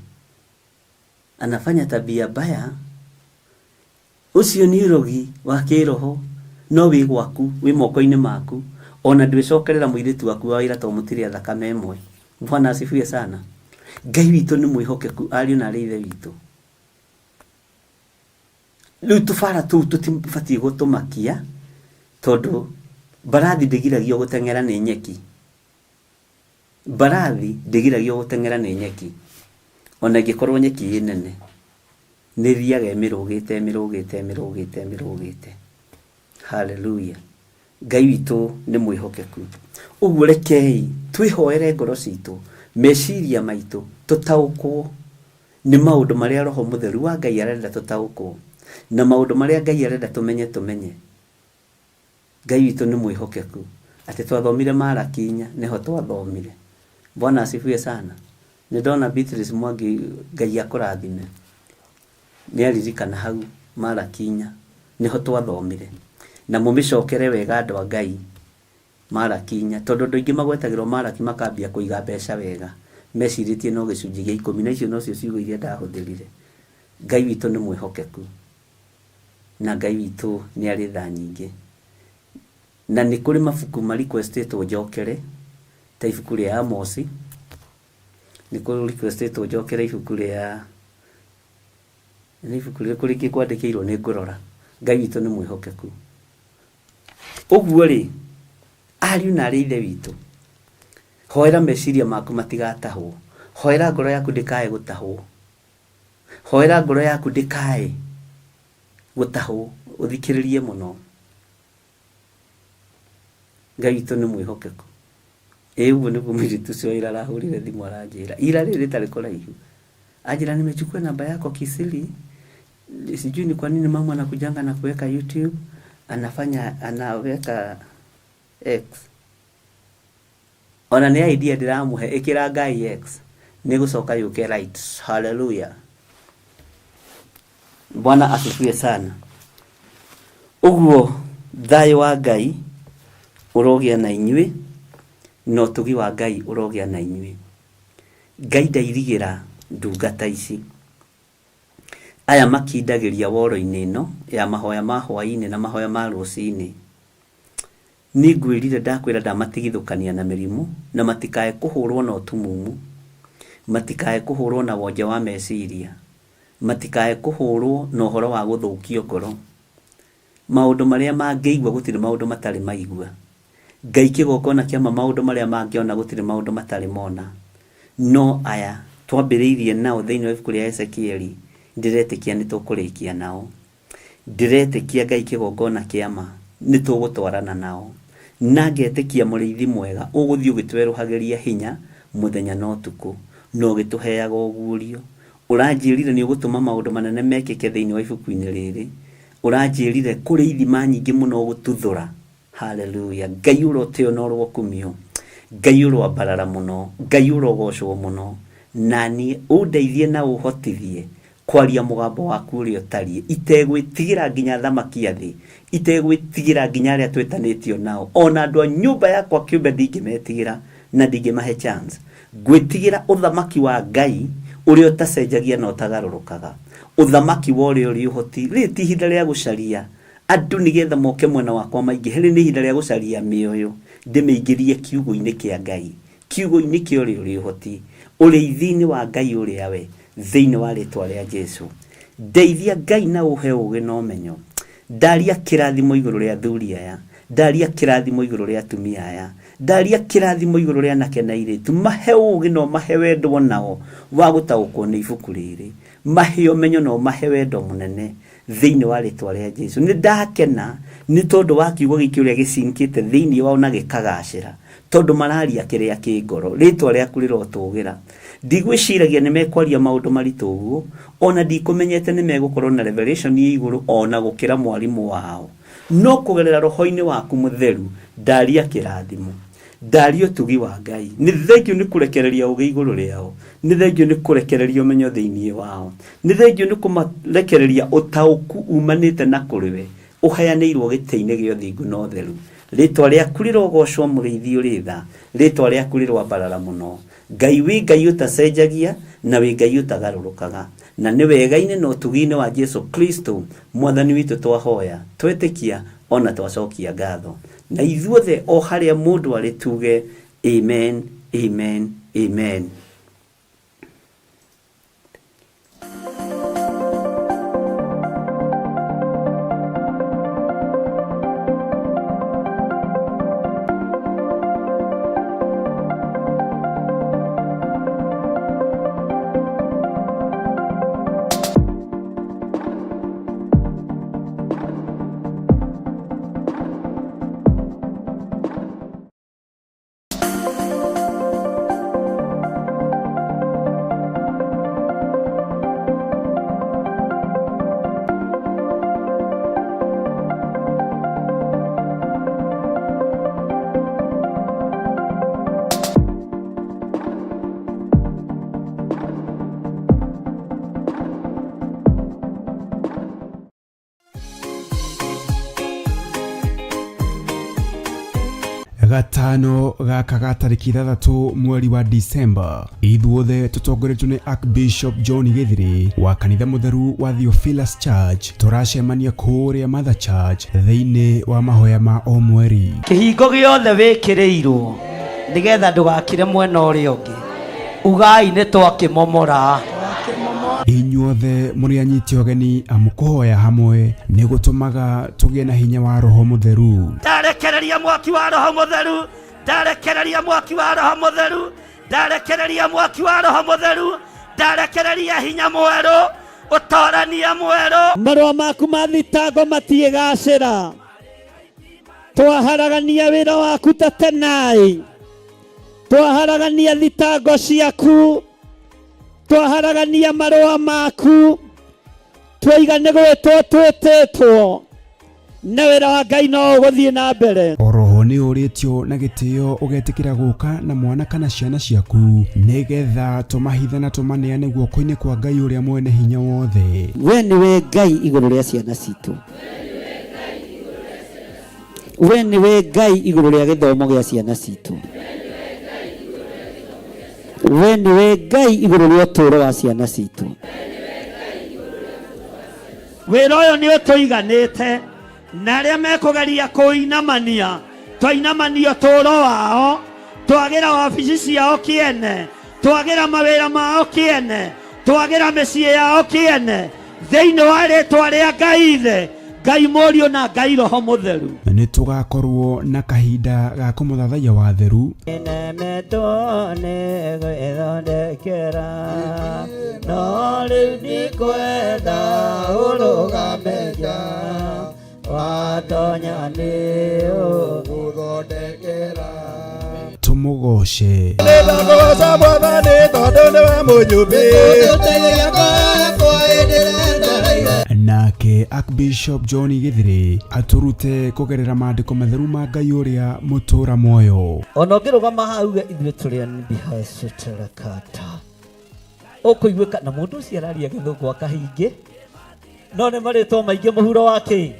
Anafanya tabia baya. Ucio ni rogi wa kĩroho, no wĩ gwaku, wĩ moko-inĩ maku, ona ndwĩcokerera mũirĩtu waku wa wĩra to mũtirĩ thakame ĩmwe. Bwana asifiwe sana. Ngai witũ nĩ mwĩhokeku, ariũ na arĩ ithe witũ. Rĩu tũbara tũu tũtibatiĩ gũtũmakia, tondũ mbarathi ndĩgiragio gũteng'era nĩ nyeki. Mbarathi ndĩgiragio gũteng'era nĩ nyeki. Ona ĩngĩkorwo nyeki ĩ nene, nĩ thiaga mĩrũgĩte. Haleluya. Ngai witũ nĩ mwĩhokeku. Ũguo rekei twĩhoere ngoro citũ, meciria maitũ tũtaũkwo nĩ maũndũ marĩa Roho Mũtheru wa Ngai arenda tũtaũkwo, na maũndũ marĩa Ngai arenda tũmenye. Ngai witũ nĩ mwĩhokeku. Atĩ twathomire Malaki 4 nĩho twathomire. Bwana asifiwe sana. Nĩ ndona Beatrice Mwangi, Ngai akũrathime. Nĩ aririkana hau Malaki 4 nĩho twathomire. Na mũmĩcokere wega andũ a Ngai Malaki 4, tondũ andũ aingĩ magwetagĩrwo Malaki makambia kũiga mbeca wega, mecirĩtie no gĩcunjĩ gĩa 10, na icio nocio ciugo iria ndahũthĩrire. Ngai witũ nĩ mwĩhokeku, na Ngai witũ nĩ arĩ tha nyingĩ. Na nĩ kũrĩ mabuku requestetwo njokere, ta ibuku rĩa Amosi, nĩ kũrĩ requestetwo njokere ibuku rĩa ibuku rĩrĩa kũrĩ kwandĩkĩirwo nĩ ngũrora. Ngai witũ nĩ mwĩhokeku. Ũguo rĩ, ariũ na arĩ ithe witũ, hoera meciria maku matigatahwo. Hoera ngoro yaku ndĩkae gũtahwo. Hoera ngoro yaku ndĩkae gũtahwo. Ũthikĩrĩrie mũno. Ngai witũ nĩ mwĩhokeku. Ũguo nĩguo mũirĩtu ũcio ira arahũrire thimũ aranjĩra. Ira rĩrĩ rĩtarĩ kũraihu. Anjĩra nimechukua namba yako kisiri. Sijui ni kwa nini mama anakujanga na kuweka YouTube, anaweka X. Ona nĩ idea ndĩramũhe, ĩkĩra Ngai X nĩ gũcoka yũke right. Hallelujah. Bwana asifiwe sana. Ũguo thayũ wa Ngai ũrogĩa na inyuĩ, no ũtugi wa Ngai ũrogĩa na inyuĩ. Ngai ndairigĩra ndungata ici aya makindagĩria woro-inĩ ĩno ya mahoya ma hwaĩ-inĩ na mahoya ma rũcinĩ. Nĩ ngwĩrire ndakwĩra ndamatigithũkania na mĩrimũ, na matikae kũhũrwo na ũtumumu, matikae kũhũrwo na wonje wa meciria, matikae kũhũrwo na ũhoro wa gũthũkio ngoro. Maũndũ marĩa mangĩigua gũtirĩ maũndũ matarĩ maigua. Ngai kĩgongona kĩama maũndũ marĩa mangĩona gũtirĩ maũndũ matarĩ mona. No aya twambĩrĩirie nao thĩinĩ wa ibuku rĩa Ezekieli, ndiretĩkia nĩ tũkũrĩkia nao. Ndiretĩkia Ngai kĩgongona kĩama nĩ tũgũtwarana nao. Na ngetĩkia mũrĩithi mwega ũgũthiĩ ũgĩtwerũhagĩria hinya mũthenya na ũtukũ, no gĩtũheaga ũguũrio. Ũranjĩrire nĩ ũgũtũma maũndũ manene mekĩke thĩinĩ wa ibuku-inĩ rĩrĩ. Ũranjĩrire kũrĩ ithima nyingĩ mũno gũtuthũra. Haleluya. Ngai ũroteo na ũrokumio. Ngai ũroambarara mũno. Ngai ũrogocwo mũno. Nani ũndeithie na ũhotithie kwaria mũgambo waku ũrĩa ũtariĩ, itegwĩtigĩra nginya thamaki a thĩ, itegwĩtigĩra nginya arĩa twĩtanĩtio nao, ona andũ a nyũmba yakwa kĩũmbe ndingĩmetigĩra na ndingĩmahe chance. Ngwĩtigĩra ũthamaki wa Ngai ũrĩa ũtacenjagia na ũtagarũrũkaga, ũthamaki wa ũrĩa ũrĩ ũhoti. Rĩrĩ ti ihinda rĩa gũcaria andũ nĩgetha moke mwena wakwa maingĩ, rĩrĩ nĩ ihinda rĩa gũcaria mĩoyo ndĩmĩingĩrie kiugo-inĩ kĩa Ngai, kiugo-inĩ kĩa ũrĩa ũrĩ ũhoti, ũrĩithi-inĩ wa Ngai ũrĩa we, thĩinĩ wa rĩtwa rĩa Jesu. Ndeithia Ngai na ũhe ũgĩ na ũmenyo. Ndaria kĩrathimo igũrũ rĩa athuri aya, ndaria kĩrathimo igũrũ rĩa atumia aya, ndaria kĩrathimo igũrũ rĩa anake na airĩtu. Mahe ũgĩ na mahe wendo nao wa gũtaũkwo nĩ ibuku rĩrĩ, mahe ũmenyo na mahe wendo mũnene thĩinĩ wa rĩtwa rĩa Jesu. Nĩ ndakena nĩ tondũ wa kiugo gĩkĩ ũrĩa gĩcinkĩte thĩinĩ wao na gĩkagacĩra, tondũ mararia kĩrĩa kĩ ngoro. Rĩtwa rĩaku rĩrotũgĩra. Ndigwĩciragia nĩ mekwaria maũndũ maritũ ũguo, ona ndikũmenyete nĩ megũkorwo na revelation ya igũrũ ona gũkĩra mwarimũ wao. No kũgerera roho-inĩ waku mũtheru, ndaria kĩrathimo, ndaria ũtugi wa Ngai. Nĩ thengio nĩ kũrekereria ũgĩ igũrũ rĩao, nĩ thengio nĩ kũrekereria ũmenyo thĩinĩ wao, nĩ thengio nĩ kũmarekereria ũtaũku umanĩte na kũrĩwe, ũheanĩirwo gĩtĩ-inĩ gĩa ũthingu na ũtheru. Rĩtwa rĩaku rĩrogocwo mũrĩithi ũrĩ tha, rĩtwa rĩaku rĩroambarara mũno. Ngai wĩ Ngai ũtacenjagia na wĩ Ngai ũtagarũrũkaga, na nĩ wegaine na ũtugi-inĩ wa Jesu Kristo mwathani witũ twahoya, twetĩkia ona twacokia ngatho. Na ithuothe o harĩa mũndũ arĩ tuge amen, amen, amen. gatano gaka ga tarĩki 6 mweri wa Disemba, ithuothe tũtongoretio nĩ Archbishop John Gĩthiri wa kanitha mũtheru wa Theophilus Church. Tũracemania kũrĩa Mother Church thĩinĩ wa mahoya ma o mweri. Kĩhingo gĩothe wĩkĩrĩirwo nĩgetha ndũgakire mwena ũrĩa ũngĩ, ugai nĩ twakĩmomora. Inyuothe mũrĩ anyiti ũgeni amũkũhoya hamwe nĩ gũtũmaga tũgĩe na hinya wa roho mũtheru. Ndarekereria mwaki wa roho mũtheru, ndarekereria mwaki wa roho mũtheru, ndarekereria mwaki wa roho mũtheru, ndarekereria hinya mwerũ, ũtorania mwerũ. Marũa maku ma thitango matiĩgacĩra, twaharagania wĩra waku ta tenai, twaharagania thitango ciaku, twaharagania marũa maku, twaigane gwĩtwo twĩtĩtwo, na wĩra wa Ngai no ũgũthiĩ na mbere. Oroho nĩ ũrĩtio na gĩtĩo ũgetĩkĩra gũka na mwana kana ciana ciaku nĩgetha tũmahithe na tũmaneane guoko-inĩ kwa Ngai ũrĩa mwene hinya wothe. We nĩwe Ngai igũrũ rĩa ciana citũ, we nĩwe Ngai igũrũ rĩa gĩthomo gĩa ciana citũ, we nĩwe Ngai igũrũ rĩa ũtũũro wa ciana citũ. Wĩra ũyũ nĩ ũtũiganĩte, na arĩa mekũgeria kũinamania, twainamanio ũtũũro wao, twagĩra wabici ciao kĩene, twagĩra mawĩra mao kĩene, twagĩra mĩciĩ yao kĩene, thĩinĩ wa rĩtwa rĩa Ngai Ithe, Ngai Mũriũ na Ngai Roho Mũtheru. nĩ tũgakorwo na kahinda ga kũmũthathaiya watheru no rĩu ndikwenda ũrũgameja watonya nĩ ũgũthondekera tũmũgoce nake Archbishop John Githiri aturute kugerera maandiko matheru ma Ngai ũrĩa mũtũra muoyo. Ona ũngĩrũgama hau ithuĩ tũrĩ Bihasotarakata ũkũiguĩka na mũndũ ũcio araria gĩthũngũ akahingi no nĩ marĩtwa maingĩ mũhuro wake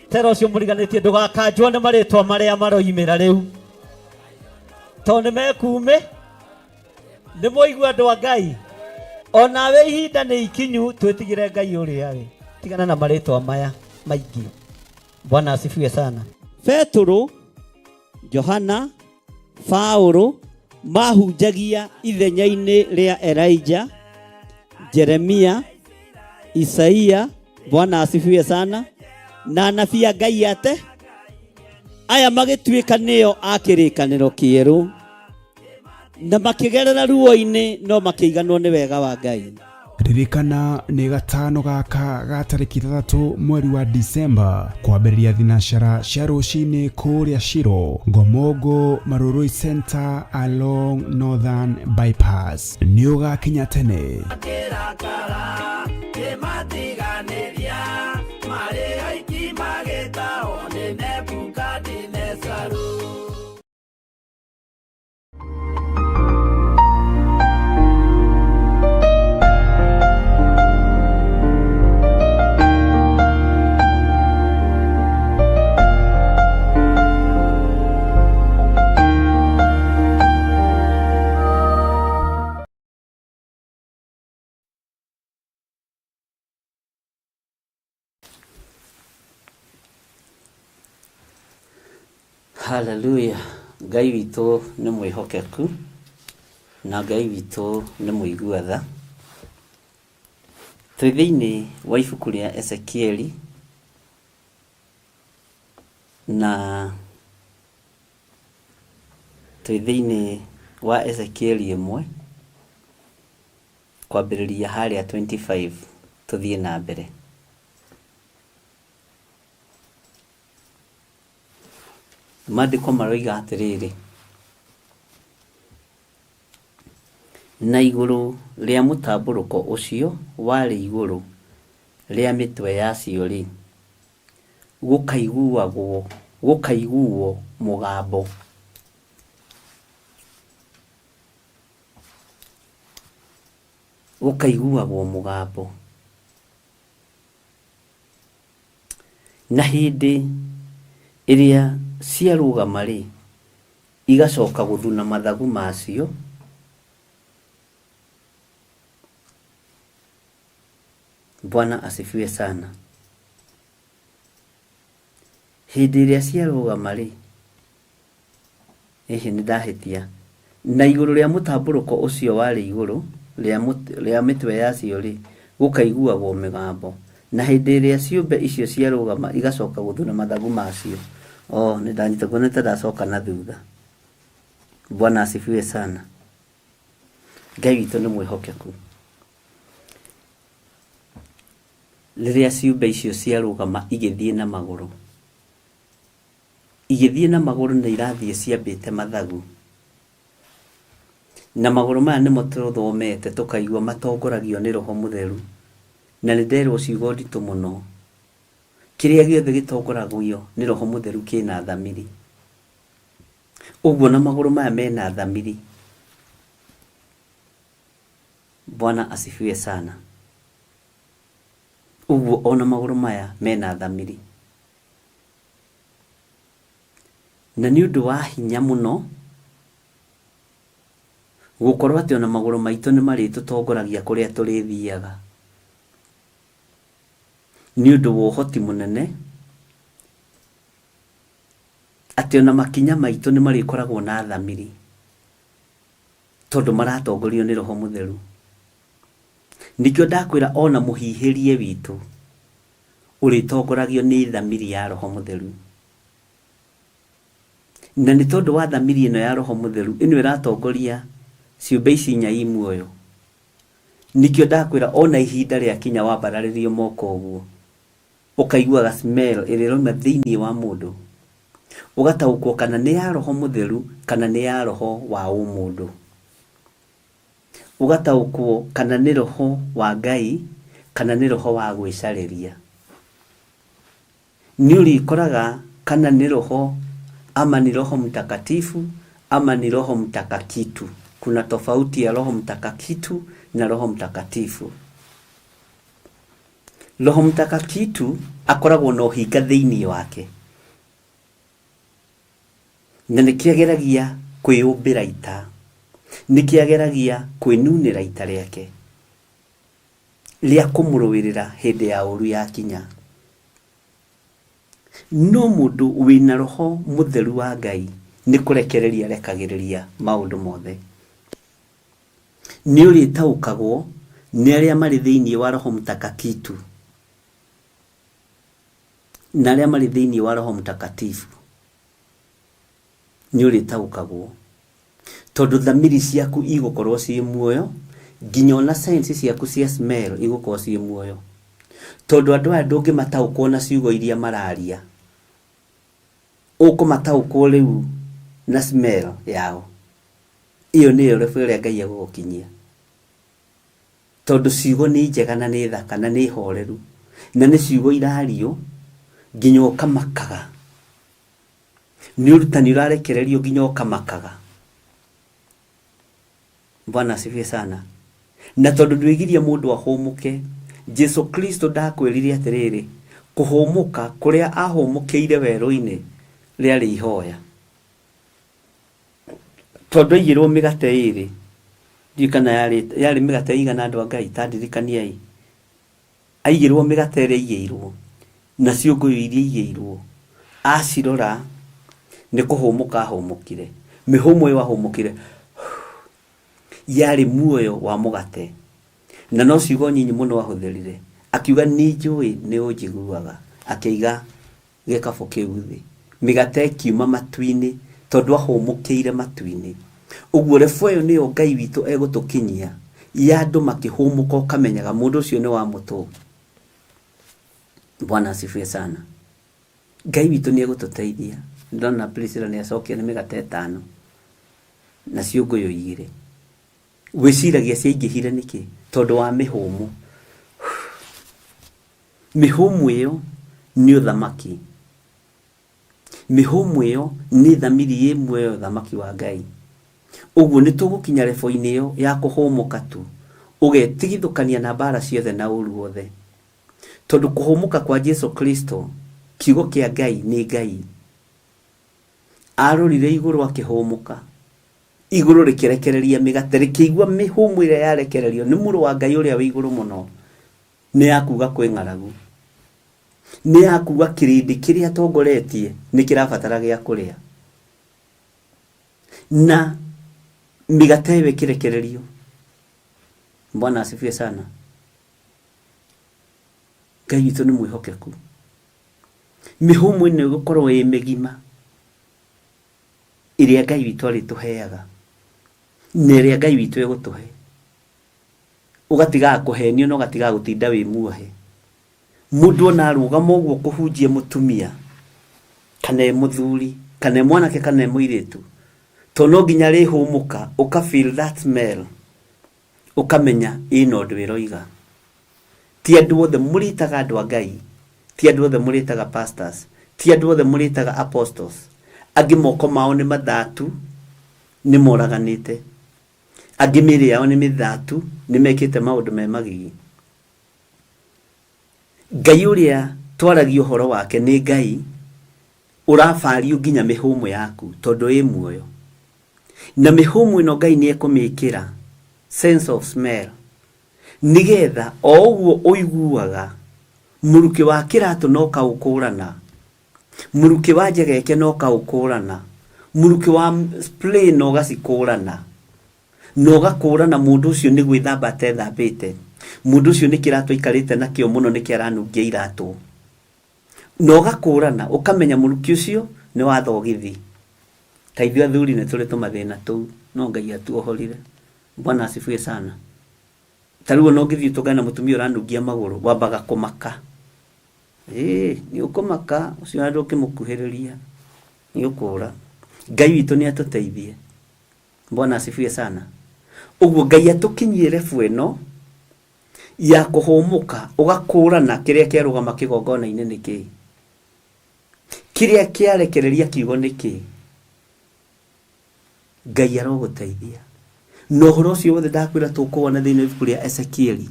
tera ũcio mũriganĩtie ndũgakanjwo nĩ marĩtwa marĩa maroimĩra rĩu to nĩ mekume nĩ mũigua andũ a Ngai onawe ihinda nĩ ikinyu twĩtigĩre Ngai ũrĩa we tigana na marĩtwa maya maingĩ. Bwana asifiwe sana. Petro, Johana, Paulo mahunjagia ithenya-inĩ rĩa Elijah, Jeremia, Isaia, Bwana asifiwe sana, na anabii a Ngai ate aya magĩtuĩka nĩo a kĩrĩkanĩro kĩerũ na makĩgerera ruo-inĩ no makĩiganwo nĩ wega wa Ngai. Ririkana nĩ gatano gaka ga tarĩki 3 mweri wa Disemba kwambĩrĩria thinacara cia rũcinĩ kũrĩa Shiro, Ngomongo Marurui Center along Northern Bypass. Nĩ ũgakinya tene. Hallelujah. Ngai witũ nĩ mwĩhokeku na Ngai witũ nĩ mũiguatha. Twĩ thĩinĩ wa ibuku rĩa Ezekieli na twĩ thĩinĩ wa Ezekieli 1 kwambĩrĩria harĩa 25 tũthiĩ na mbere. Maandĩko maroiga atĩrĩrĩ, na igũrũ rĩa mũtambũrũko ũcio warĩ igũrũ rĩa mĩtwe yacio rĩ, gũkaiguo mũgambo. Gũkaiguagwo mũgambo. Na hĩndĩ ĩrĩa ciarũgama rĩ, igacoka gũthuna mathagu macio, Bwana asifiwe sana. Hĩndĩ ĩrĩa ciarũgama rĩ, nĩ ndahĩtia, na igũrũ rĩa mũtambũrũko ũcio warĩ igũrũ rĩa mĩtwe yacio rĩ, gũkaiguagwo mĩgambo. Na hĩndĩ ĩrĩa ciũmbe icio ciarũgama igacoka gũthuna mathagu macio. Nĩ ndanyita kuonete ndacoka na thutha. Bwana asifiwe sana. Ngai witũ nĩ mwĩhokeku. Rĩrĩa ciũmbe icio ciarũgama igĩthiĩ na magũrũ, nĩ irathiĩ ciambĩte mathagu. Na magũrũ maya nĩmo tũthomete tũkaigua matongoragio nĩ Roho Mũtheru. Na nĩ nderwo ciugo nditũ mũno. Kĩrĩa gĩothe gĩtongoragio nĩ Roho Mũtheru kĩna thamiri. Ũguo na magũrũ maya mena thamiri. Bwana asifiwe sana. Ũguo ona magũrũ maya mena thamiri. Na nĩ ũndũ wa hinya mũno gũkorwo atĩ ona magũrũ maitũ nĩ marĩtũtongoragia kũrĩa tũrĩthiaga. Nĩ ũndũ wa ũhoti mũnene atĩ ona makinya maitũ nĩ marĩkoragwo na thamiri, tondũ maratongorio nĩ Roho Mũtheru. Nikĩo ndakwĩra ona mũhihĩrie witũ ũrĩtongoragio nĩ thamiri ya Roho Mũtheru. Na nĩ tondũ wa thamiri ĩno ya Roho Mũtheru ĩno ĩratongoria ciũmbe ici inya i muoyo, nikĩo ndakwĩra ona ihinda rĩakinya wambararĩrio moko ũguo ũkaiguaga smell ĩrĩa ĩroima thĩinĩ wa mũndũ, ũgataũkwo kana nĩ ya Roho Mũtheru kana nĩ ya roho wa mũndũ, ũgataũkwo kana nĩ roho wa Ngai kana nĩ roho wa gwĩcarĩria. Nĩ ũrĩkoraga kana nĩ roho ama ni Roho Mtakatifu ama ni Roho Mtakakitu. Kuna tofauti ya Roho Mtakakitu na Roho Mtakatifu. Roho Mtakakitu akoragwo na ũhinga thĩinĩ wake, na nĩkĩageragia kwĩũmbĩra ita, nĩkĩageragia kwĩnunĩra ita rĩake rĩa kũmũrũĩrĩra hĩndĩ ya ũru yakinya. No mũndũ wĩna Roho Mũtheru wa Ngai nĩ kũrekereria rekagĩrĩria maũndũ mothe. Nĩ ũrĩtaũkagwo nĩ arĩa marĩ thĩinĩ wa Roho Mtakakitu na arĩa marĩ thĩinĩ wa Roho Mtakatifu. Nĩ ũrĩtaũkagwo tondũ thamiri ciaku igũkorwo ciĩ muoyo, nginya ona sense ciaku cia smell igũkorwo ciĩ muoyo, tondũ andũ aya ndũngĩmataũkwo na ciugo iria mararia, ũkũmataũkwo rĩu na smell yao. Iyo nĩyo refu ĩrĩa Ngai agũgũkinyia, tondũ ciugo nĩ njega na nĩ thaka na nĩ horeru, na nĩ ciugo irario nginya ũkamakaga. Nĩ ũrutani ũrarekererio nginya ũkamakaga. Bwana asifiwe sana. Na tondũ ndwĩgiria mũndũ ahũmũke, Jesu Kristo ndakwĩrire atĩrĩrĩ, kũhũmũka kũrĩa ahũmũkĩire werũ-inĩ rĩarĩ ihoya. Tondũ aigĩrwo mĩgate ĩrĩ, ndiũ kana yarĩ mĩgate igana andũ a Ngai, tandirikaniai. Aigĩrwo mĩgate ĩrĩa aigĩirwo na ciũngũyũ iria aigĩirwo, acirora nĩ kũhũmũka ahũmũkire. Mĩhũmũ ĩyo ahũmũkire yarĩ muoyo wa mũgate, na no ciugo nyinyi mũno ahũthĩrire, akiuga nĩ njũĩ nĩ ũnjiguaga, akĩiga gĩkabũ kĩu thĩ, mĩgate ĩkiuma matu-inĩ tondũ ahũmũkĩire matu-inĩ. Ũguo rebu ĩyo nĩyo Ngai witũ egũtũkinyia, ya andũ makĩhũmũka ũkamenyaga mũndũ ũcio nĩ wa mũtũ. Bwana asifiwe sana. Ngai witũ nĩ egũtũteithia. Ndona Priscilla nĩ acokia nĩ mĩgate 5 na ciũngũyũ 2. Gwĩciragia ciaingĩhire nĩkĩ? Tondũ wa mĩhũmũ. Mĩhũmũ ĩyo nĩ ũthamaki. Mĩhũmũ ĩyo nĩ thamiri ĩmwe ya ũthamaki wa Ngai. Ũguo nĩ tũgũkinya rebu-inĩ ĩyo ya kũhũmũka tu, ũgetigithũkania na mbara ciothe na ũru wothe. Tondũ kũhũmũka kwa Jesu Kristo, kiugo kĩa Ngai nĩ Ngai. Arorire igũrũ akĩhũmũka, igũrũ rĩkĩrekereria mĩgate, rĩkĩigua mĩhũmũ ĩrĩa yarekererio nĩ mũrũ wa Ngai ũrĩa wĩ igũrũ mũno. Nĩ yakuga kwĩ ng'aragu, nĩ yakuga kĩrĩndĩ kĩrĩa atongoretie nĩ kĩrabatara gĩa kũrĩa, na mĩgate ĩyo ĩkĩrekererio. Bwana asifiwe sana. Ngai witũ nĩ mwĩhokeku. Mĩhũmũ ĩno ĩgũkorwo ĩ mĩgima ĩrĩa Ngai witũ arĩtũheaga, na ĩrĩa Ngai witũ egũtũhe. Ũgatigaga kũhenio na ũgatigaga gũtinda wĩ muohe. Mũndũ ona arũgama ũguo kũhunjia mũtumia kana mũthuri kana mwanake kana mũirĩtu, to no nginya rĩhũmũka ũka feel that smell, ũkamenya ĩno ũndũ ĩroiga. Ti andũ othe mũrĩtaga andũ a Ngai, ti andũ othe mũrĩtaga pastors, ti andũ othe mũrĩtaga apostles. Angĩ moko mao nĩ mathatu, nĩ moraganĩte. Angĩ mĩĩrĩ yao nĩ mĩthatu, nĩ mekĩte maũndũ me magigi. Ngai ũrĩa twaragia ũhoro wake nĩ Ngai ũrabario nginya mĩhũmũ yaku tondũ ĩ muoyo. Na mĩhũmũ ĩno Ngai nĩ ekũmĩkĩra sense of smell, nĩgetha o ũguo ũiguaga mũrukĩ wa kĩratũ no kaũkũrana, mũrukĩ wa njegeke no kaũkũrana, mũrukĩ wa spray no gacikũrana, no gakũrana mũndũ ũcio nĩ gwĩthamba atethambĩte, mũndũ ũcio nĩ kĩratũ aikarĩte nakĩo mũno nĩ kĩaranungia iratũ. no gakũrana ukamenya mũruki ũcio nĩ wa thogithi. Kaithio athuri nĩ tũrĩ tũmathĩna tũu, no Ngai atuohorire. Bwana asifiwe sana. Tarĩu no ngĩthiĩ tũgana mũtumia ũranungia magũrũ wambaga kũmaka. Nĩ ũkũmaka ũcio andũ ũkĩmũkuhĩrĩria nĩ ũkũra. Ngai witũ nĩ atũteithie. Bwana asifiwe sana. Ũguo Ngai atũkinyie level ĩno ya kũhũmũka ũgakũrana kĩrĩa kĩarũgama kĩgongona-inĩ nĩ kĩĩ, kĩrĩa kĩarekereria kiugo nĩ kĩĩ. Ngai arogũteithia. No ũhoro ũcio wothe ndakwĩra tũkũwona thĩinĩ wa ibuku rĩa Ezekieli,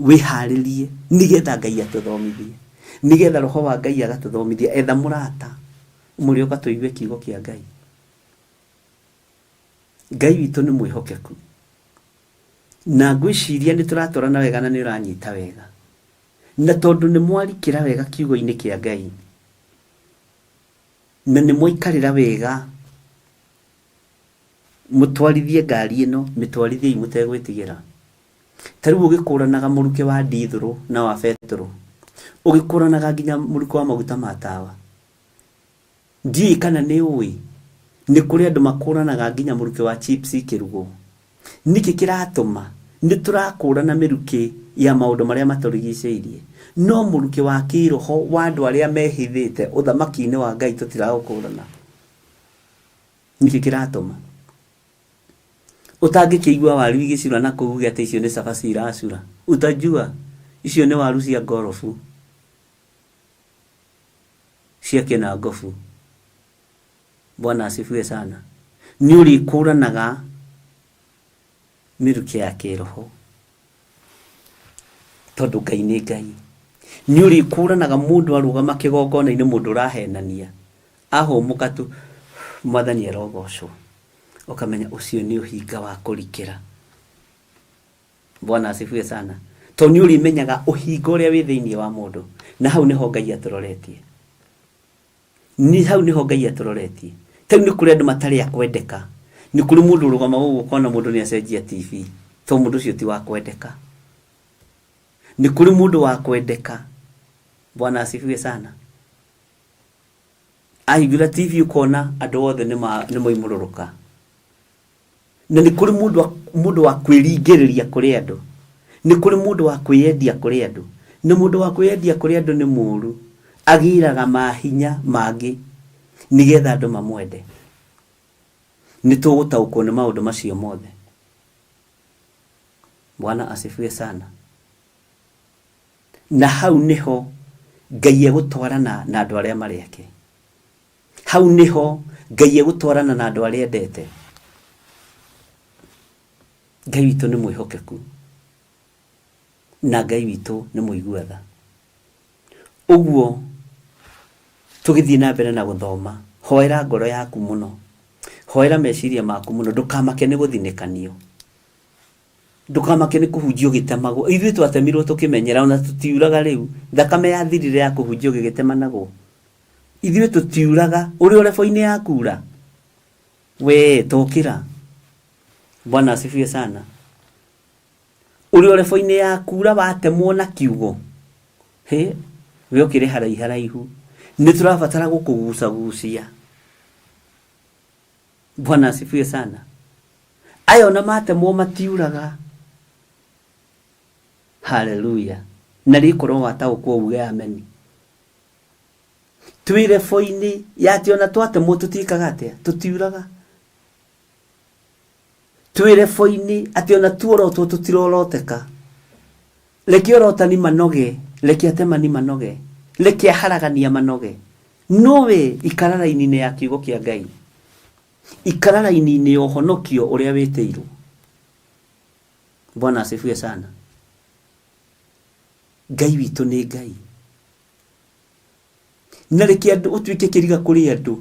wĩharĩrie nĩgetha Ngai atũthomithie, nĩgetha roho wa Ngai agatũthomithia. Etha mũrata mũrĩ ũgatũigue kiugo kĩa Ngai. Ngai witũ nĩ mwĩhokeku, na ngwĩciria nĩ tũratwarana wega na nĩ ũranyita wega, na tondũ nĩ mwarikĩra wega kiugo-inĩ kĩa Ngai na nĩ mwaikarĩra wega, mũtwarithie ngari ĩno mĩtwarithie mũtegwĩtigĩra. Tarĩu ũgĩkũranaga mũruke wa ndithũrũ na wa betũrũ, ũgĩkũranaga nginya mũruke wa maguta ma tawa. Ndiũĩ kana nĩ ũĩ nĩ kũrĩ andũ makũranaga nginya mũruke wa chips kĩrugũ. Nĩkĩ kĩratũma nĩ tũrakũrana mĩruke ya maũndũ marĩa matũrigicĩirie, no mũruke wa kĩroho wa andũ arĩa mehithĩte ũthamaki-inĩ wa Ngai tũtiragũkũrana? Nĩkĩ kĩratũma? Utangĩkĩigua waru igĩcura na kuuga atĩ icio nĩ cabaci iracura, utajua icio nĩ waru cia ngorobu cia kĩnangobu. Bwana asifiwe sana. Nĩ ũrĩkũranaga mĩruke ya kĩroho tondũ Ngai nĩ Ngai. Nĩ ũrĩkũranaga mũndũ arũgama kĩgongona-inĩ, mũndũ ũrahenania ahũmũka tu Mwathani arogocwo, ukamenya ucio nĩ ũhinga wa kũrikĩra. Bwana asifiwe sana. To nĩ ũrĩmenyaga ũhinga ũrĩa wĩ thĩinĩ wa mũndũ, na hau nĩho Ngai atũroretie. Ni hau nĩho Ngai atũroretie. Tau nĩ kũrĩ andũ matarĩ a kwendeka. Nĩ kũrĩ mũndũ ũrũgama ũguo ũkona mũndũ nĩ acenjia TV, to mũndũ ũcio ti wa kwendeka. Nĩ kũrĩ mũndũ wa kwendeka. Bwana asifiwe sana. Ahingũra TV ukona andũ othe nĩ moimũrũrũka. Na nĩ kũrĩ mũndũ wa kwĩringĩrĩria kũrĩ andũ. Nĩ kũrĩ mũndũ wa kwĩyendia kũrĩ andũ. Na mũndũ wa kwĩyendia kũrĩ andũ nĩ mũũru, agĩraga mahinya mangĩ nĩgetha andũ mamwende. Nĩ tũgũtaũkwo nĩ maũndũ macio mothe. Bwana asifiwe sana. Na hau nĩho Ngai egũtwarana na andũ arĩa marĩ ake. Hau nĩho Ngai egũtwarana na andũ arĩa endete. Ngai witũ nĩ mwĩhokeku, na Ngai witũ nĩ mũiguatha. Ũguo tũgĩthiĩ na mbere na gũthoma, hoera ngoro yaku mũno, hoera meciria maku mũno, ndũkamake nĩ gũthinĩkanio, ndũkamake nĩ kũhunjio gĩtemagwo. Ithuĩ twatemirwo tũkĩmenyera, ona tũtiuraga rĩu. Thakame yathirire ya kũhunjio gĩgĩtemanagwo. Ithuĩ tũtiuraga. Ũrĩ o lebo-inĩ ya kura, we tũkĩra. Bwana asifiwe sana. Ũrĩ o lebo-inĩ ya kura watemwo na kiugo, we ũkĩrĩ haraihu. Nĩ tũrabatara gũkũgucagucia. Bwana asifiwe sana. Ayo na matemwo matiuraga. Haleluya. Na rĩkorwo wataũkwo uge ameni. Twĩ lebo-inĩ ya atĩ ona twatemwo tũtikaga atĩa, tũtiuraga. Twĩ lebo-inĩ atĩ ona tuorotwo tũtiroroteka. Reke orotani manoge, reke atemani manoge, reke aharagania manoge. Nowe ikara raini-inĩ ya kiugo kĩa Ngai. Ikara raini-inĩ ya ũhonokio ũrĩa wĩtĩirwo. Bwana asifiwe sana. Ngai witũ nĩ Ngai. Na reke andũ ũtuĩke kĩriga kũrĩ andũ.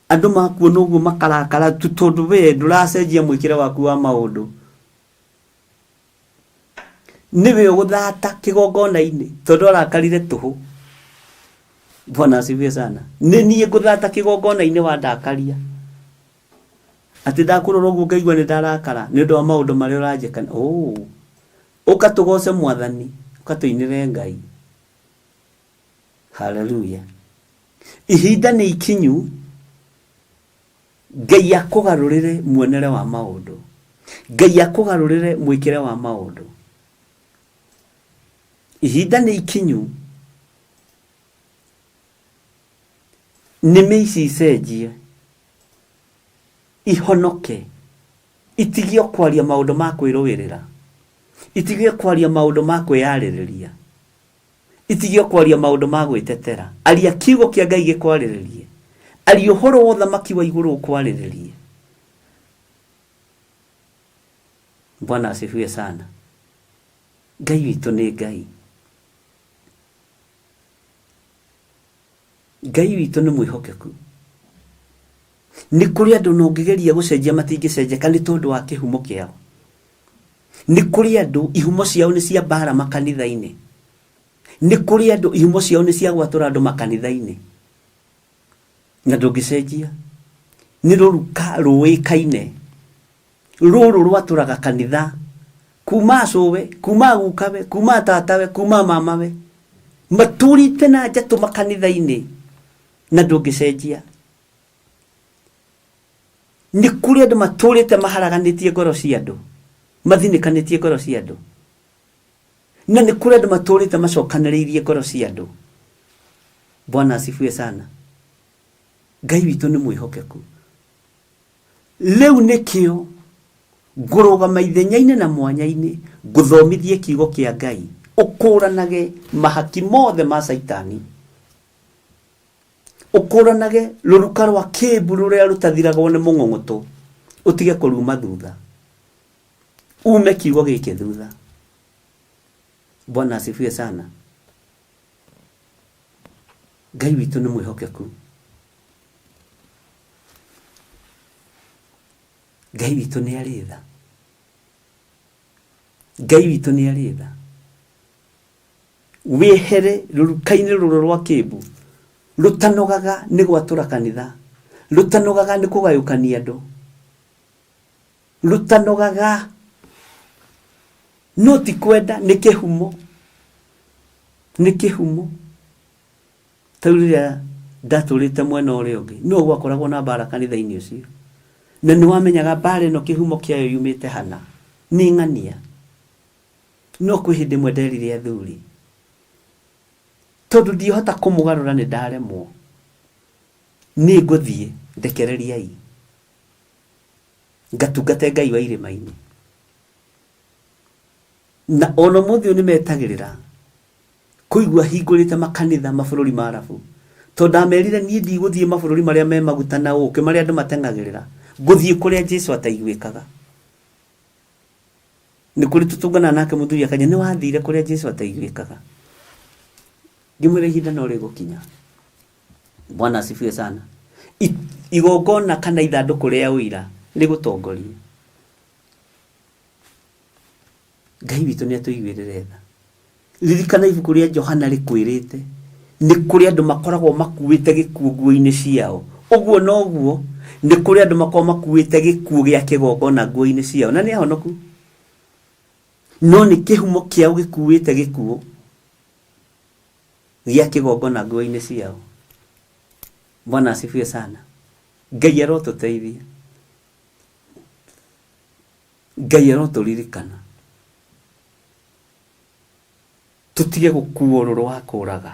Andũ makuona ũguo makarakara tondũ we ndũracenjia mwĩkĩre waku wa maũndũ. Niwe ũgũthata kĩgongona-inĩ tondũ arakarire tũhũ. Bwana asifiwe sana. Nĩ niĩ ngũthata kĩgongona-inĩ wa ndakaria. Atĩ ndakũrora ũguo ngaigua nĩ ndarakara nĩ ũndũ wa maũndũ marĩa ũranjĩka. Ũkatũgoce Mwathani, ũkatũinĩre Ngai. Hallelujah. Ihinda nĩ ikinyu Ngai akũgarũrĩre muonere wa maũndũ. Ngai akũgarũrĩre mwĩkĩre wa maũndũ. Ihinda nĩ ikinyu nĩmĩ ici icenjie ihonoke itigio kwaria maũndũ ma kwĩrũĩrĩra, itigio kwaria maũndũ ma kwĩyarĩrĩria, itigio kwaria maũndũ ma gwĩtetera. Aria kiugo kĩa Ngai gĩkwarĩrĩrie, aria ũhoro wa ũthamaki wa igũrũ ũkwarĩrĩrie. Bwana asifiwe sana. Ngai witũ nĩ Ngai. Ngai witũ nĩ mwĩhokeku. Nĩ kũrĩ andũ no ngĩgeria gũcenjia matingĩcenjeka nĩ tondũ wa kĩhumo kĩao. Nĩ kũrĩ andũ ihumo ciao nĩ cia mbara makanitha-inĩ. Nĩ kũrĩ andũ ihumo ciao nĩ cia gwatũra andũ makanitha-inĩ. Na ndũngĩcenjia. Nĩ rũruka rũĩkaine. Rũrũ rwatũraga kanitha. Kuma acũwe, kuma gukawe, kuma tatawe, kuma mamawe. Matũrĩte na njatũ makanitha-inĩ. Na ndũngĩcenjia. Nĩ kũrĩ andũ matũrĩte maharaganĩtie ngoro cia andũ, mathinĩkanĩtie ngoro cia andũ. Na nĩ kũrĩ andũ matũrĩte macokanĩrĩirie ngoro cia andũ. Bwana asifiwe sana. Ngai witũ nĩ mwĩhokeku. Rĩu nĩkĩo ngũrũgama ithenya-inĩ na mwanya-inĩ ngũthomithie kiugo kĩa Ngai, ũkũranage mahaki mothe ma Saitani, ũkũranage rũruka rwa kĩmbu rũrĩa rũtathiragwo nĩ mũng'ong'oto, ũtige kũruma thutha, ume kiugo gĩkĩ thutha. Bwana asifiwe sana. Ngai witũ nĩ mwĩhokeku. Ngai witũ nĩ arĩ tha. Ngai witũ nĩ arĩ tha. Wĩhere rũruka-inĩ rũrũ rwa kĩmbu rũtanogaga nĩ gwatũra kanitha, rũtanogaga nĩ kũgayũkania andũ, rũtanogaga no ti kwenda, nĩ kĩhumo, nĩ kĩhumo. Ta rĩrĩa ndatũrĩte mwena ũrĩa ũngĩ no gwakoragwo na mbara kanitha-inĩ ũcio, na nĩ wamenyaga mbara ĩno kĩhumo kĩayo yumĩte hana, nĩ ng'ania. No kwĩ hĩndĩ ĩmwe nderire athuri, tondũ ndihota kũmũgarũra nĩ ndaremwo, nĩ ngũthiĩ ndekereriai ngatungate Ngai wa irĩma-inĩ. Na ono mũthĩ nĩ metagĩrĩra kũigua hingũrĩte makanitha mabũrũri ma Arabu, tondũ ndamerire niĩ ndigũthiĩ mabũrũri marĩa me maguta na ũũkĩ marĩa andũ mateng'agĩrĩra, ngũthiĩ kũrĩa Jesũ ataiguĩkaga. Nĩ kũrĩ tũtũngana nake mũthuri akanya nĩ wathire kũrĩa Jesũ ataiguĩkaga. Ngĩmwĩra ihinda no rĩgũkinya. Bwana asifiwe sana. Igongona kana ithandũkũ rĩa ũira rĩgũtongorie. Ngai witũ nĩ atũiguĩrĩre tha. Ririkana ibuku rĩa Johana rĩkwĩrĩte nĩ kũrĩ andũ makoragwo makuĩte gĩkuũ nguo-inĩ ciao. Ũguo no guo nĩ kũrĩ andũ makoragwo makuĩte gĩkuũ gĩa kĩgongona nguo-inĩ ciao, na nĩ ahonoku. No nĩ kĩhumo kĩao gĩkuĩte gĩkuũ gĩa kĩgongona nguo-inĩ ciao. Bwana asifiwe sana. Ngai arotũteithia. Ngai arotũririkana. Tũtige gũkuo ũrũrũ wa kũũraga,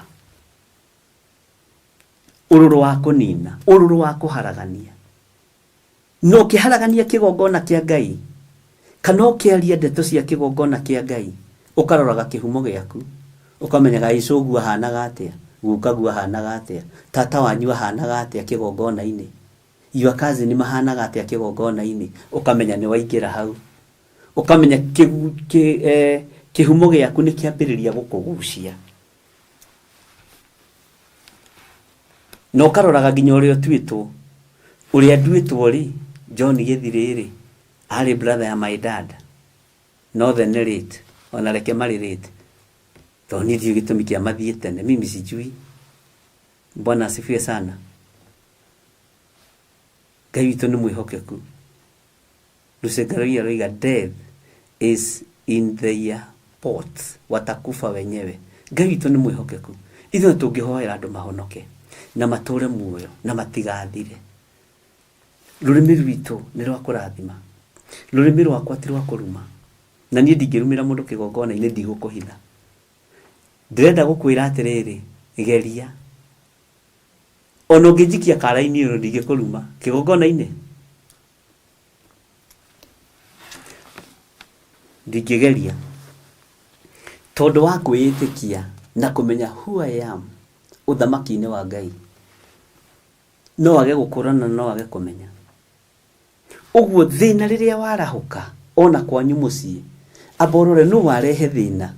ũrũrũ wa kũnina, ũrũrũ wa kũharagania. No ũkĩharagania kĩgongona kĩa Ngai, kana ũkĩaria ndeto cia kĩgongona kĩa Ngai, ũkaroraga kĩhumo gĩaku, ũkamenyaga Jesũ ũguo ahanaga atĩa, gukaguo ahanaga atĩa, tata wanyu ahanaga atĩa kĩgongona-inĩ, your cousin mahanaga atĩa kĩgongona-inĩ, ũkamenya nĩ waingĩra hau. Ũkamenya kĩhumo gĩaku nĩ kĩambĩrĩria gũkũgucia. Na ũkaroraga nginya ũrĩa ũtuĩtwo, ũrĩa nduĩtwo rĩ, John Gĩthirĩ arĩ brother ya my dad, no the narrate, ona reke marirate, tondũ niĩ ndiũĩ gĩtũmi kĩa mathiĩ tene, mimi sijui. Bwana asifiwe sana. Ngai witũ nĩ mwĩhokeku. Rusengero roiga death is in their pots, watakufa wenyewe. Ngai witũ nĩ mwĩhokeku. ithuĩ tũngĩhoera andũ mahonoke na matũre muoyo na matigathire. Rũrĩmĩ rwitũ nĩ rwa kũrathima, rũrĩmĩ rwakwa ti rwa kũruma, na niĩ ndingĩrumĩra mũndũ kĩgongona-inĩ ndigũkũhitha. Ndĩrenda gũkwĩra atĩrĩrĩ, geria. Ona ũngĩnjikia kara-inĩ ũyũ ndingĩkũruma kĩgongona-inĩ, ndingĩgeria. Tondũ wa kwĩĩtĩkia na kũmenya who I am ũthamaki-inĩ wa Ngai, no wage gũkũrana, no wage kũmenya. Ũguo thĩna rĩrĩa warahũka ona kwanyu mũciĩ, aborore no warehe thĩna.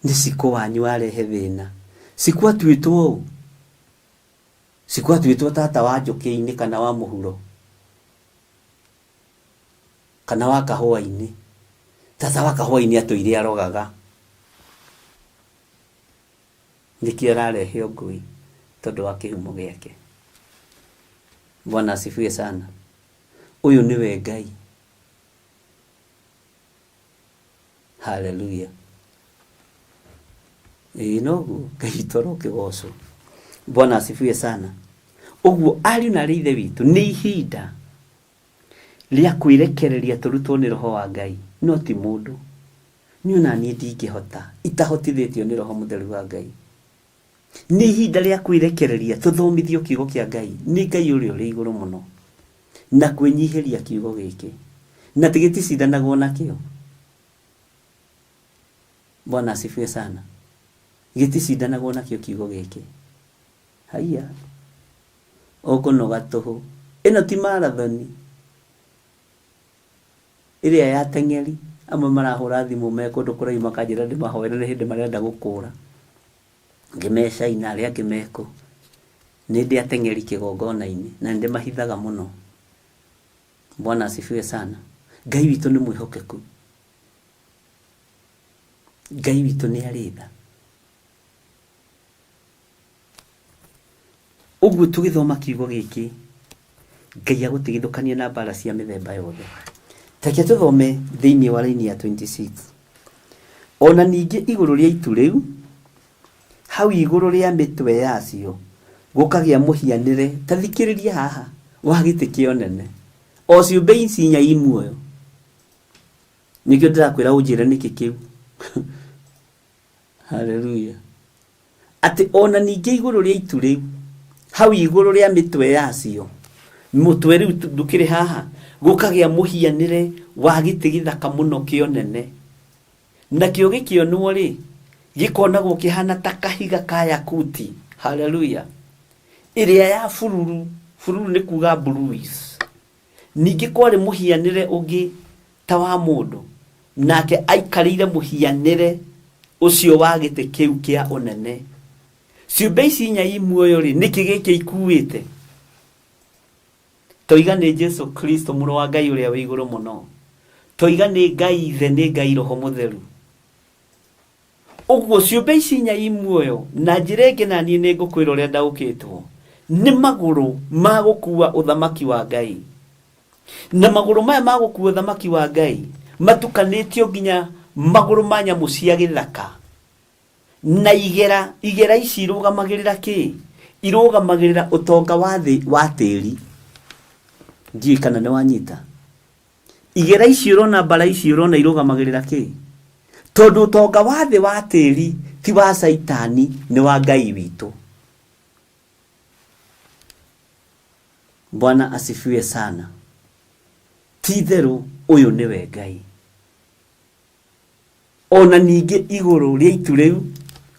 Nĩ ciko wanyu warehe thĩna. Sikwatuĩtwo ũũ, sikwatuĩtwo tata wa njũkĩ-inĩ kana wa mũhuro kana wa kahũa-inĩ. Tata wa kahũa-inĩ atũire arogaga, nĩkĩo ararehe ngũĩ tondũ wa kĩhumo gĩake. Bwana asifiwe sana. Ũyũ nĩwe Ngai. Hallelujah. Noguo Ngai toro kĩgoco. Bwana asifiwe sana. Ũguo ariũ na aarĩ ithe witũ, nĩ ihinda rĩa kwĩrekereria tũrutwo nĩ Roho wa Ngai, no ti mũndũ. Niĩ ona niĩ ndingĩhota, itahotithĩtio nĩ Roho Mũtheru wa Ngai. Nĩ ihinda rĩa kwĩrekereria tũthomithio kiugo kĩa Ngai nĩ Ngai ũrĩa ũrĩ igũrũ mũno, na kwĩnyihĩria kiugo gĩkĩ, na tigĩticidanagwo nakĩo. Bwana asifiwe sana. Gĩticidanagwo nakĩo kiugo gĩkĩ. Haiya, ũkũnoga tũhũ. Ĩno ti marathoni ĩrĩa ya teng'eri. Amwe marahũra thimũ me kũndũ kũraihu makanjĩra ndĩmahoere nĩ hĩndĩ marenda gũkũra. Ngĩmecaina arĩa angĩ meko. Nĩ ndĩ ateng'eri kĩgongona-inĩ na ndĩmahithaga mũno. Bwana asifiwe sana. Ngai witũ nĩ mwĩhokeku. Ngai witũ nĩ arĩ tha. Ũguo tũgĩthoma kiugo gĩkĩ, Ngai agũtigithũkania na mbara cia mĩthemba yothe. Reke tũthome thĩinĩ wa raini ya 26. Ona ningĩ igũrũ rĩa itu rĩu, hau igũrũ rĩa mĩtwe yacio, gũkagĩa mũhianĩre. Ta thikĩrĩria haha wa gĩtĩ kĩonene, o ciũmbe ici inya i muoyo. Nĩkĩo ndĩrakwĩra ũnjĩre nĩkĩ kĩu. Hallelujah. Atĩ ona ningĩ igũrũ rĩa itu rĩu, hau igũrũ rĩa mĩtwe yacio, mũtwe rĩu ndũkĩrĩ haha, gũkagĩa mũhianĩre wa gĩtĩ gĩthaka mũno kĩonene. Nakĩo gĩkĩonwo rĩ, gĩkonagwo kĩhana ta kahiga ka yakuti. Hallelujah. Ĩrĩa ya bururu, bururu nĩ kuga blues. Ningĩ kwarĩ mũhianĩre ũngĩ ta wa mũndũ, nake aikarĩire mũhianĩre ũcio wa gĩtĩ kĩu kĩa ũnene. Ciũmbe ici inya i muoyo rĩ, nĩkĩ gĩkĩ ikuĩte? Toiga nĩ Jesu Kristo mũrũ wa Ngai ũrĩa wĩ igũrũ mũno. Toiga nĩ Ngai ithe, nĩ Ngai Roho Mũtheru. Ũguo ciũmbe ici inya i muoyo, na njĩra ĩngĩ na niĩ nĩ ngũkwĩra ũrĩa ndaũkĩtwo, nĩ magũrũ ma gũkua ũthamaki wa Ngai. Na magũrũ maya ma gũkua ũthamaki wa Ngai matukanĩtio nginya magũrũ ma nyamũ cia gĩthaka. Na igera ici irũgamagĩrĩra kĩ? Irũgamagĩrĩra ũtonga wa thĩ wa tĩri. Ndiũĩ kana nĩ wanyita. Igera ici ũrona, mbara ici ũrona irũgamagĩrĩra kĩ? Tondũ ũtonga wa thĩ wa tĩri ti wa Saitani, nĩ wa Ngai witũ. Bwana asifiwe sana. Ti-itherũ ũyũ nĩwe Ngai. Ona ningĩ igũrũ rĩa itu rĩu,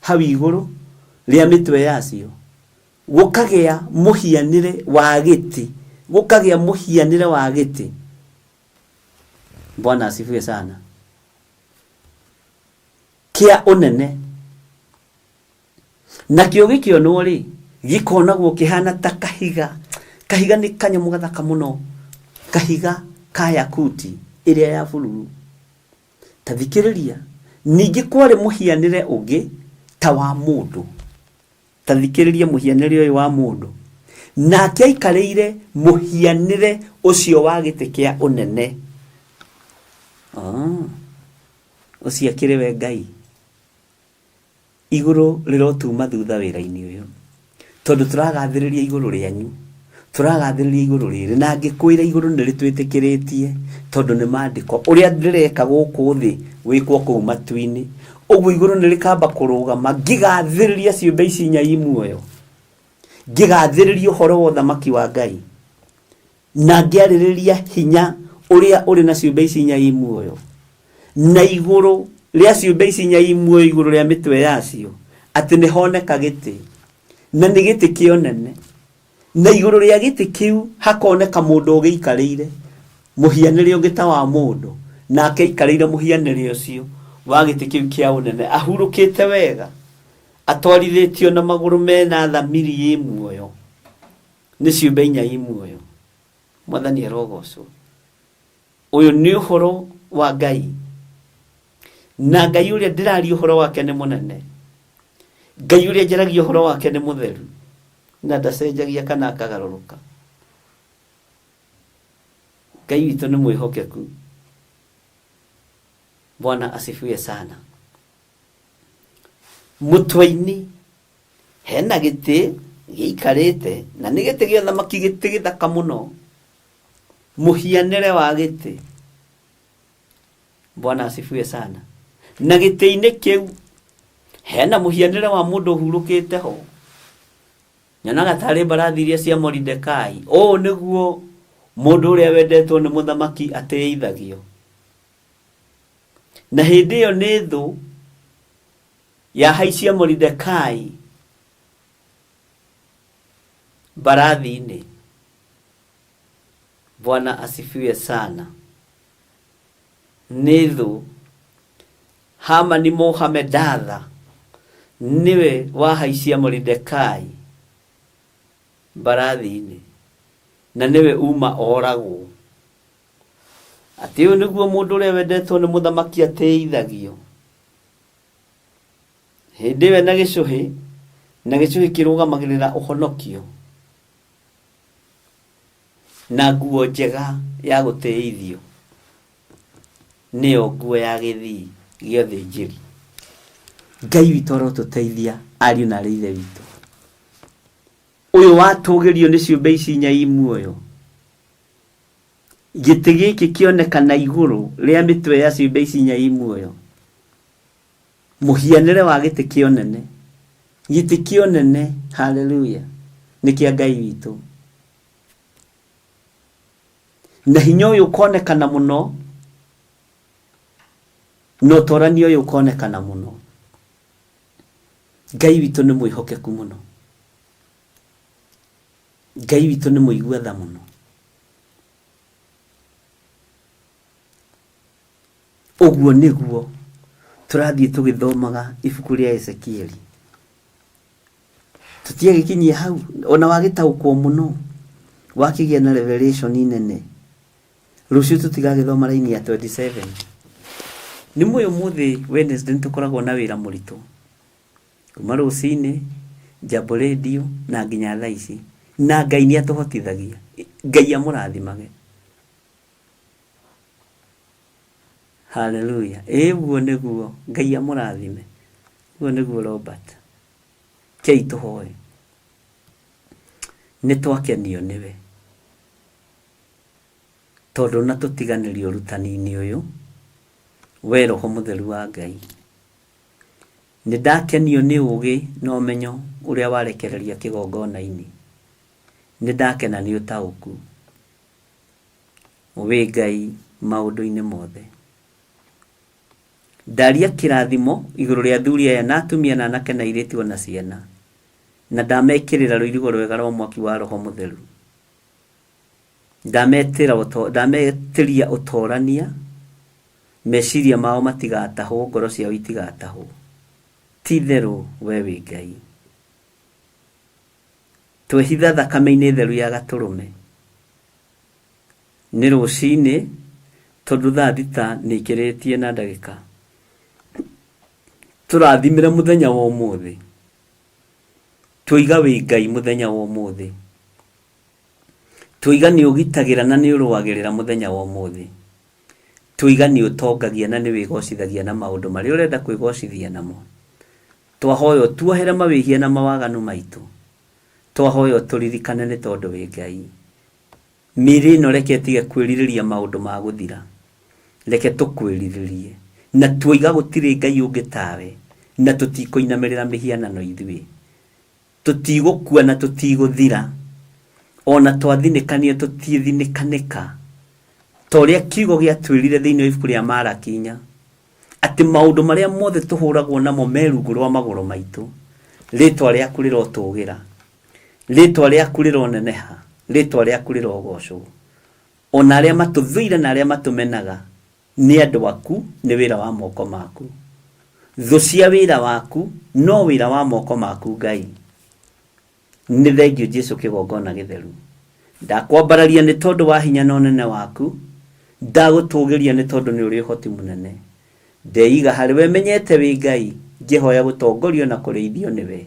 hau igũrũ rĩa mĩtwe yacio, gũkagĩa mũhianĩre wa gĩtĩ. Gũkagĩa mũhianĩre wa gĩtĩ. Bwana asifiwe sana. Kĩa ũnene. Nakĩo gĩkĩonwo rĩ, gĩkonagwo kĩhana ta kahiga. Kahiga nĩ kanyamũ gathaka mũno. Kahiga ka yakuti, ĩrĩa ya bururu. Ta thikĩrĩria. Ningĩ kwarĩ mũhianĩre ũngĩ ta wa mũndũ. Ta thikĩrĩria mũhianĩre ũyũ wa mũndũ. Nake aikarĩire mũhianĩre ũcio wa gĩtĩ kĩa ũnene. Ũcio akĩrĩ we Ngai. iguru rirotuma thutha wira-ini uyu tondu turagathiriria iguru rianyu turagathiriria iguru riri na ngikwira iguru niritwitikiretie tondu ni maandiko uria ndireka guku thi wikwo kuu matu-ini uguo iguru nirikamba kurugama ngigathiriria ciumbe ici inya muoyo ngigathiriria uhoro wa thamaki wa Ngai na ngiaririria hinya uria uri na ciumbe ici inya muoyo na iguru ria ciumbe ici inya muoyo iguru ria mitwe yacio ati ni honeka giti na ni giti kionene na iguru ria giti kiu hakoneka mundu ugiikarire muhianire ungita wa mundu na akeikarire muhianire ucio wa giti kiu kia unene ahurukite wega atwarithitio na maguru mena thamiri muoyo ni ciumbe inya muoyo mwathani arogocwo uyu ni uhoro wa Ngai na Ngai uria ndirari uhoro wake ni munene Ngai uria njaragia uhoro wake ni mutheru na ndacenjagia kana akagaruruka Ngai witu ni mwihokeku Bwana asifiwe sana mutwe-ini hena giti giikarite na ni giti gya thamaki giti githaka muno muhianire wa giti Bwana asifiwe sana na giti-ini kiu hena muhianire wa mundu hurukite ho nyanaga tari barathiria cia Mordekai niguo mundu uria wendetwo ni muthamaki ateithagio na hindi iyo ni thu ya haicia Mordekai barathi-ini Bwana asifiwe sana ni thu Hamani Mohamedatha niwe wa haicia Mordekai barathi-ini na niwe uma oragwo ati uyu niguo mundu uria wendetwo ni muthamaki ateithagio hindi we na gicuhi kirugamagirira uhonokio na nguo njega ya guteithio niyo nguo ya githii gĩa thĩnjĩri Ngai witũ arotuteithia ariũ na ithe witũ uyu watugirio ni ciumbe ici inya muoyo giti giki kionekana iguru ria mitwe ya ciumbe ici inya muoyo muhianire wa giti kionene haleluya ni kia Ngai witũ na hinya uyu konekana muno no torani uyu konekana muno Ngai witũ ni mwihokeku muno Ngai witũ ni muiguatha muno uguo niguo turathie tugithomaga ibuku ria Ezekieli tutiagikinyia hau ona wagitaukwo muno wakigia na revelation nene rucio tutigagithoma raini ya 27 ni muyo muthi Wednesday tukoragwo na wira muritu kuma rucini Jambo Radio na nginya thaa ici na Ngai ni atuhotithagia Ngai amurathimage haleluya eguo niguo Ngai amurathime guo niguo Robert kei tuhoe ni twakenio niwe tondu na tutiganirio rutani-ini uyu we Roho Mutheru wa Ngai ni ndakenio ni ugi no menyo uria warekereria kigongona-ini ni ndakena ni utauku we Ngai maundu-ini mothe ndaria kirathimo iguru ria thuri aya na atumia na anake na airĩtu na ciana na ndamekirira ruirigo rwega rwa mwaki wa Roho Mutheru ndametiria utorania meciria mao matigatahwo ngoro ciao itigatahwo titheru we wi Ngai twehitha thakame-ini theru ya gaturume ni rucini tondu thaa thita ni ikiritie na ndagika turathimira muthenya wa umuthi tuiga wi Ngai muthenya wa umuthi tuiga ni ugitagira na ni uruagirira muthenya wa umuthi tuiga ni utongagia na ni wigocithagia na maundu mari urenda kwigocithia namo twahoyo tuohere mawihia na mawaganu maitu, twahoyo turirikane ni tondu wi Ngai. Miri no reke tige kwiririria maundu ma guthira, reke tukwiriririe na tuiga gutiri Ngai ungi tawe, na tutikoinamirira mihianano ithui, tutigukua na tutiguthira, ona twathinikanie tutithinikaneka, toria kiugo gia twirire thiini wa ibuku ria Malakinya ati maundu maria mothe tuhuragwo namo merungu rwa maguru maitu, ritwa riaku rirotugira, ritwa riaku rironeneha, ritwa riaku rirogocwo. Ona aria matuthuire na aria matumenaga ni andu aku, ni wira wa moko maku. Thu cia wira waku no wira wa moko maku Ngai. Ni thengio Jesu kigongona githeru. Ndakwambararia ni tondu wa hinya na unene waku, ndagutugiria ni tondu ni uri hoti munene. Ndeiga hariwe menyete wi Ngai, ngihoya gutongorio na kureithio niwe,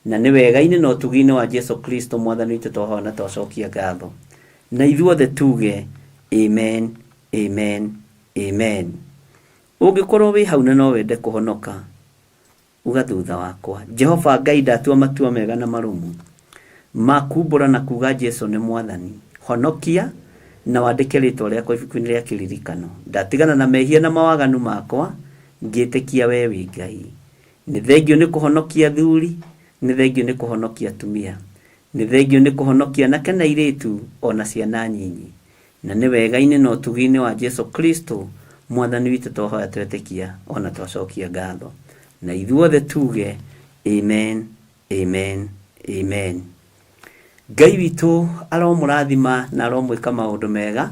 na ni wega-ini na utugi-ini wa Jesu Kristo mwathani witu twahoya na twacokia ngatho. Na ithuothe tuge amen, amen, amen. Ungikorwo wi hau na no wende kuhonoka, uga thutha wakwa: Jehova Ngai, ndatua matua mega na marumu makumbura na kuga Jesu ni mwathani. Honokia na wandike ritwa riakwa ibuku-ini ria kiririkano. Ndatigana na mehia na mawaganu makwa, ngitikia we wi Ngai. Ni thengio ni kuhonokia thuri, ni thengio ni kuhonokia tumia, ni thengio ni kuhonokia na kana iritu ona ciana nyinyi. Na ni wega-ini na utugi-ini wa Jesu Kristo mwathani witu twahoya twetikia ona twacokia ngatho. Na ithuothe tuge amen, amen, amen. Ngai witu aromurathima na aromwika maundu mega.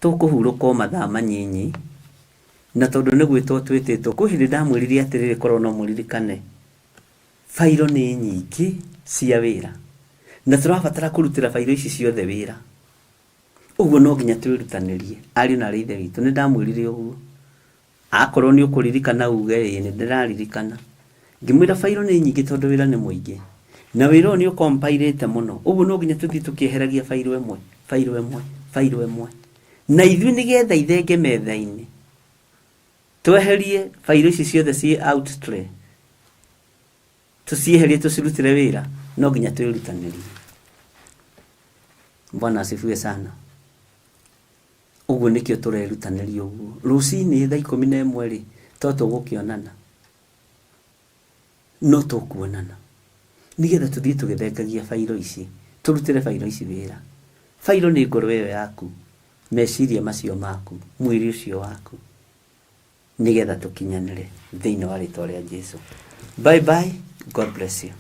Tukuhuruka mathaa manyinyi, na tondu ni gwitwo twititwo kuhindi ndamwiririe atiriri korwo no muririkane fairo ni nyingi cia wira, na turabatara kurutira fairo ici ciothe wira. Uguo no nginya twirutanirie ari na rithe witu. Ni ndamwiririe uguo, akorwo ni ukuririkana uge ni ndiraririkana. Ngimwira fairo ni nyingi tondu wira ni muingi, na wira ni ukompairite muno. Uguo no nginya tuthi tukiheragia fairo emwe, fairo emwe, fairo emwe. Na ithui ni getha ithenge metha-ini, tweherie fairo ici ciothe ci out tray, tucieherie tucirutire wira. No nginya twirutanirie. Bwana asifiwe sana. Uguo nikio turerutaniria uguo. Rucini thaa 11 ri tugukionana, no tukuonana nigetha tuthie tugithengagia fairo ici, turutire fairo ici wira. Fairo ni ngoro iyo yaku, meciria macio maku, mwiri ucio waku, nigetha tukinyanire thiini wa ritwa ria Jesu. Bye bye, God bless you.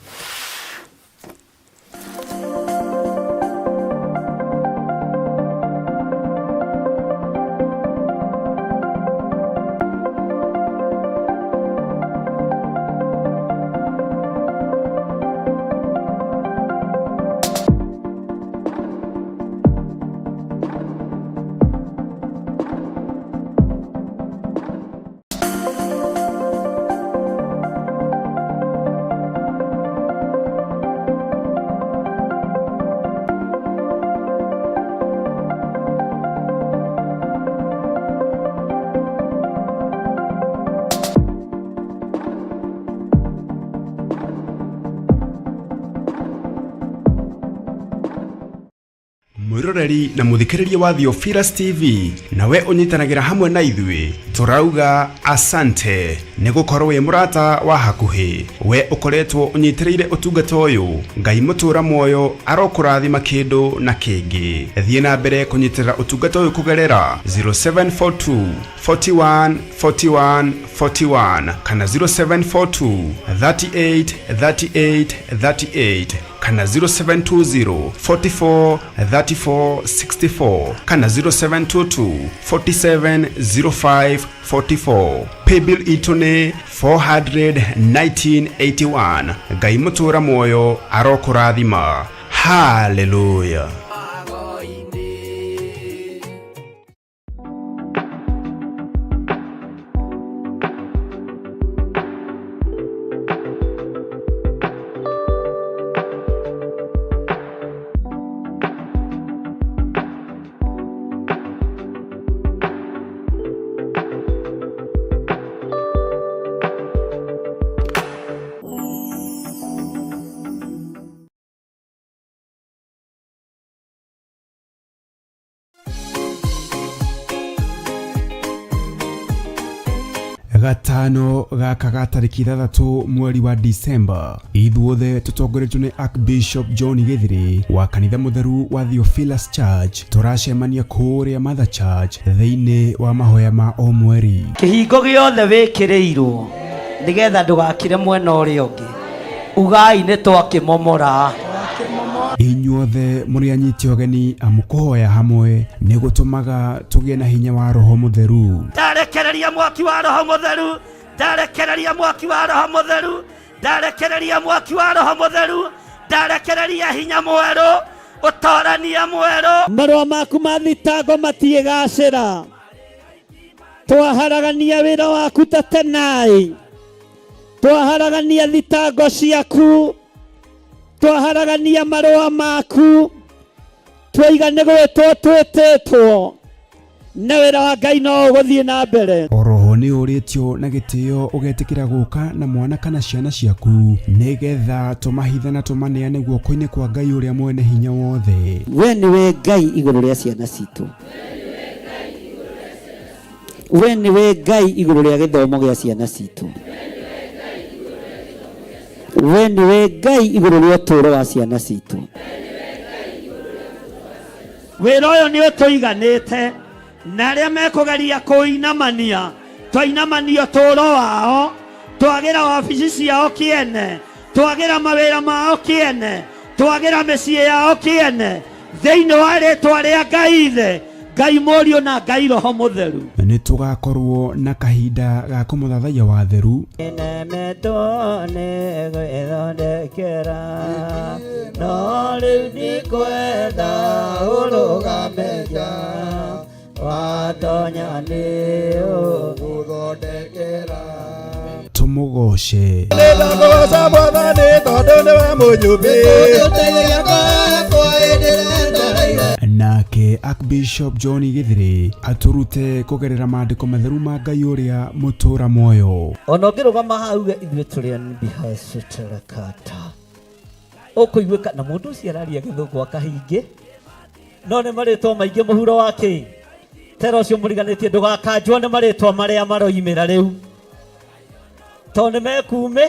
mwiroreri na muthikiriria wa Theophilus TV, nawe unyitanagira hamwe na ithui, turauga asante ni gukorwo wi murata wa hakuhi. We ukoretwo unyitiriire utungata uyu, Ngai mutura muoyo arokurathima kindu na kingi. Thie na mbere kunyitirira utungata uyu kugerera 0742 41 41 41 kana 0742 38 38 38 kana 0720 44 34 64 kana 0722 47 05 44. Paybill itune 41981. Ngai mutura muoyo arokurathima. Hallelujah. gatano gaka ga tariki 3 mweri wa Disemba, ithuothe tutongoretio ni Archbishop John Githiri wa kanitha mutheru wa Theophilus Church. Turacemania kuria Mother Church thiini wa mahoya ma o mweri. Kihingo giothe wikireirwo nigetha ndugakire mwena uria ungi, ugai ni twakimomora. Inyuothe muri anyiti ogeni amukuhoya hamwe ni gutumaga tugie na hinya wa Roho Mutheru. Ndarekereria mwaki wa Roho Mutheru, ndarekereria mwaki wa Roho Mutheru, ndarekereria mwaki wa Roho Mutheru, ndarekereria hinya mweru, utorania mweru. Marua maku ma thitango matiigacira, twaharagania wira waku ta tenai, twaharagania thitango ciaku, twaharagania marua maku, twaigane gwitwo twititwo na wira wa Ngai no guthie na mbere. Oroho ni uritio na gitio ugetikira guka na mwana kana ciana ciaku nigetha tumahitha na tumaneane guoko-ini kwa Ngai uria mwene hinya wothe. We niwe Ngai iguru ria ciana citu, we niwe Ngai iguru ria githomo gia ciana citu, we niwe Ngai iguru ria uturo wa ciana citu. Wira uyu ni utuiganite na aria mekugeria kuinamania twainamania uturo wao, twagira wabici ciao kiene, twagira mawira mao kiene, twagira micii yao kiene thiini wa ritwa ria Ngai ithe, Ngai Murio na Ngai Roho Mutheru. Ni tugakorwo na kahinda ga kumuthathaiya wa theru Nemetone gwithondekera no riu ndikwenda urugameja watonya ni uguthondekera. Tumugoce nake Archbishop John Githiri aturute kugerera maandiko matheru ma Ngai uria mutura moyo. Ona ngirugama hau ithuĩ tũrĩ NBHSTLKATA ũkũiguĩka na mũndũ ũcio araria gĩthũngũ akahingi no nĩ marĩtwa maingĩ mũhuro wake tero ũcio mũriganĩtie ndũgakanjwo nĩ marĩtwa marĩa maroimĩra rĩu tondũ nĩ mekume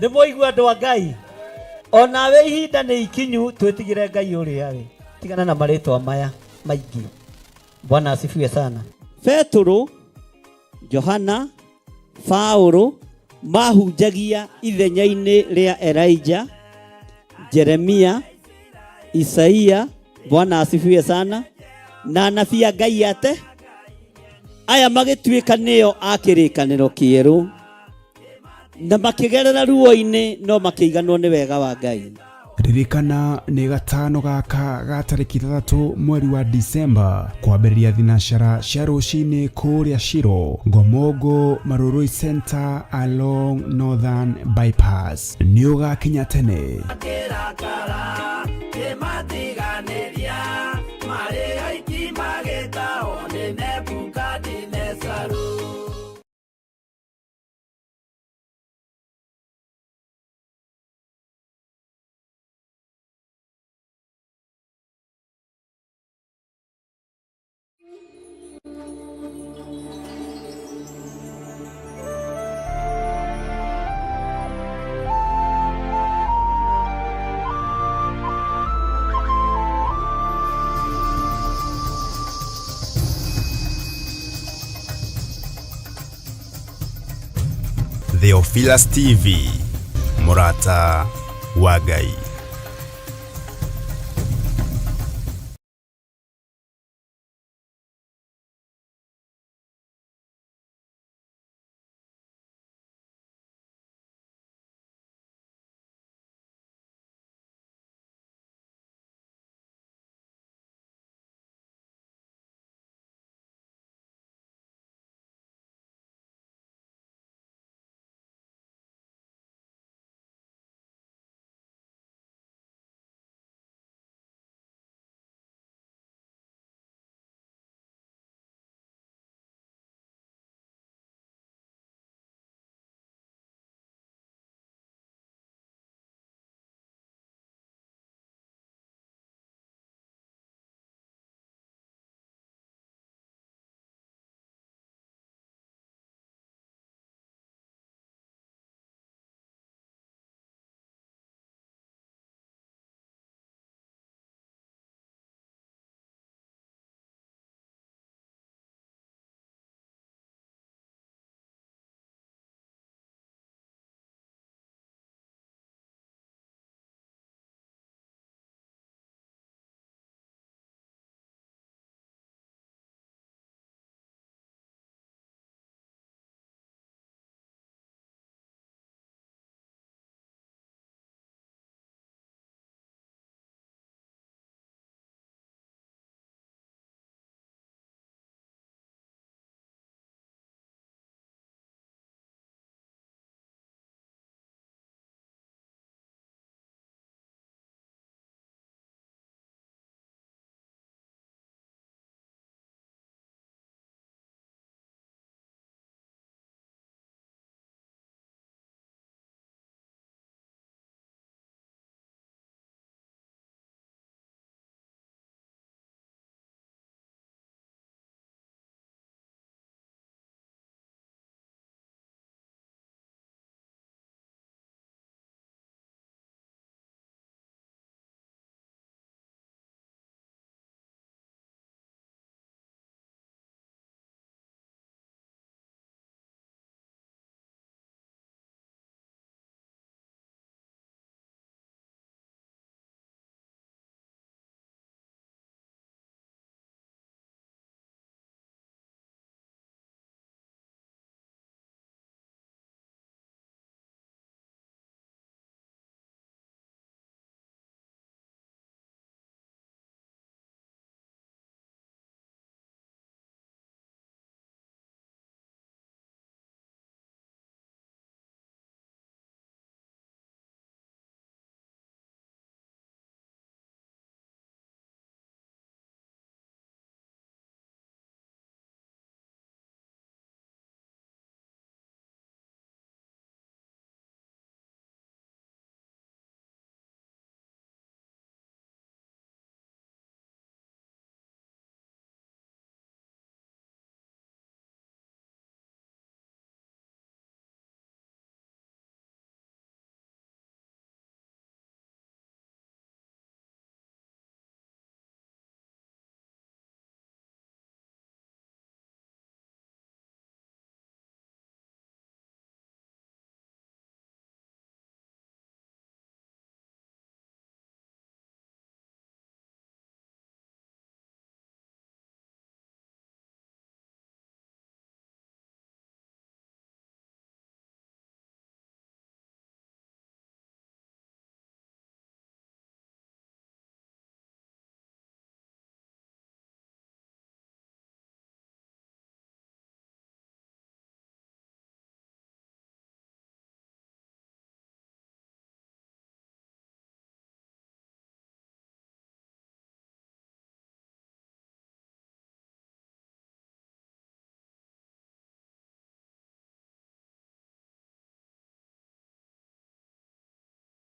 nĩ mũigua andũ a Ngai onawe ihinda nĩ ikinyu twĩtigĩre Ngai ũrĩa we tigana na marĩtwa maya maingĩ. Bwana asifiwe sana. Petro, Johana, Paulo mahunjagia ithenya-inĩ rĩa Elijah, Jeremia, Isaia, Bwana asifiwe sana, na anabii a Ngai ate aya magĩtuĩka nĩo a kĩrĩkanĩro kĩerũ na makĩgerera ruo-inĩ no makĩiganwo nĩ wega wa Ngai. Ririkana ni gatano gaka ga tariki 3 mweri wa Disemba kwambĩrĩria thinacara cia rũcinĩ kũrĩa Shiro, Gomogo Marurui Center along Northern Bypass. Nĩ ũgakinya tene. Theophilus TV, Murata wa Ngai.